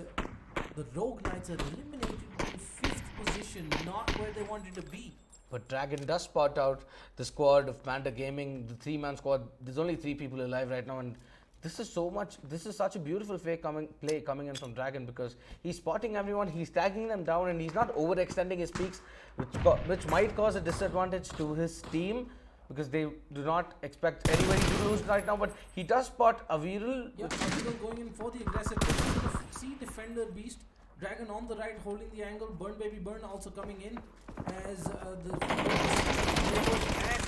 the Rogue Knights are eliminated in 5th position, not where they wanted to be. But Dragon does spot out the squad of Panda Gaming, the 3-man squad. There's only 3 people alive right now, and this is such a beautiful play coming in from Dragon, because he's spotting everyone, he's tagging them down, and he's not overextending his peaks, which might cause a disadvantage to his team, because they do not expect anybody to lose right now. But he does spot Aviral. Yeah, Aviral going in for the aggressive. See Defender Beast. Dragon on the right holding the angle. Burn Baby Burn also coming in as the at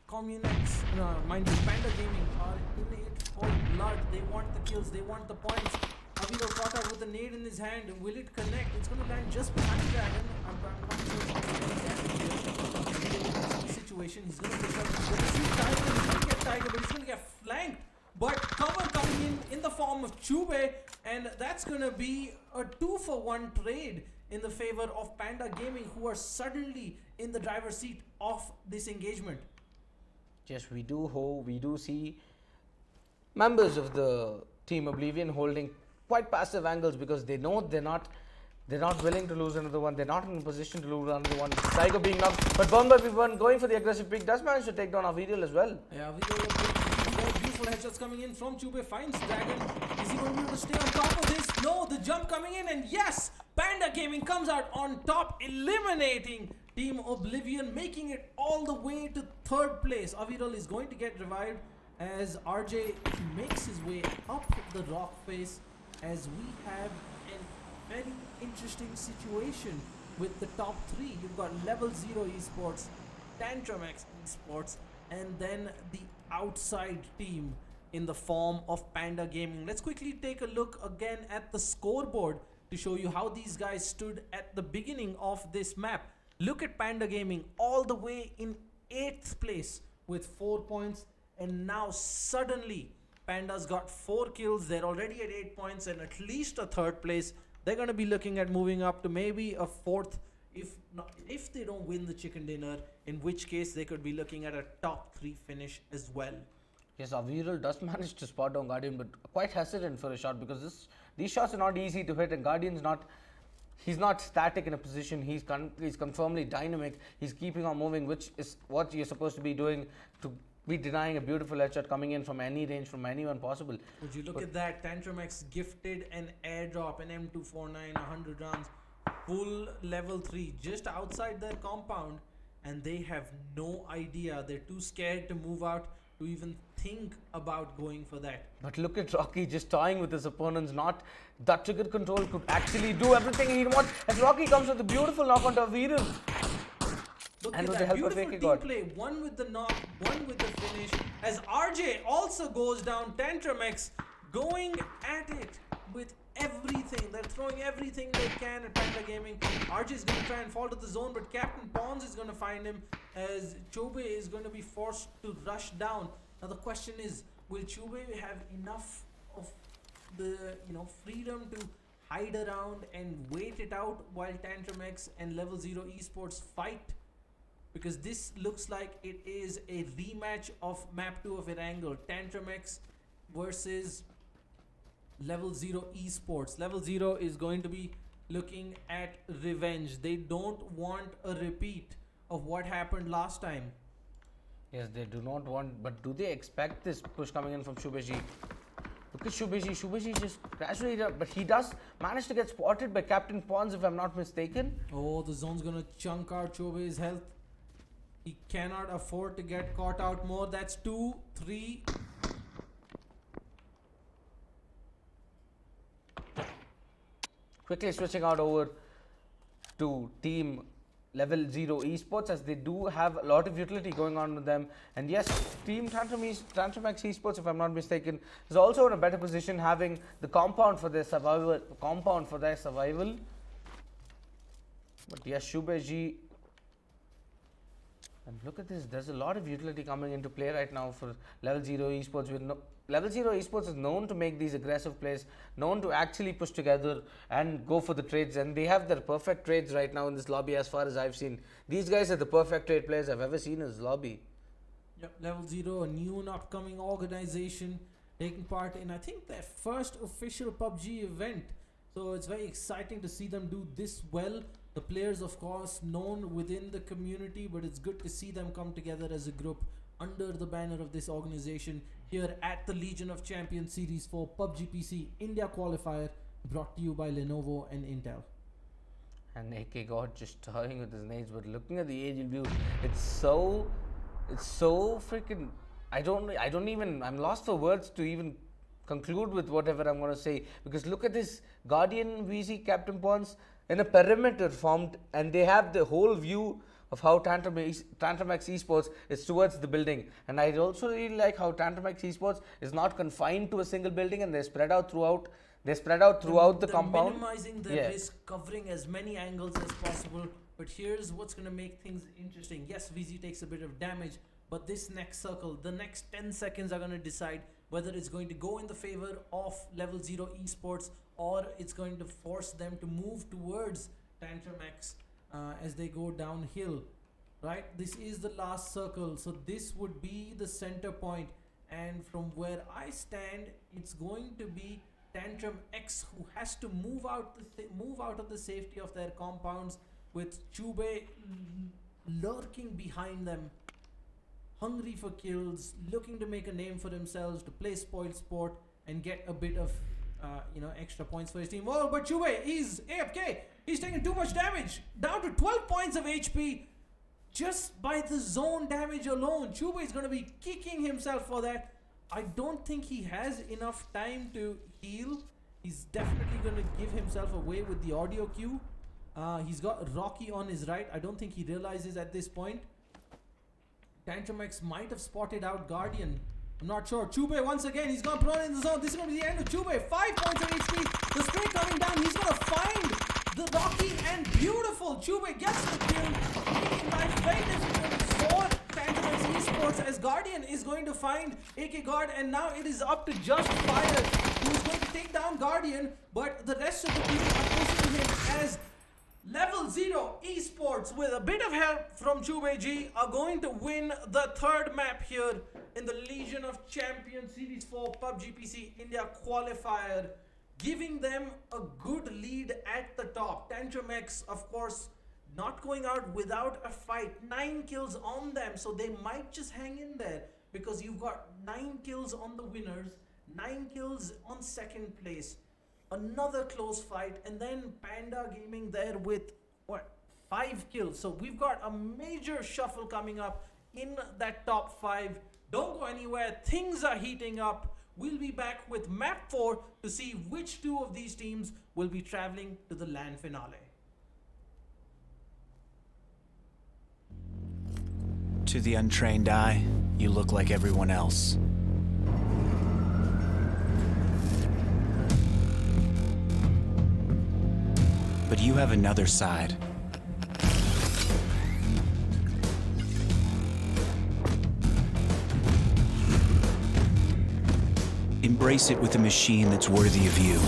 Communex, mind you, Panda Gaming are in it for blood. They want the kills, they want the points. Aviral caught out with a nade in his hand. Will it connect? It's going to land just behind Dragon. I'm not sure if it's going to situation. He's going to pick up. He's going to see Tiger. He's going to get Tiger, but he's going to get flanked. But cover coming in the form of Chube, and that's going to be a 2-for-1 trade in the favor of Panda Gaming, who are suddenly in the driver's seat of this engagement. Yes, we do see members of the Team Oblivion holding quite passive angles, because they know they're not willing to lose another one. They're not in a position to lose another one. Tiger being knocked, but Burn by Burn going for the aggressive pick does manage to take down Aviral as well. Yeah, beautiful headshots coming in from Chube. Finds Dragon. Is he going to be able to stay on top of this? No, the jump coming in, and yes, Panda Gaming comes out on top, eliminating Team Oblivion, making it all the way to 3rd place. Aviral is going to get revived as RJ makes his way up the rock face, as we have a very interesting situation with the top 3. You've got Level 0 Esports, Tantramex Esports, and then the outside team in the form of Panda Gaming. Let's quickly take a look again at the scoreboard to show you how these guys stood at the beginning of this map. Look at Panda Gaming all the way in 8th place with 4 points, and now suddenly Panda's got 4 kills. They're already at 8 points and at least a 3rd place. They're going to be looking at moving up to maybe a 4th if they don't win the chicken dinner, in which case they could be looking at a top 3 finish as well. Yes, Aviral does manage to spot down Guardian, but quite hesitant for a shot, because these shots are not easy to hit, and Guardian's he's not static in a position. He's confirmedly dynamic. He's keeping on moving, which is what you're supposed to be doing, to be denying a beautiful headshot coming in from any range, from anyone possible. Would you look at that? Tantramex gifted an airdrop, an M249, 100 rounds, full level 3, just outside their compound, and they have no idea. They're too scared to move out to even think about going for that. But look at Rocky just toying with his opponents. Not that trigger control could actually do everything he wants, as Rocky comes with a beautiful knock onto Aviral. Look And at with that the help of beautiful AK team God. play. One with the knock, one with the finish. As RJ also goes down, Tantramex going at it with everything. They're throwing everything they can at Panda Gaming. RJ is going to try and fall to the zone, but Captain Pons is going to find him, as Chube is going to be forced to rush down. Now the question is, will Chube have enough of the freedom to hide around and wait it out while Tantramex and Level 0 Esports fight? Because this looks like it is a rematch of Map 2 of Erangel. Tantramex versus Level 0 Esports. Level 0 is going to be looking at revenge. They don't want a repeat of what happened last time. Yes, they do not want, but do they expect this push coming in from Shubeji? Look at Shubeji just gradually, but he does manage to get spotted by Captain Pons, if I'm not mistaken. Oh, the zone's gonna chunk out Chobe's health. He cannot afford to get caught out more. That's 2, 3. Quickly switching out over to Team Level 0 Esports, as they do have a lot of utility going on with them. And yes, Team Tantramex Esports, if I'm not mistaken, is also in a better position, having the compound for their survival. But yes, Shubeji And look at this, there's a lot of utility coming into play right now for Level 0 Esports. Level 0 Esports is known to make these aggressive plays, known to actually push together and go for the trades, and they have their perfect trades right now in this lobby as far as I've seen. These guys are the perfect trade players I've ever seen in this lobby. Yep, Level 0, a new and upcoming organization taking part in, I think, their first official PUBG event. So it's very exciting to see them do this well. The players, of course, known within the community, but it's good to see them come together as a group under the banner of this organization here at the Legion of Champions Series for PUBG PC India Qualifier, brought to you by Lenovo and Intel. And AK God just toying with his nades, but looking at the aerial view, it's so freaking. I'm lost for words to even conclude with whatever I'm going to say, because look at this Guardian VZ Captain Pawns in a perimeter formed, and they have the whole view of how Tantramax Esports is towards the building. And I also really like how Tantramax Esports is not confined to a single building, and they're spread out throughout the compound. Minimizing the risk, covering as many angles as possible. But here's what's going to make things interesting. Yes, VZ takes a bit of damage, but this next circle, the next 10 seconds are going to decide whether it's going to go in the favor of Level 0 Esports, or it's going to force them to move towards Tantramax as they go downhill. Right, this is the last circle, so this would be the center point, and from where I stand, it's going to be Tantrum X who has to move out of the safety of their compounds, with Chube lurking behind them, hungry for kills, looking to make a name for themselves, to play spoiled sport and get a bit of extra points for his team. Oh, but Chube, he's AFK. He's taking too much damage, down to 12 points of HP just by the zone damage alone. Chube is going to be kicking himself for that. I don't think he has enough time to heal. He's definitely going to give himself away with the audio cue. He's got Rocky on his right. I don't think he realizes at this point. Tantramax might have spotted out Guardian. I'm not sure. Chube once again, he's gone prone in the zone. This is going to be the end of Chube. 5 points of HP. The spray coming down. He's going to find the Rocky, and beautiful. Chube gets the kill, making life very difficult for Tantramax Esports, as Guardian is going to find AK God, and now it is up to Just Fire, who's going to take down Guardian, but the rest of the people are pushing him, as Level 0 Esports, with a bit of help from Chube G, are going to win the third map here in the Legion of Champions Series 4 PUBG PC India Qualifier, giving them a good lead at the top. Tantramax, of course, not going out without a fight. 9 kills on them, so they might just hang in there, because you've got 9 kills on the winners, 9 kills on second place. Another close fight, and then Panda Gaming there with 5 kills. So we've got a major shuffle coming up in that top 5. Don't go anywhere, things are heating up. We'll be back with map 4 to see which two of these teams will be traveling to the LAN finale. To the untrained eye, you look like everyone else. But you have another side. Embrace it with a machine that's worthy of you.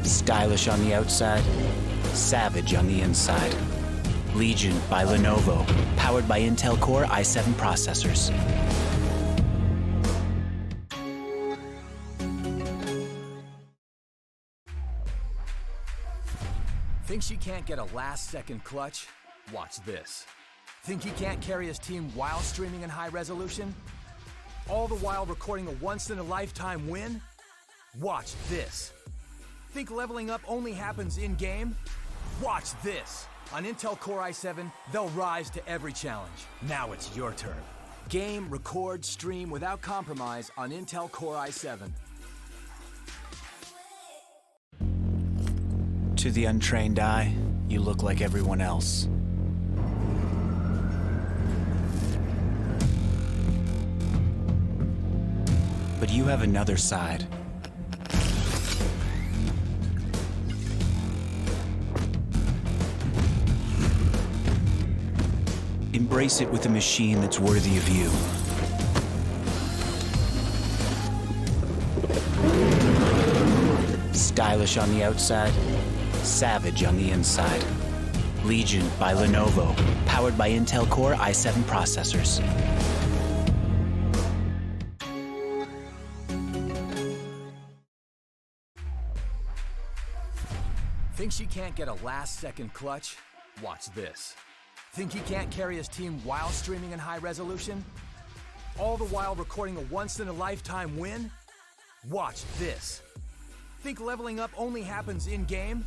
Stylish on the outside, savage on the inside. Legion by Lenovo, powered by Intel Core i7 processors. Think she can't get a last-second clutch? Watch this. Think he can't carry his team while streaming in high resolution? All the while recording a once-in-a-lifetime win? Watch this. Think leveling up only happens in-game? Watch this. On Intel Core i7, they'll rise to every challenge. Now it's your turn. Game, record, stream without compromise on Intel Core i7. To the untrained eye, you look like everyone else. But you have another side. Embrace it with a machine that's worthy of you. Stylish on the outside, savage on the inside. Legion by Lenovo, powered by Intel Core i7 processors. Thinks he can't get a last-second clutch? Watch this. Think he can't carry his team while streaming in high resolution? All the while recording a once-in-a-lifetime win? Watch this. Think leveling up only happens in-game?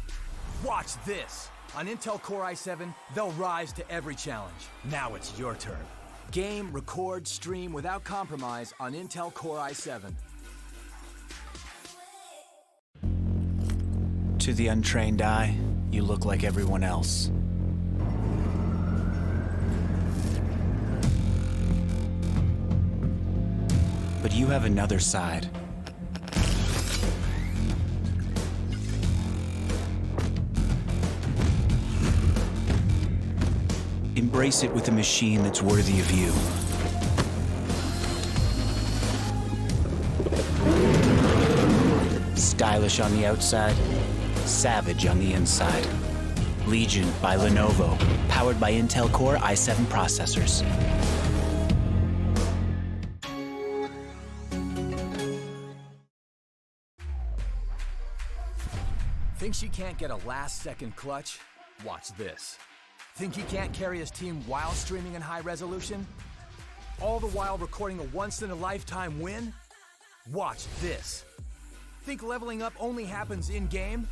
Watch this. On Intel Core i7, they'll rise to every challenge. Now it's your turn. Game, record, stream without compromise on Intel Core i7. To the untrained eye, you look like everyone else. But you have another side. Embrace it with a machine that's worthy of you. Stylish on the outside, savage on the inside. Legion by Lenovo, powered by Intel Core i7 processors. Thinks he can't get a last-second clutch? Watch this. Think he can't carry his team while streaming in high resolution? All the while recording a once-in-a-lifetime win? Watch this. Think leveling up only happens in-game?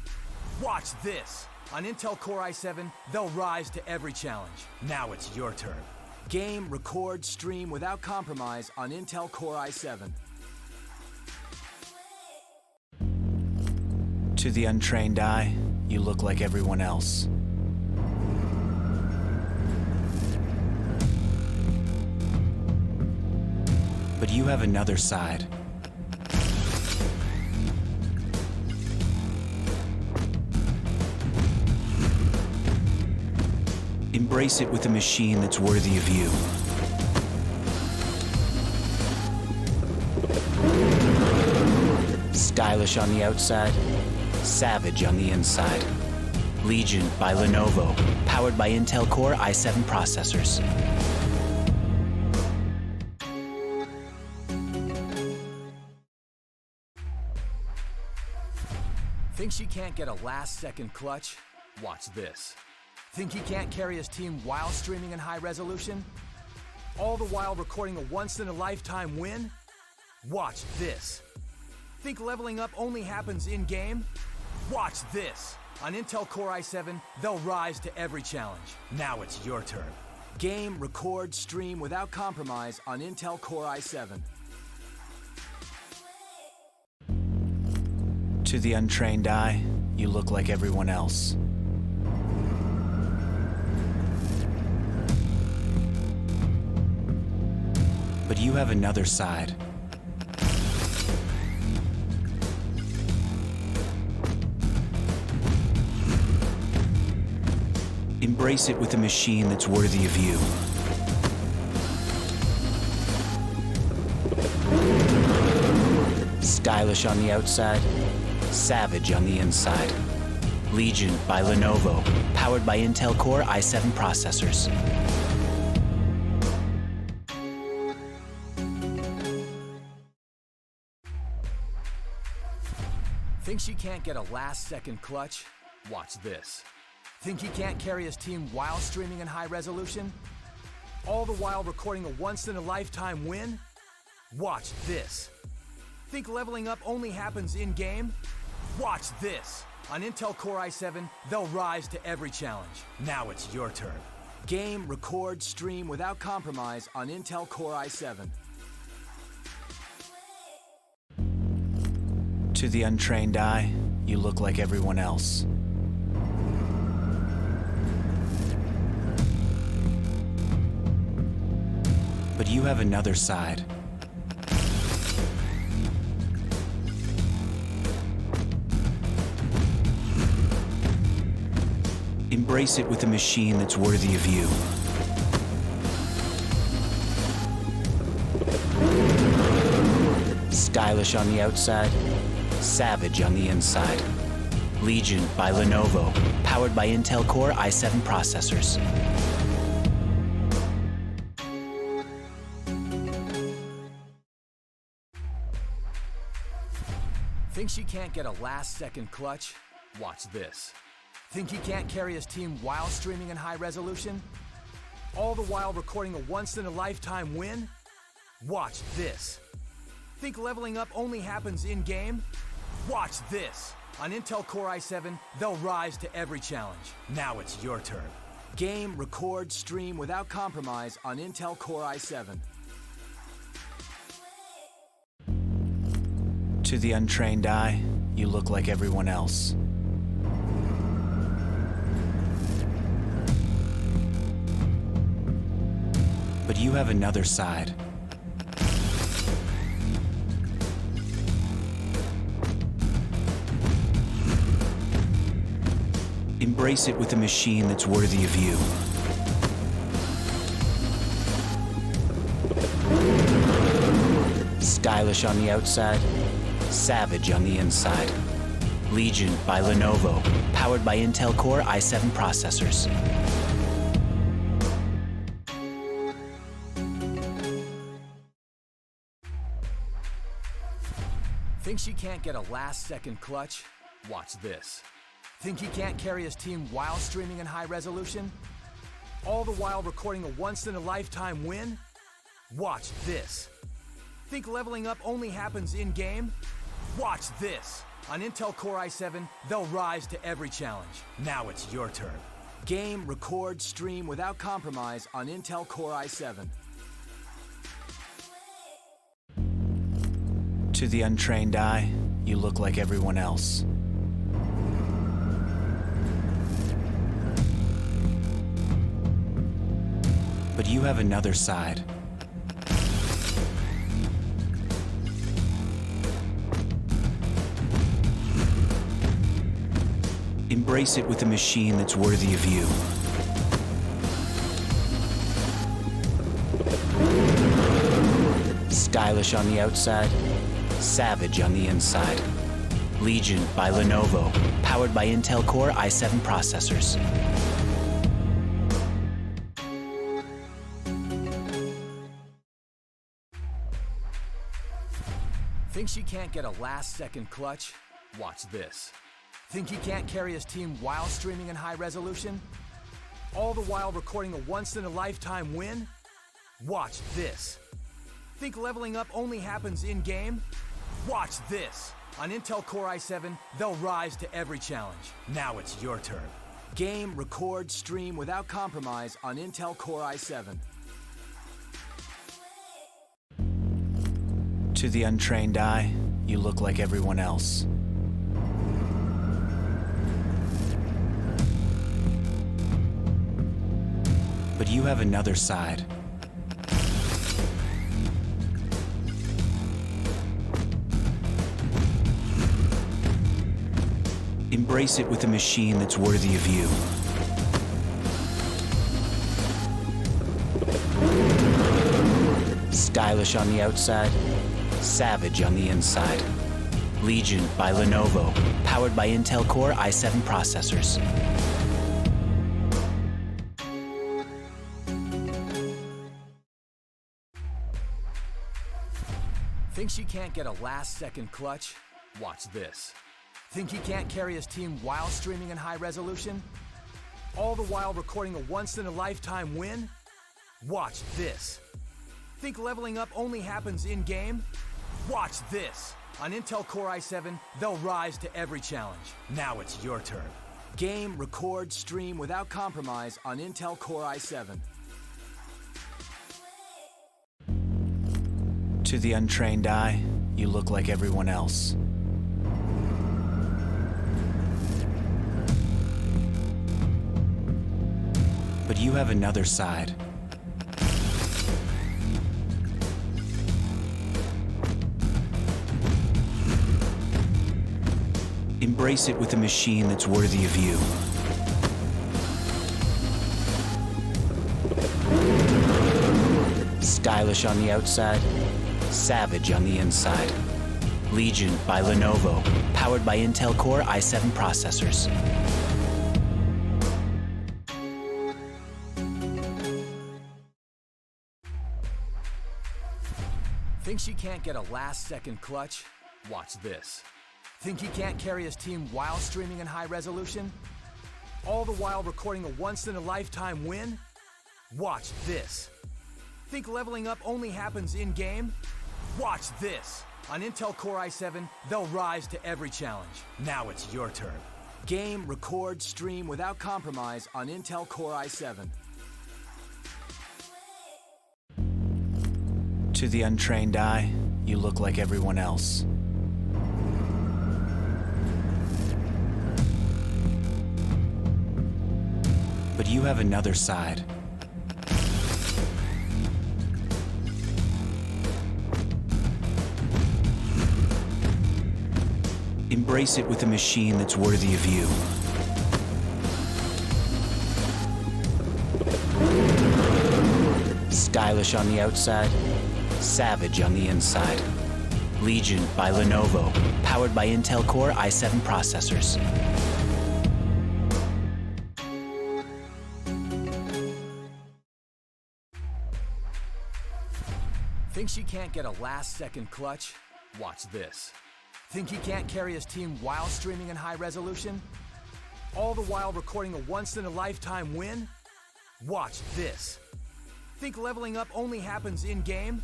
Watch this. On Intel Core i7, they'll rise to every challenge. Now it's your turn. Game, record, stream without compromise on Intel Core i7. To the untrained eye, you look like everyone else. But you have another side. Embrace it with a machine that's worthy of you. Stylish on the outside, savage on the inside. Legion by Lenovo, powered by Intel Core i7 processors. Thinks he can't get a last-second clutch? Watch this. Think he can't carry his team while streaming in high resolution? All the while recording a once-in-a-lifetime win? Watch this. Think leveling up only happens in-game? Watch this. On Intel Core i7, they'll rise to every challenge. Now it's your turn. Game, record, stream without compromise on Intel Core i7. To the untrained eye, you look like everyone else. But you have another side. Embrace it with a machine that's worthy of you. Stylish on the outside, savage on the inside. Legion by Lenovo, powered by Intel Core i7 processors. Thinks he can't get a last-second clutch? Watch this. Think he can't carry his team while streaming in high resolution? All the while recording a once-in-a-lifetime win? Watch this. Think leveling up only happens in-game? Watch this. On Intel Core i7, they'll rise to every challenge. Now it's your turn. Game, record, stream without compromise on Intel Core i7. To the untrained eye, you look like everyone else. But you have another side. Embrace it with a machine that's worthy of you. Stylish on the outside, savage on the inside. Legion by Lenovo, powered by Intel Core i7 processors. Think she can't get a last-second clutch? Watch this. Think he can't carry his team while streaming in high resolution? All the while recording a once-in-a-lifetime win? Watch this. Think leveling up only happens in-game? Watch this. On Intel Core i7, they'll rise to every challenge. Now it's your turn. Game, record, stream without compromise on Intel Core i7. To the untrained eye, you look like everyone else. But you have another side. Embrace it with a machine that's worthy of you. Stylish on the outside, savage on the inside. Legion by Lenovo, powered by Intel Core i7 processors. Think she can't get a last-second clutch? Watch this. Think he can't carry his team while streaming in high resolution? All the while recording a once-in-a-lifetime win? Watch this. Think leveling up only happens in-game? Watch this. On Intel Core i7, they'll rise to every challenge. Now it's your turn. Game, record, stream without compromise on Intel Core i7. To the untrained eye, you look like everyone else. But you have another side. Embrace it with a machine that's worthy of you. Stylish on the outside, savage on the inside. Legion by Lenovo, powered by Intel Core i7 processors. Think she can't get a last-second clutch? Watch this. Think he can't carry his team while streaming in high resolution? All the while recording a once-in-a-lifetime win? Watch this. Think leveling up only happens in-game? Watch this. On Intel Core i7, they'll rise to every challenge. Now it's your turn. Game, record, stream without compromise on Intel Core i7. To the untrained eye, you look like everyone else. But you have another side. Embrace it with a machine that's worthy of you. Stylish on the outside, savage on the inside. Legion by Lenovo, powered by Intel Core i7 processors. Think she can't get a last-second clutch? Watch this. Think he can't carry his team while streaming in high resolution? All the while recording a once-in-a-lifetime win? Watch this. Think leveling up only happens in-game? Watch this. On Intel Core i7, they'll rise to every challenge. Now it's your turn. Game, record, stream without compromise on Intel Core i7. To the untrained eye, you look like everyone else. But you have another side. Embrace it with a machine that's worthy of you. Stylish on the outside, savage on the inside. Legion by Lenovo, powered by Intel Core i7 processors. Think she can't get a last-second clutch? Watch this. Think he can't carry his team while streaming in high resolution? All the while recording a once-in-a-lifetime win? Watch this. Think leveling up only happens in-game? Watch this. On Intel Core i7, they'll rise to every challenge. Now it's your turn. Game, record, stream without compromise on Intel Core i7. To the untrained eye, you look like everyone else. But you have another side. Embrace it with a machine that's worthy of you. Stylish on the outside, savage on the inside. Legion by Lenovo, powered by Intel Core i7 processors. Think she can't get a last-second clutch? Watch this. Think he can't carry his team while streaming in high resolution? All the while recording a once-in-a-lifetime win? Watch this. Think leveling up only happens in-game?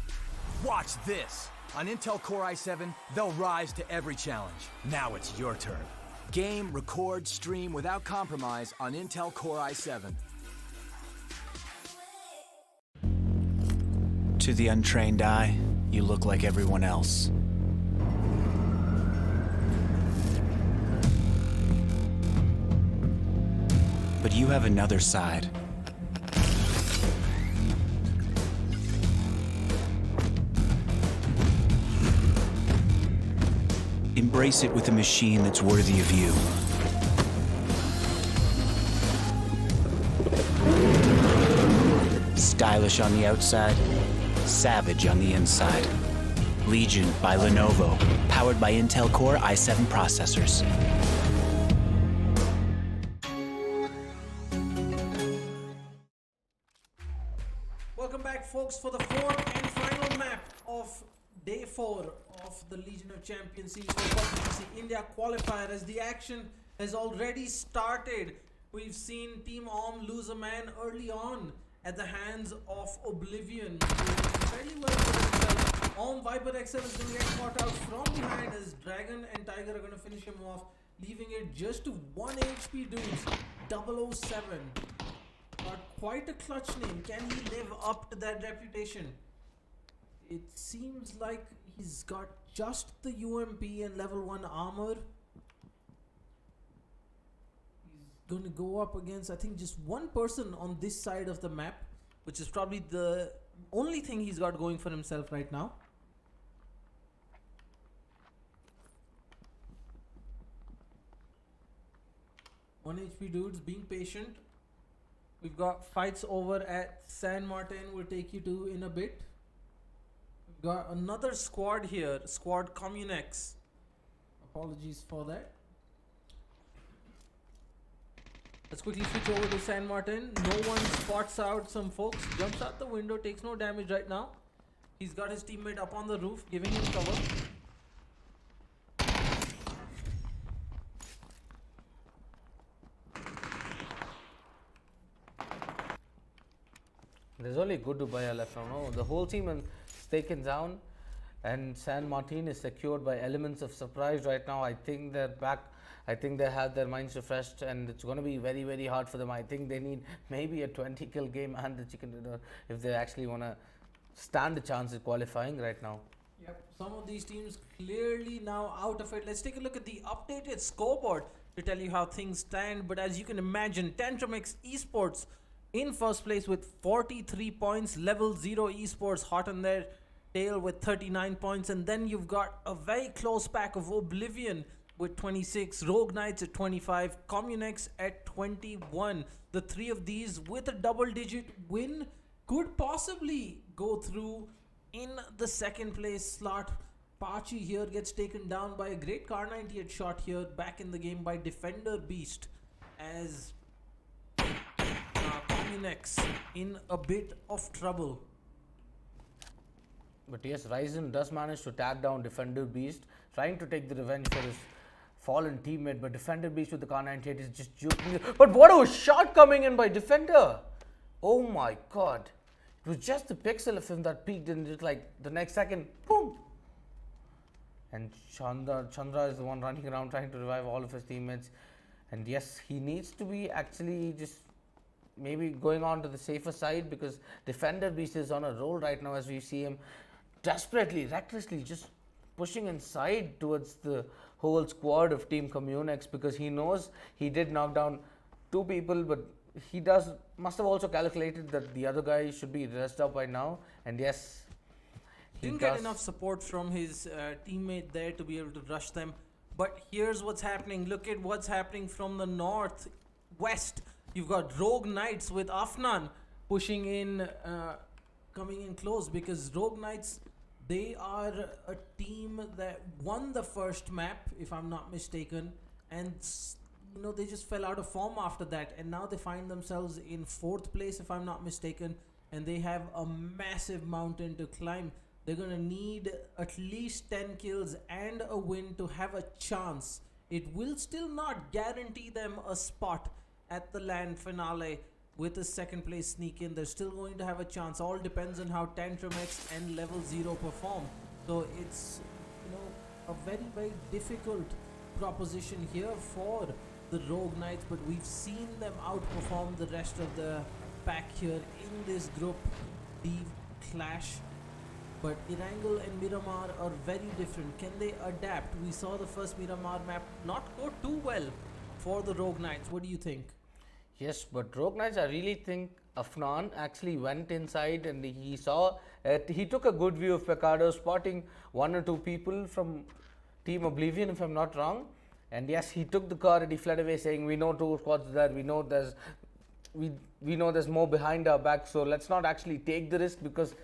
Watch this. On Intel Core i7, they'll rise to every challenge. Now it's your turn. Game, record, stream without compromise on Intel Core i7. To the untrained eye, you look like everyone else. But you have another side. Embrace it with a machine that's worthy of you. Stylish on the outside, savage on the inside. Legion by Lenovo, powered by Intel Core i7 processors. Welcome back, folks, for the fourth and final map of Day 4 of the Legion of Champions Series for PUBG India qualifier. As the action has already started, we've seen Team Om lose a man early on at the hands of Oblivion. Fairly well for himself. Om Viper XL is going to get caught out from behind as Dragon and Tiger are going to finish him off, leaving it just to 1 HP dudes. 007. Got quite a clutch name. Can he live up to that reputation? It seems like he's got just the UMP and level 1 armor. He's going to go up against, I think, just one person on this side of the map, which is probably the only thing he's got going for himself right now. One HP dudes being patient. We've got fights over at San Martin. We'll take you to in a bit. We've got another squad here. Squad Communex. Apologies for that. Let's quickly switch over to San Martin. No one spots out some folks. Jumps out the window. Takes no damage right now. He's got his teammate up on the roof, giving him cover. There's only good to buy left now. No? The whole team is taken down, and San Martin is secured by elements of surprise right now. I think they're back. I think they have their minds refreshed, and it's going to be very, very hard for them. I think they need maybe a 20-kill game and the chicken dinner if they actually want to stand a chance at qualifying right now. Yep, some of these teams clearly now out of it. Let's take a look at the updated scoreboard to tell you how things stand. But as you can imagine, Tantrumx Esports in first place with 43 points. Level 0 Esports hot on their tail with 39 points. And then you've got a very close pack of Oblivion with 26, Rogue Knights at 25, Communex at 21. The three of these with a double-digit win could possibly go through in the second place slot. Pachi here gets taken down by a great Car 98 shot here, back in the game by Defender Beast, as Communex in a bit of trouble. But yes, Ryzen does manage to tag down Defender Beast, trying to take the revenge for his fallen teammate. But Defender Beast with the Car 98 is just juking it. But what a shot coming in by Defender! Oh my god. It was just the pixel of him that peaked, and just like the next second, boom! And Chandra is the one running around trying to revive all of his teammates. And yes, he needs to be actually just maybe going on to the safer side, because Defender Beast is on a roll right now, as we see him desperately, recklessly just pushing inside towards the whole squad of Team Communex, because he knows he did knock down 2 people, but he must have also calculated that the other guy should be rest up by now. And yes, he Didn't get enough support from his teammate there to be able to rush them. But here's what's happening. Look at what's happening from the northwest. You've got Rogue Knights with Afnan pushing in, coming in close, because Rogue Knights, they are a team that won the first map, if I'm not mistaken, and they just fell out of form after that, and now they find themselves in 4th place, if I'm not mistaken, and they have a massive mountain to climb. They're going to need at least 10 kills and a win to have a chance. It will still not guarantee them a spot at the LAN finale with a 2nd place sneak in. They're still going to have a chance. All depends on how Tantrum X and Level 0 perform. So it's a very, very difficult proposition here for the Rogue Knights, but we've seen them outperform the rest of the pack here in this group D clash. But Erangel and Miramar are very different. Can they adapt? We saw the first Miramar map not go too well for the Rogue Knights. What do you think? Yes, but Rogue Knights, I really think Afnan actually went inside and he took a good view of Picardo, spotting 1 or 2 people from Team Oblivion, if I'm not wrong. And yes, he took the car and he fled away, saying, "We know 2 squads there. We know there's more behind our back. So let's not actually take the risk, because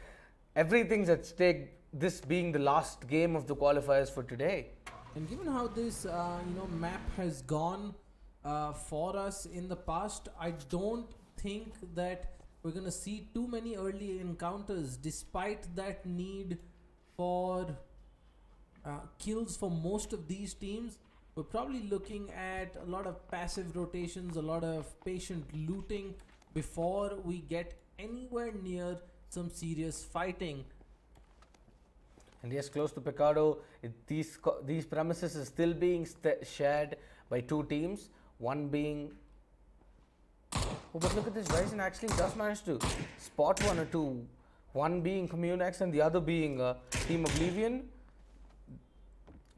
everything's at stake. This being the last game of the qualifiers for today." And given how this map has gone for us in the past, I don't think that we're going to see too many early encounters, despite that need for kills for most of these teams. We're probably looking at a lot of passive rotations, a lot of patient looting before we get anywhere near some serious fighting. And yes, close to Picardo, these premises is still being shared by 2 teams. One being, but look at this, Ryzen actually does manage to spot 1 or 2. One being Communex and the other being Team Oblivion.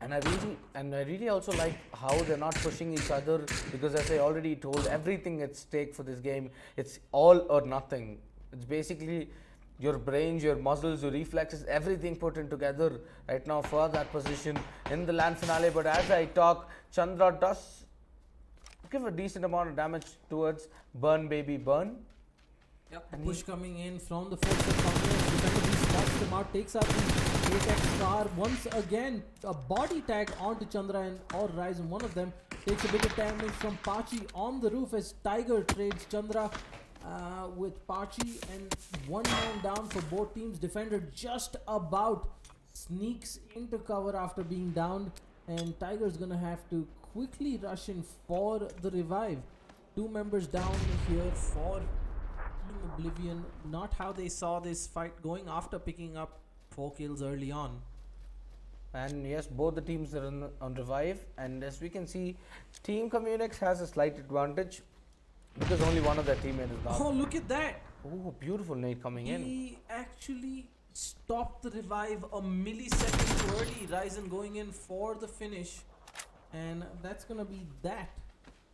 And I really also like how they're not pushing each other, because as I already told, everything at stake for this game, it's all or nothing. It's basically your brains, your muscles, your reflexes, everything put in together right now for that position in the LAN finale. But as I talk, Chandra does give a decent amount of damage towards Burn Baby Burn. Yep, and push coming in from the force of Communex. Defender spots them out, takes out the ATEX car once again. A body tag onto Chandra or Ryzen. One of them takes a bit of damage from Pachi on the roof as Tiger trades Chandra with Pachi, and 1 man down for both teams. Defender just about sneaks into cover after being downed, and Tiger's gonna have to quickly rush in for the revive. 2 members down here for Team Oblivion. Not how they saw this fight going after picking up 4 kills early on. And yes, both the teams are on revive, and as we can see, Team Communex has a slight advantage because only one of their teammates is down. Oh, look at that! Oh, beautiful nade coming in. He actually stopped the revive a millisecond too early. Ryzen going in for the finish, and that's gonna be that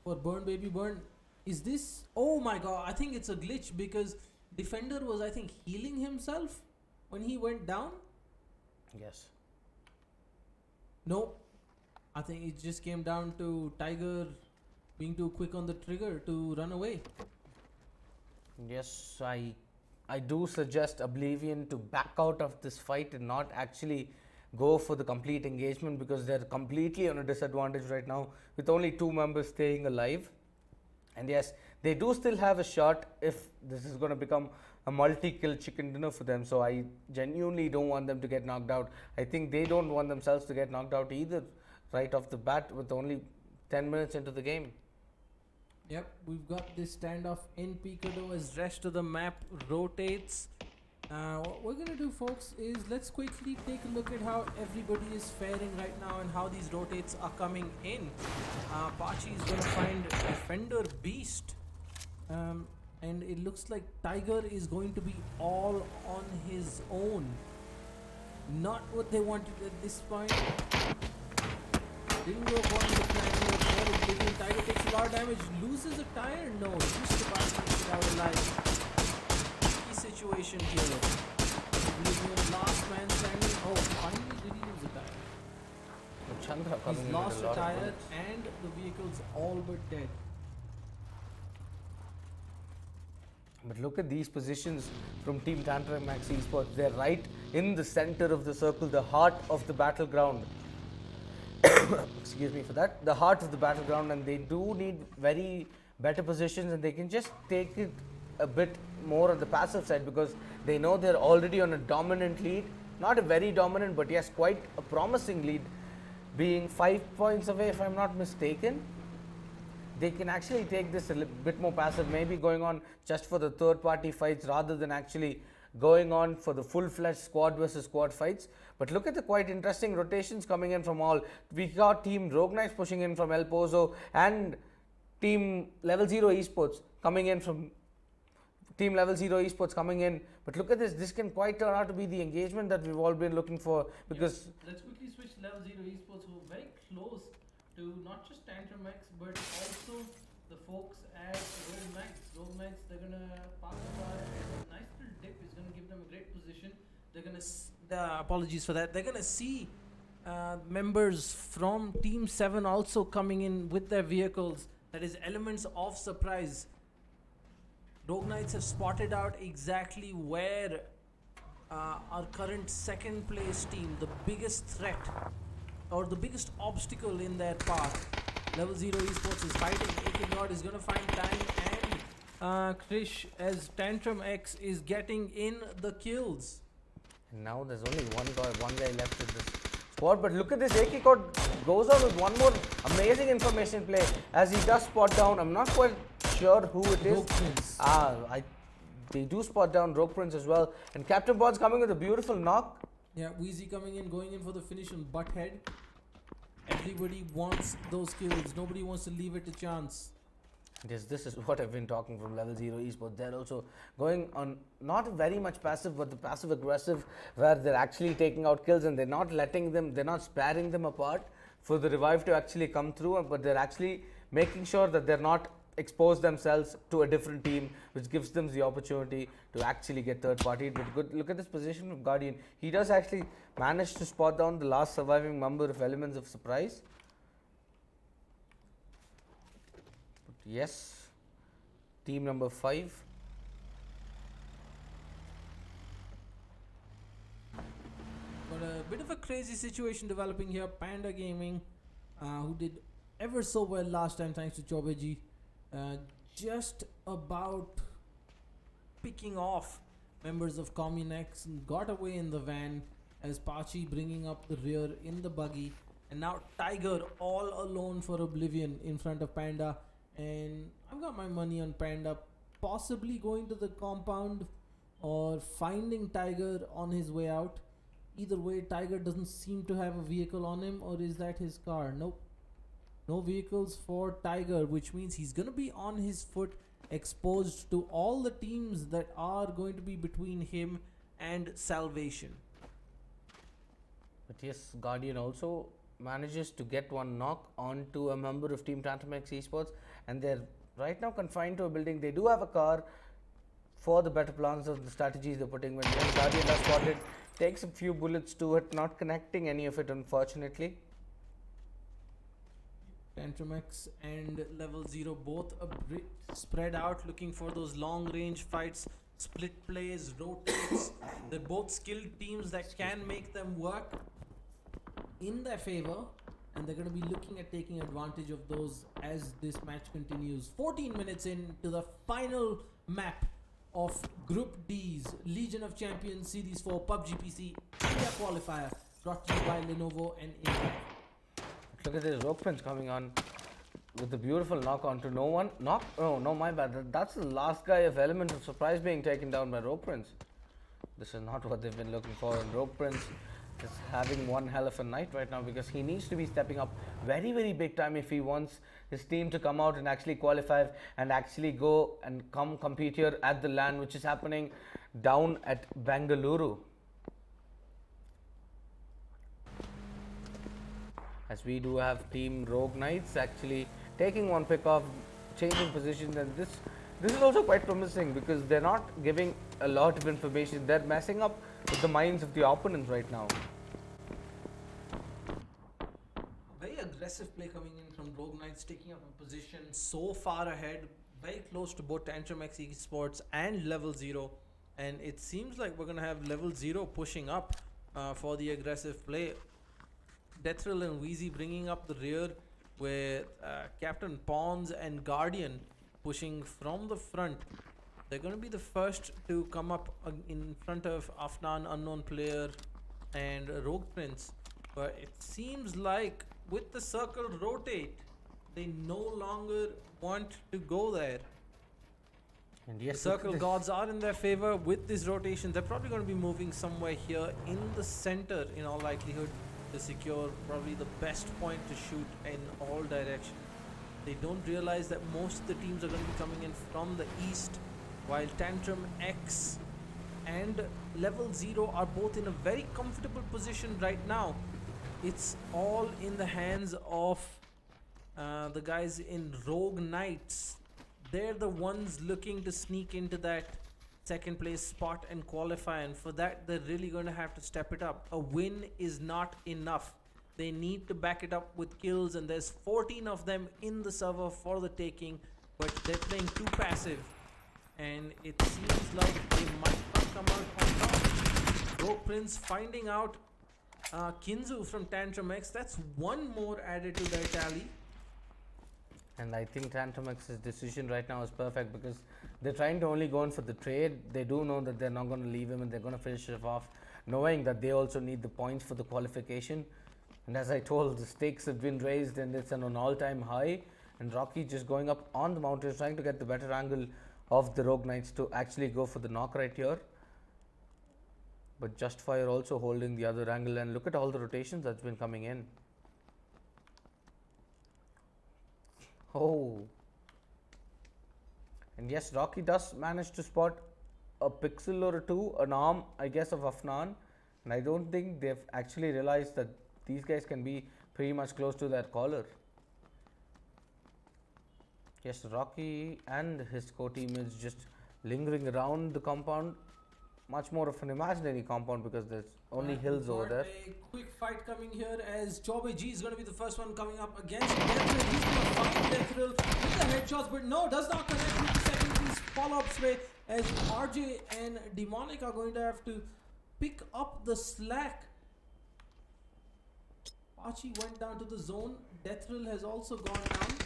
for Burn Baby Burn. Is this? Oh my god! I think it's a glitch, because Defender was, I think, healing himself when he went down. Yes. No, I think it just came down to Tiger being too quick on the trigger to run away. Yes, I do suggest Oblivion to back out of this fight and not actually go for the complete engagement because they're completely on a disadvantage right now with only 2 members staying alive. And yes, they do still have a shot if this is going to become a multi-kill chicken dinner for them. So I genuinely don't want them to get knocked out. I think they don't want themselves to get knocked out either right off the bat with only 10 minutes into the game. Yep, we've got this standoff in Picado as rest of the map rotates. What we're gonna do, folks, is let's quickly take a look at how everybody is faring right now and how these rotates are coming in. Pachi is gonna find Defender Beast, and it looks like Tiger is going to be all on his own. Not what they wanted at this point. Didn't go according to plan. Tiger takes a lot of damage, loses a tire. No, just about to get it out alive. Key situation here. Oblivion, last man standing. Oh, finally did he lose a tire? Chandra coming He's in lost with a a lot of tire bullets. and the vehicle's all but dead. But look at these positions from Team Tantrum Max Esports. They're right in the center of the circle, the heart of the battleground. Excuse me for that. The heart of the battleground, and they do need very better positions, and they can just take it a bit more on the passive side because they know they're already on a dominant lead. Not a very dominant, but yes, quite a promising lead, being 5 points away if I'm not mistaken. They can actually take this a bit more passive, maybe going on just for the third party fights rather than actually going on for the full-fledged squad versus squad fights. But look at the quite interesting rotations coming in from all. We got Team Rogue Knights pushing in from El Pozo and Team Level 0 Esports coming in from Team Level 0 Esports coming in. But look at this, this can quite turn out to be the engagement that we've all been looking for because Let's quickly switch to Level 0 Esports, who are very close to not just Tantrum X but also the folks at Rogue Knights. Rogue Knights, they're gonna pass by, and a nice little dip is gonna give them a great position. They're gonna apologies for that. They're gonna see members from Team 7 also coming in with their vehicles. That is elements of surprise. Rogue Knights have spotted out exactly where our current second place team, the biggest threat or the biggest obstacle in their path. Level 0 Esports is hiding. AK God is going to find time, and Krish as Tantrum X is getting in the kills. and now there's only one guy left in this squad. But look at this, AK Code goes on with one more amazing information play as he does spot down. I'm not quite sure who it is. Rogue Prince. They do spot down Rogue Prince as well. And Captain Bond's coming with a beautiful knock. Yeah, Wheezy coming in, going in for the finish on Butthead. Everybody wants those kills. Nobody wants to leave it to chance. This is what I've been talking from Level 0 Esports. They're also going on not very much passive, but the passive aggressive, where they're actually taking out kills and they're not letting them, they're not sparing them apart for the revive to actually come through, but they're actually making sure that they're not expose themselves to a different team, which gives them the opportunity to actually get third party. But good, look at this position of Guardian. He does actually manage to spot down the last surviving member of Elements of Surprise. But yes, team number 5. But a bit of a crazy situation developing here. Panda Gaming, who did ever so well last time thanks to Chobeji, just about picking off members of Communex and got away in the van as Pachi bringing up the rear in the buggy. And now Tiger all alone for Oblivion in front of Panda. And I've got my money on Panda possibly going to the compound or finding Tiger on his way out. Either way, Tiger doesn't seem to have a vehicle on him, or is that his car? Nope. No vehicles for Tiger, which means he's going to be on his foot, exposed to all the teams that are going to be between him and salvation. But yes, Guardian also manages to get one knock onto a member of Team Tantrum X Esports, and they're right now confined to a building. They do have a car for the better plans of the strategies they're putting. When Guardian does spot it, takes a few bullets to it, not connecting any of it, unfortunately. Tantrum X and Level 0 both a bit spread out, looking for those long range fights, split plays, rotates. They're both skilled teams that can make them work. in their favor, and they're going to be looking at taking advantage of those as this match continues. 14 minutes into the final map of Group D's Legion of Champions Series 4 PUBG PC India Qualifier, brought to you by Lenovo and Intel. Look at this Rogue Prince coming on with a beautiful knock onto no one. Knock? Oh, no, my bad. That's the last guy of Element of Surprise being taken down by Rogue Prince. This is not what they've been looking for. And Rogue Prince is having one hell of a night right now because he needs to be stepping up very, very big time if he wants his team to come out and actually qualify and actually go and come compete here at the LAN, which is happening down at Bengaluru. As we do have Team Rogue Knights actually taking one pick off, changing positions, and this is also quite promising because they're not giving a lot of information. They're messing up with the minds of the opponents right now. Very aggressive play coming in from Rogue Knights, taking up a position so far ahead, very close to both Tantrum X Esports and Level 0. And it seems like we're going to have Level 0 pushing up for the aggressive play. Deathrill and Wheezy bringing up the rear, with Captain Pawns and Guardian pushing from the front. They're going to be the first to come up in front of Afnan, Unknown Player, and Rogue Prince. But it seems like with the circle rotate, they no longer want to go there. And The yes, circle gods are in their favor with this rotation. They're probably going to be moving somewhere here in the center in all likelihood to secure probably the best point to shoot in all directions. They don't realize that most of the teams are going to be coming in from the east, while Tantrum X and Level 0 are both in a very comfortable position right now. It's all in the hands of the guys in Rogue Knights. They're the ones looking to sneak into that second place spot and qualify, and for that they're really going to have to step it up. A win is not enough. They need to back it up with kills, and there's 14 of them in the server for the taking, but they're playing too passive, and it seems like they might not come out on top. Rogue Prince finding out Kinzu from Tantrum X. That's one more added to their tally. and I think Tantrum X's decision right now is perfect because they're trying to only go in for the trade. They do know that they're not going to leave him and they're going to finish it off, knowing that they also need the points for the qualification. And as I told, the stakes have been raised and it's an all-time high. And Rocky just going up on the mountain, trying to get the better angle of the Rogue Knights to actually go for the knock right here. But Just Fire also holding the other angle, and look at all the rotations that's been coming in. Oh. And yes, Rocky does manage to spot a pixel or two, an arm, I guess, of Afnan. And I don't think they've actually realized that these guys can be pretty much close to their collar. Yes, Rocky and his co-teammates just lingering around the compound. Much more of an imaginary compound because there's only hills over there. A quick fight coming here as Chobe G is going to be the first one coming up against Deathrill. He's going to find Deathrill with the headshots, but no, does not connect with the second piece follow-up spray as RJ and Demonic are going to have to pick up the slack. Archie went down to the zone. Deathrill has also gone down,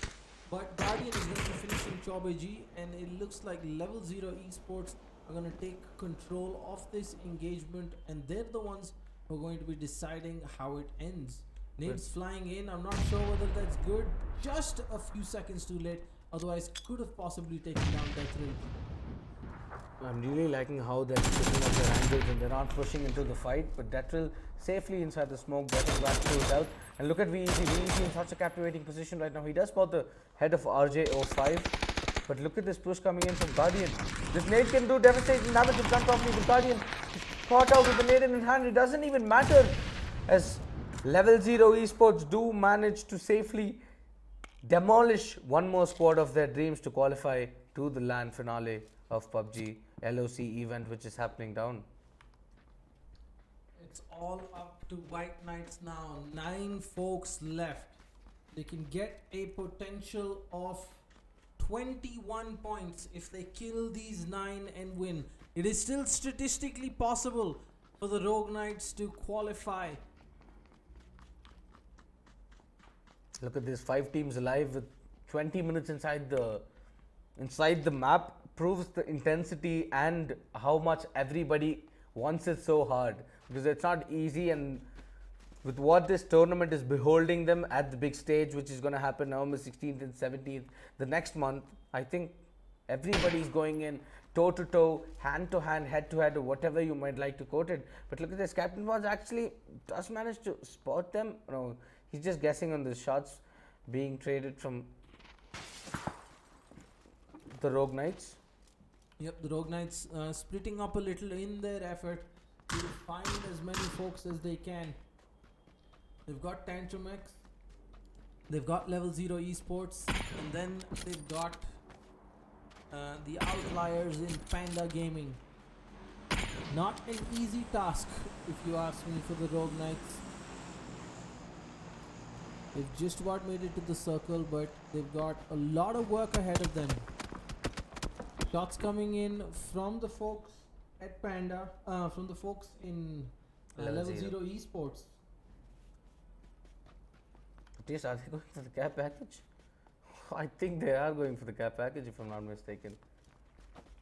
but Guardian is going to be finishing Chobe G, and it looks like Level 0 Esports are going to take control of this engagement, and they're the ones who are going to be deciding how it ends. Nades flying in. I'm not sure whether that's good. Just a few seconds too late. Otherwise, could have possibly taken down Deathrill. I'm really liking how they're picking up their angles and they're not pushing into the fight, but Deathrill safely inside the smoke, getting back to his health. And look at VEG. VEG in such a captivating position right now. He does spot the head of RJ05, but look at this push coming in from Guardian. This nade can do devastating damage in front of me. The Guardian caught out with the nade in his hand. It doesn't even matter, as Level 0 Esports do manage to safely demolish one more squad of their dreams to qualify to the LAN finale of PUBG LOC event, which is happening down. It's all up to White Knights now. 9 folks left. They can get a potential of 21 points if they kill these 9 and win. It is still statistically possible for the Rogue Knights to qualify. Look at this, 5 teams alive with 20 minutes inside the map. Proves the intensity and how much everybody wants it so hard, because it's not easy. And with what this tournament is beholding them at the big stage, which is going to happen November 16th and 17th, the next month, I think everybody's going in toe to toe, hand to hand, head to head, or whatever you might like to quote it. But look at this, Captain Bonds actually does manage to spot them. No, he's just guessing on the shots being traded from the Rogue Knights. Yep, the Rogue Knights splitting up a little in their effort to find as many folks as they can. They've got Tantrum X, they've got Level 0 Esports, and then they've got the outliers in Panda Gaming. Not an easy task, if you ask me, for the Rogue Knights. They've just about made it to the circle, but they've got a lot of work ahead of them. Shots coming in from the folks at Panda, from the folks in Level 0 Esports. Yes, are they going for the care package? I think they are going for the care package, if I'm not mistaken.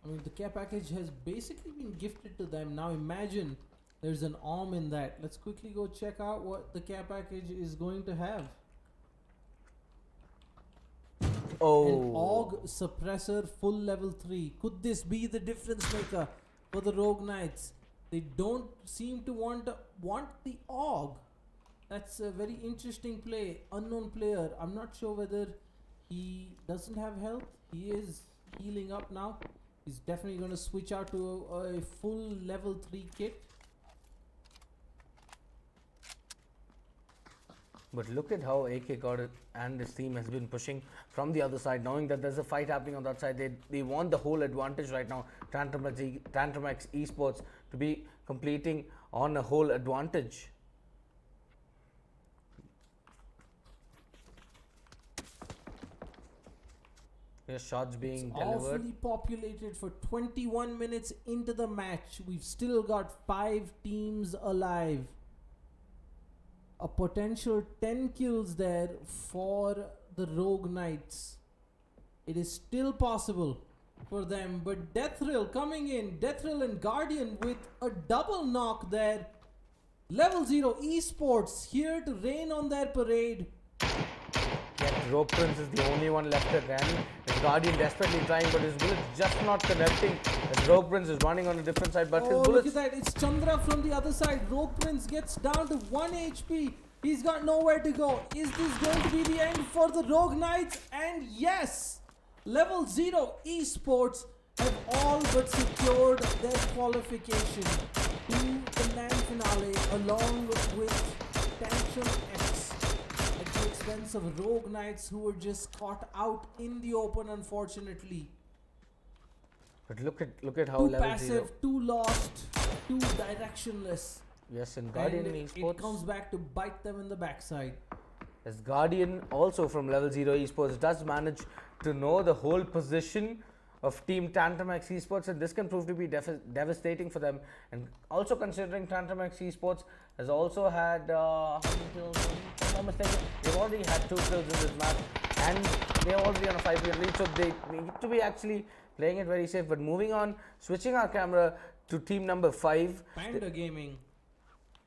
I mean, the care package has basically been gifted to them. Now imagine there's an ARM in that. Let's quickly go check out what the care package is going to have. Oh. An AUG suppressor full level 3. Could this be the difference maker for the Rogue Knights? They don't seem to want the AUG. That's a very interesting play. Unknown player. I'm not sure whether he doesn't have health. He is healing up now. He's definitely going to switch out to a full level 3 kit. But look at how AK God and his team has been pushing from the other side, knowing that there's a fight happening on that side. They want the whole advantage right now. Tantrum X Esports to be completing on a whole advantage. Yes, shots being delivered. Awfully populated for 21 minutes into the match. We've still got 5 teams alive. A potential 10 kills there for the Rogue Knights. It is still possible for them, but Deathrill coming in. Deathrill and Guardian with a double knock there. Level 0 Esports here to rain on their parade. Yet Rogue Prince is the only one left again. His Guardian desperately trying, but his bullets just not connecting. As Rogue Prince is running on a different side, but his bullets... look at that. It's Chandra from the other side. Rogue Prince gets down to 1 HP. He's got nowhere to go. Is this going to be the end for the Rogue Knights? And yes, Level 0 Esports have all but secured their qualification to the land finale along with Tantrum X at the expense of Rogue Knights, who were just caught out in the open, unfortunately. But look at how Too Level passive, 0... too lost, too directionless. Yes, and Guardian And Esports... it comes back to bite them in the backside. As Guardian, also from Level 0 Esports, does manage to know the whole position of Team Tantrum X Esports, and this can prove to be devastating for them. And also considering Tantrum X Esports has also had, how many kills? If I'm not mistaken, they've already had 2 kills in this map, and they're already on a 5-kill lead, so they need to be actually playing it very safe. But moving on, switching our camera to team number 5. Panda Gaming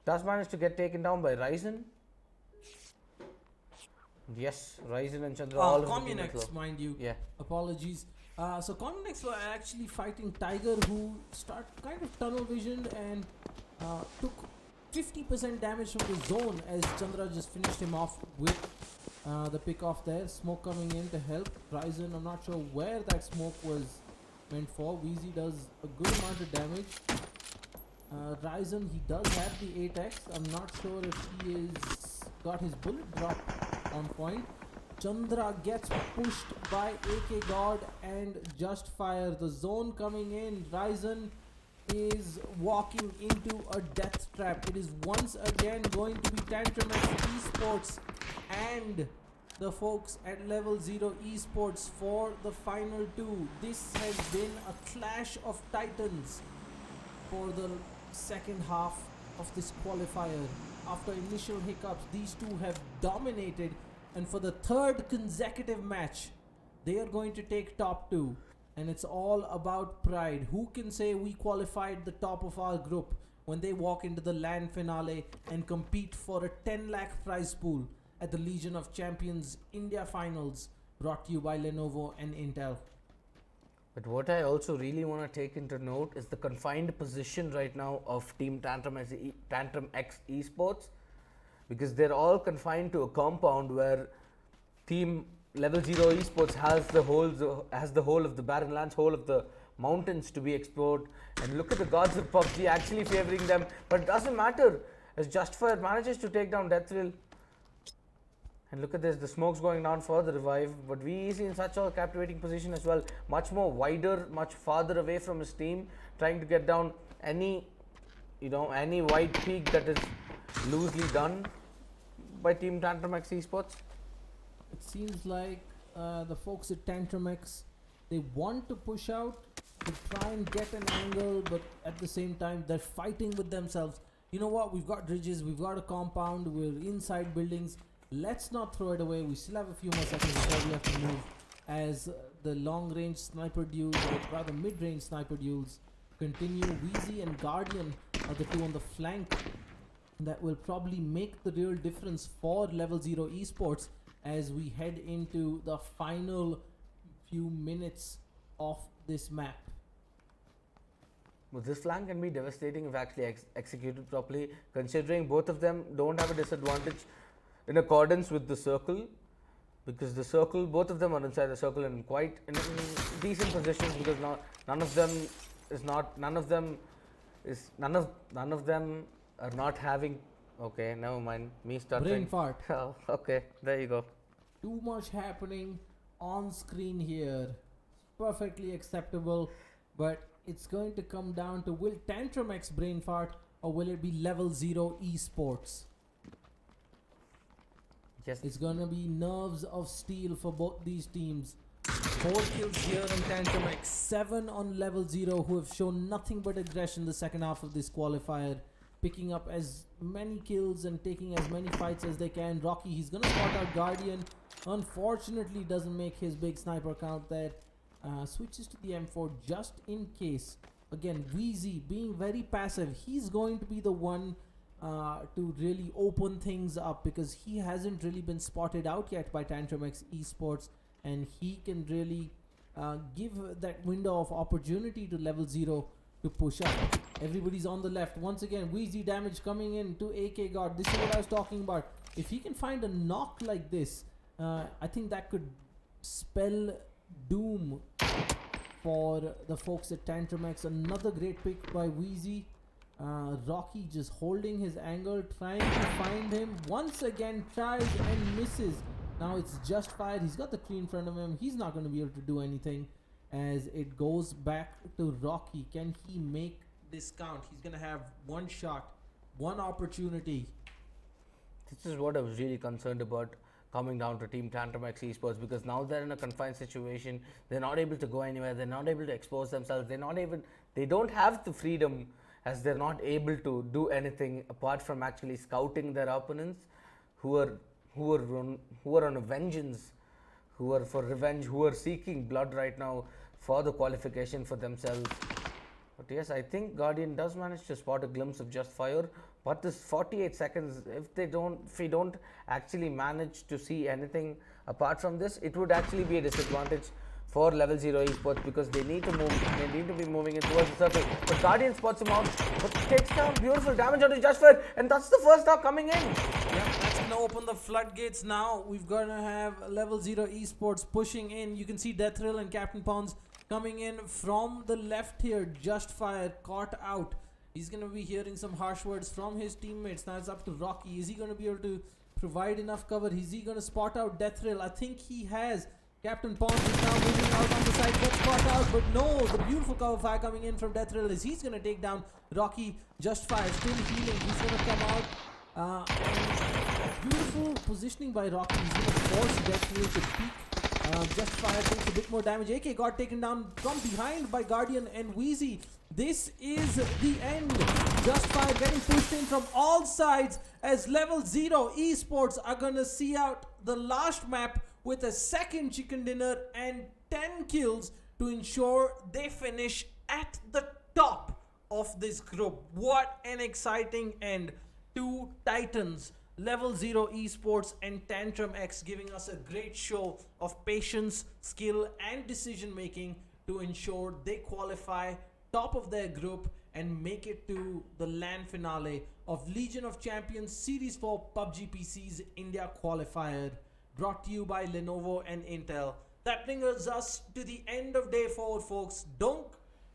Does manage to get taken down by Ryzen. Yes, Ryzen and Chandra all of Communex, mind you. Yeah. Apologies. So Communex were actually fighting Tiger, who kind of tunnel visioned and took 50% damage from the zone as Chandra just finished him off with the pick off there. Smoke coming in to help Ryzen. I'm not sure where that smoke was meant for. Wheezy does a good amount of damage. Ryzen, he does have the 8x. I'm not sure if he is got his bullet drop on point. Chandra gets pushed by AK God and Just Fire. The zone coming in. Ryzen is walking into a death trap. It is once again going to be Tantrum X Esports and the folks at Level 0 Esports for the final 2. This has been a clash of titans for the second half of this qualifier. After initial hiccups, these two have dominated And for the third consecutive match, they are going to take top 2. And it's all about pride. Who can say we qualified the top of our group when they walk into the LAN finale and compete for a 10 lakh prize pool at the Legion of Champions India Finals, brought to you by Lenovo and Intel. But what I also really want to take into note is the confined position right now of Team Tantrum X Esports, because they're all confined to a compound where Team Level 0 Esports has the whole of the barren lands, whole of the mountains to be explored. And look at the gods of PUBG actually favoring them, but it doesn't matter as Justfire manages to take down Deathrill. And look at this, the smoke's going down for the revive, but Weezy in such a captivating position as well, much more wider, much farther away from his team, trying to get down any wide peak that is loosely done by Team Tantrum X Esports. It seems like the folks at Tantrum X, they want to push out to try and get an angle, but at the same time they're fighting with themselves. You know what, we've got ridges, we've got a compound, we're inside buildings. Let's not throw it away. We still have a few more seconds before we have to move, as the long-range sniper duels, or rather mid-range sniper duels, continue. Weezy and Guardian are the two on the flank that will probably make the real difference for Level 0 Esports as we head into the final few minutes of this map. Well, this flank can be devastating if actually executed properly, considering both of them don't have a disadvantage in accordance with the circle, because the circle, both of them are inside the circle and quite in decent positions, because none of them are not having. Okay, never mind. Me stuttering. Brain fart. Oh, okay, there you go. Too much happening on screen here. Perfectly acceptable, but it's going to come down to, will Tantrum X brain fart or will it be Level 0 Esports? Yes. It's gonna be nerves of steel for both these teams. 4 kills here on Tantrum X, 7 on Level 0, who have shown nothing but aggression the second half of this qualifier, picking up as many kills and taking as many fights as they can. Rocky, he's gonna spot out Guardian. Unfortunately, doesn't make his big sniper count there. Switches to the M4 just in case. Again, Weezy being very passive. He's going to be the one to really open things up, because he hasn't really been spotted out yet by Tantrum X Esports, and he can really give that window of opportunity to Level 0 to push up. Everybody's on the left. Once again, Weezy damage coming in to AK guard. This is what I was talking about. If he can find a knock like this, I think that could spell doom for the folks at Tantrum X. Another great pick by Weezy. Rocky just holding his angle, trying to find him. Once again tries and misses. Now it's Justfire. He's got the tree in front of him. He's not going to be able to do anything as it goes back to Rocky. Can he make this count? He's going to have one shot, one opportunity. This is what I was really concerned about coming down to Team Tantrum X Esports, because now they're in a confined situation. They're not able to go anywhere. They're not able to expose themselves. They don't have the freedom, as they're not able to do anything apart from actually scouting their opponents, who are on a vengeance, who are for revenge, who are seeking blood right now for the qualification for themselves. But yes, I think Guardian does manage to spot a glimpse of Justfire, but this 48 seconds, if we don't actually manage to see anything apart from this, it would actually be a disadvantage for Level 0 Esports, because they need to be moving in towards the circle. But Guardian spots him out, but takes down beautiful damage onto Justfire, and that's the first knock coming in. Yeah, that's gonna open the floodgates now. We've gonna have Level 0 Esports pushing in. You can see Deathrill and Captain Pawns coming in from the left here. Justfire caught out. He's gonna be hearing some harsh words from his teammates. Now it's up to Rocky. Is he gonna be able to provide enough cover? Is he gonna spot out Deathrill? I think he has. Captain Pawns is now moving out on the side, gets caught out, but no, the beautiful cover fire coming in from Deathrill is he's going to take down Rocky. Justfire still healing, he's going to come out. And beautiful positioning by Rocky. He's going to force Deathrill to peek Justifier takes a bit more damage. AK got taken down from behind by Guardian and Wheezy. This is the end. Justifier getting pushed in from all sides as Level 0 Esports are gonna see out the last map with a second chicken dinner and 10 kills to ensure they finish at the top of this group. What an exciting end. Two titans, Level 0 Esports and Tantrum X, giving us a great show of patience, skill and decision making to ensure they qualify top of their group and make it to the LAN finale of Legion of Champions Series 4 PUBG PC's India Qualifier, brought to you by Lenovo and Intel. That brings us to the end of day 4, folks. Don't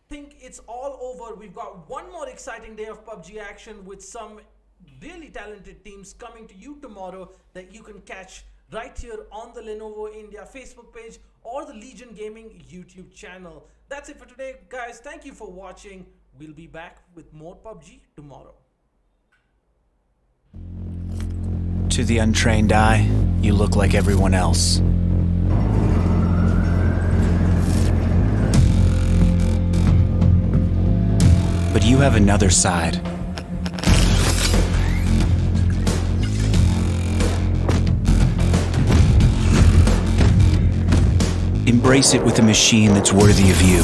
think it's all over. We've got one more exciting day of PUBG action with some really talented teams coming to you tomorrow that you can catch right here on the Lenovo India Facebook page or the Legion Gaming YouTube channel. That's it for today, guys. Thank you for watching. We'll be back with more PUBG tomorrow. To the untrained eye, you look like everyone else. But you have another side. Embrace it with a machine that's worthy of you.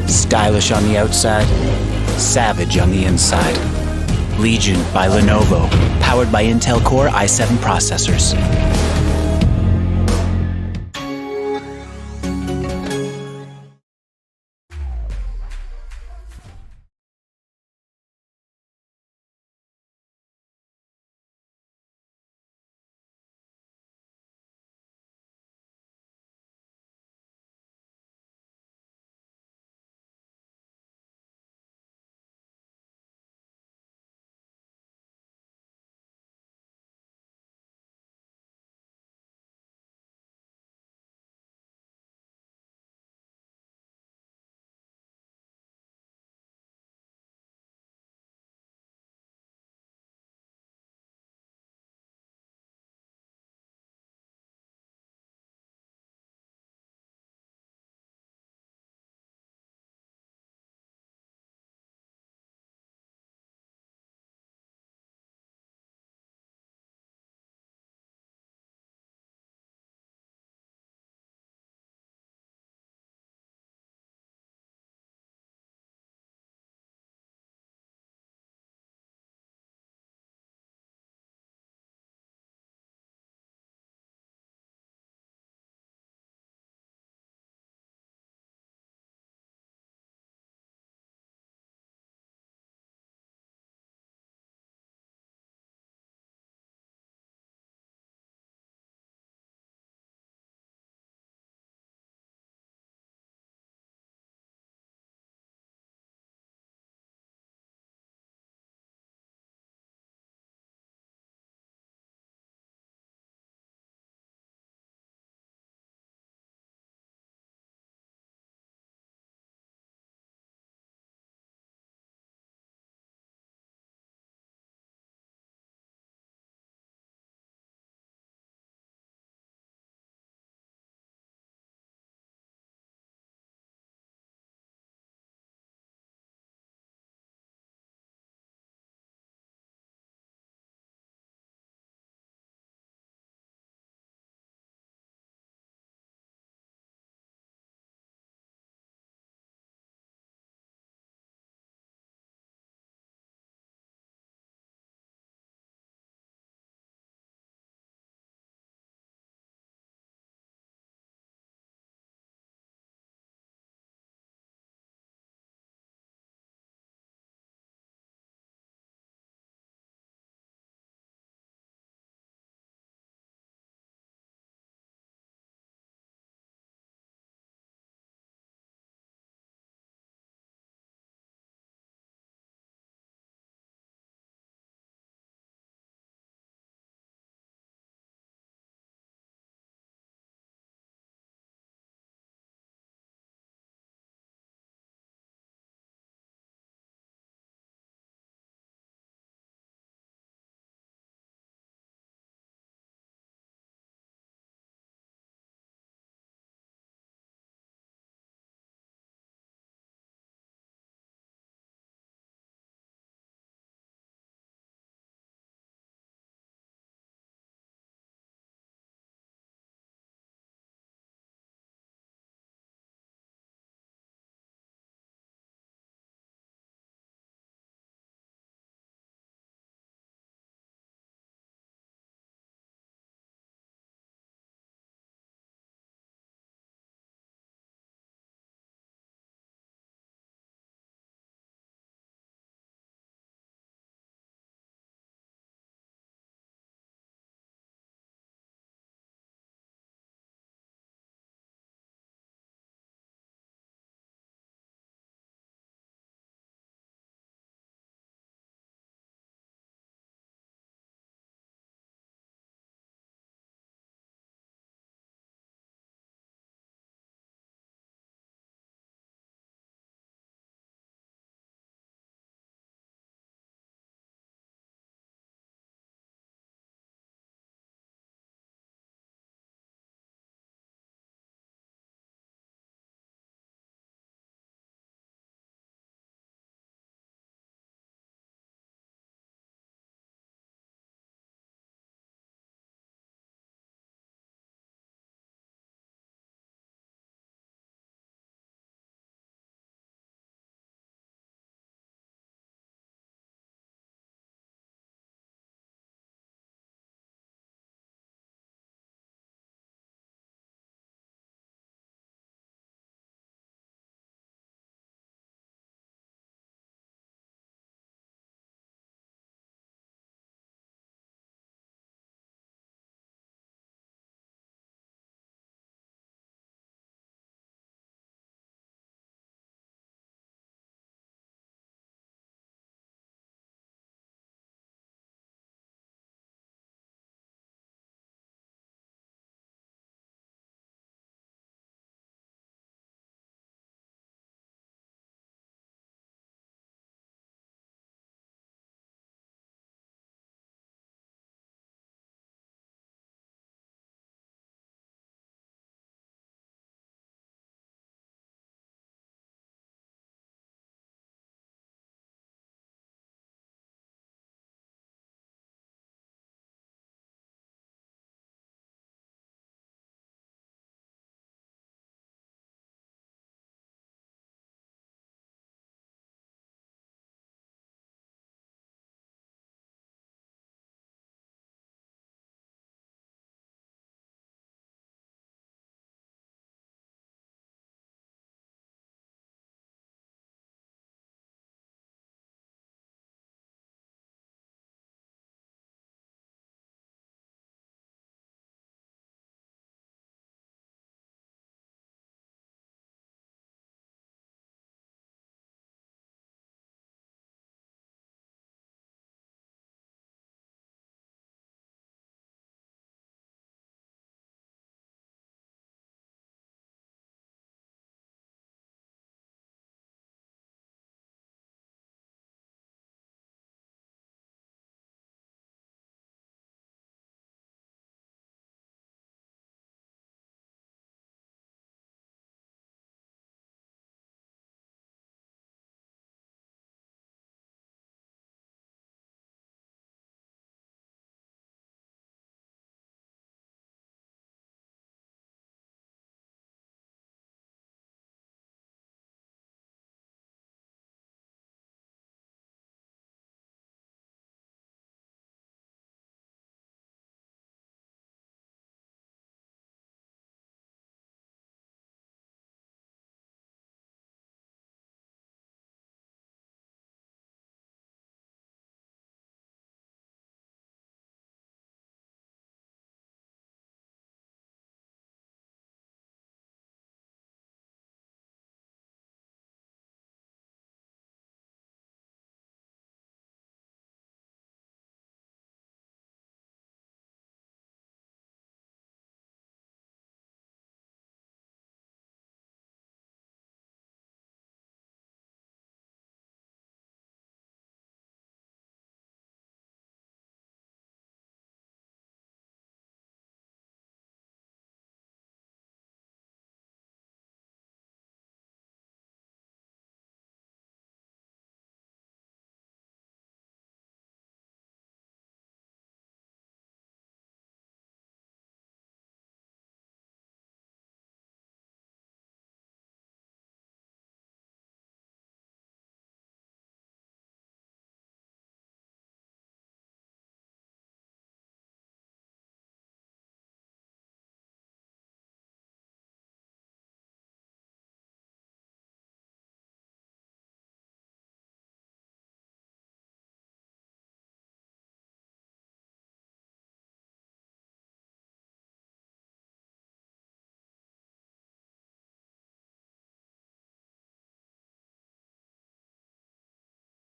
Stylish on the outside, savage on the inside. Legion by Lenovo, powered by Intel Core i7 processors.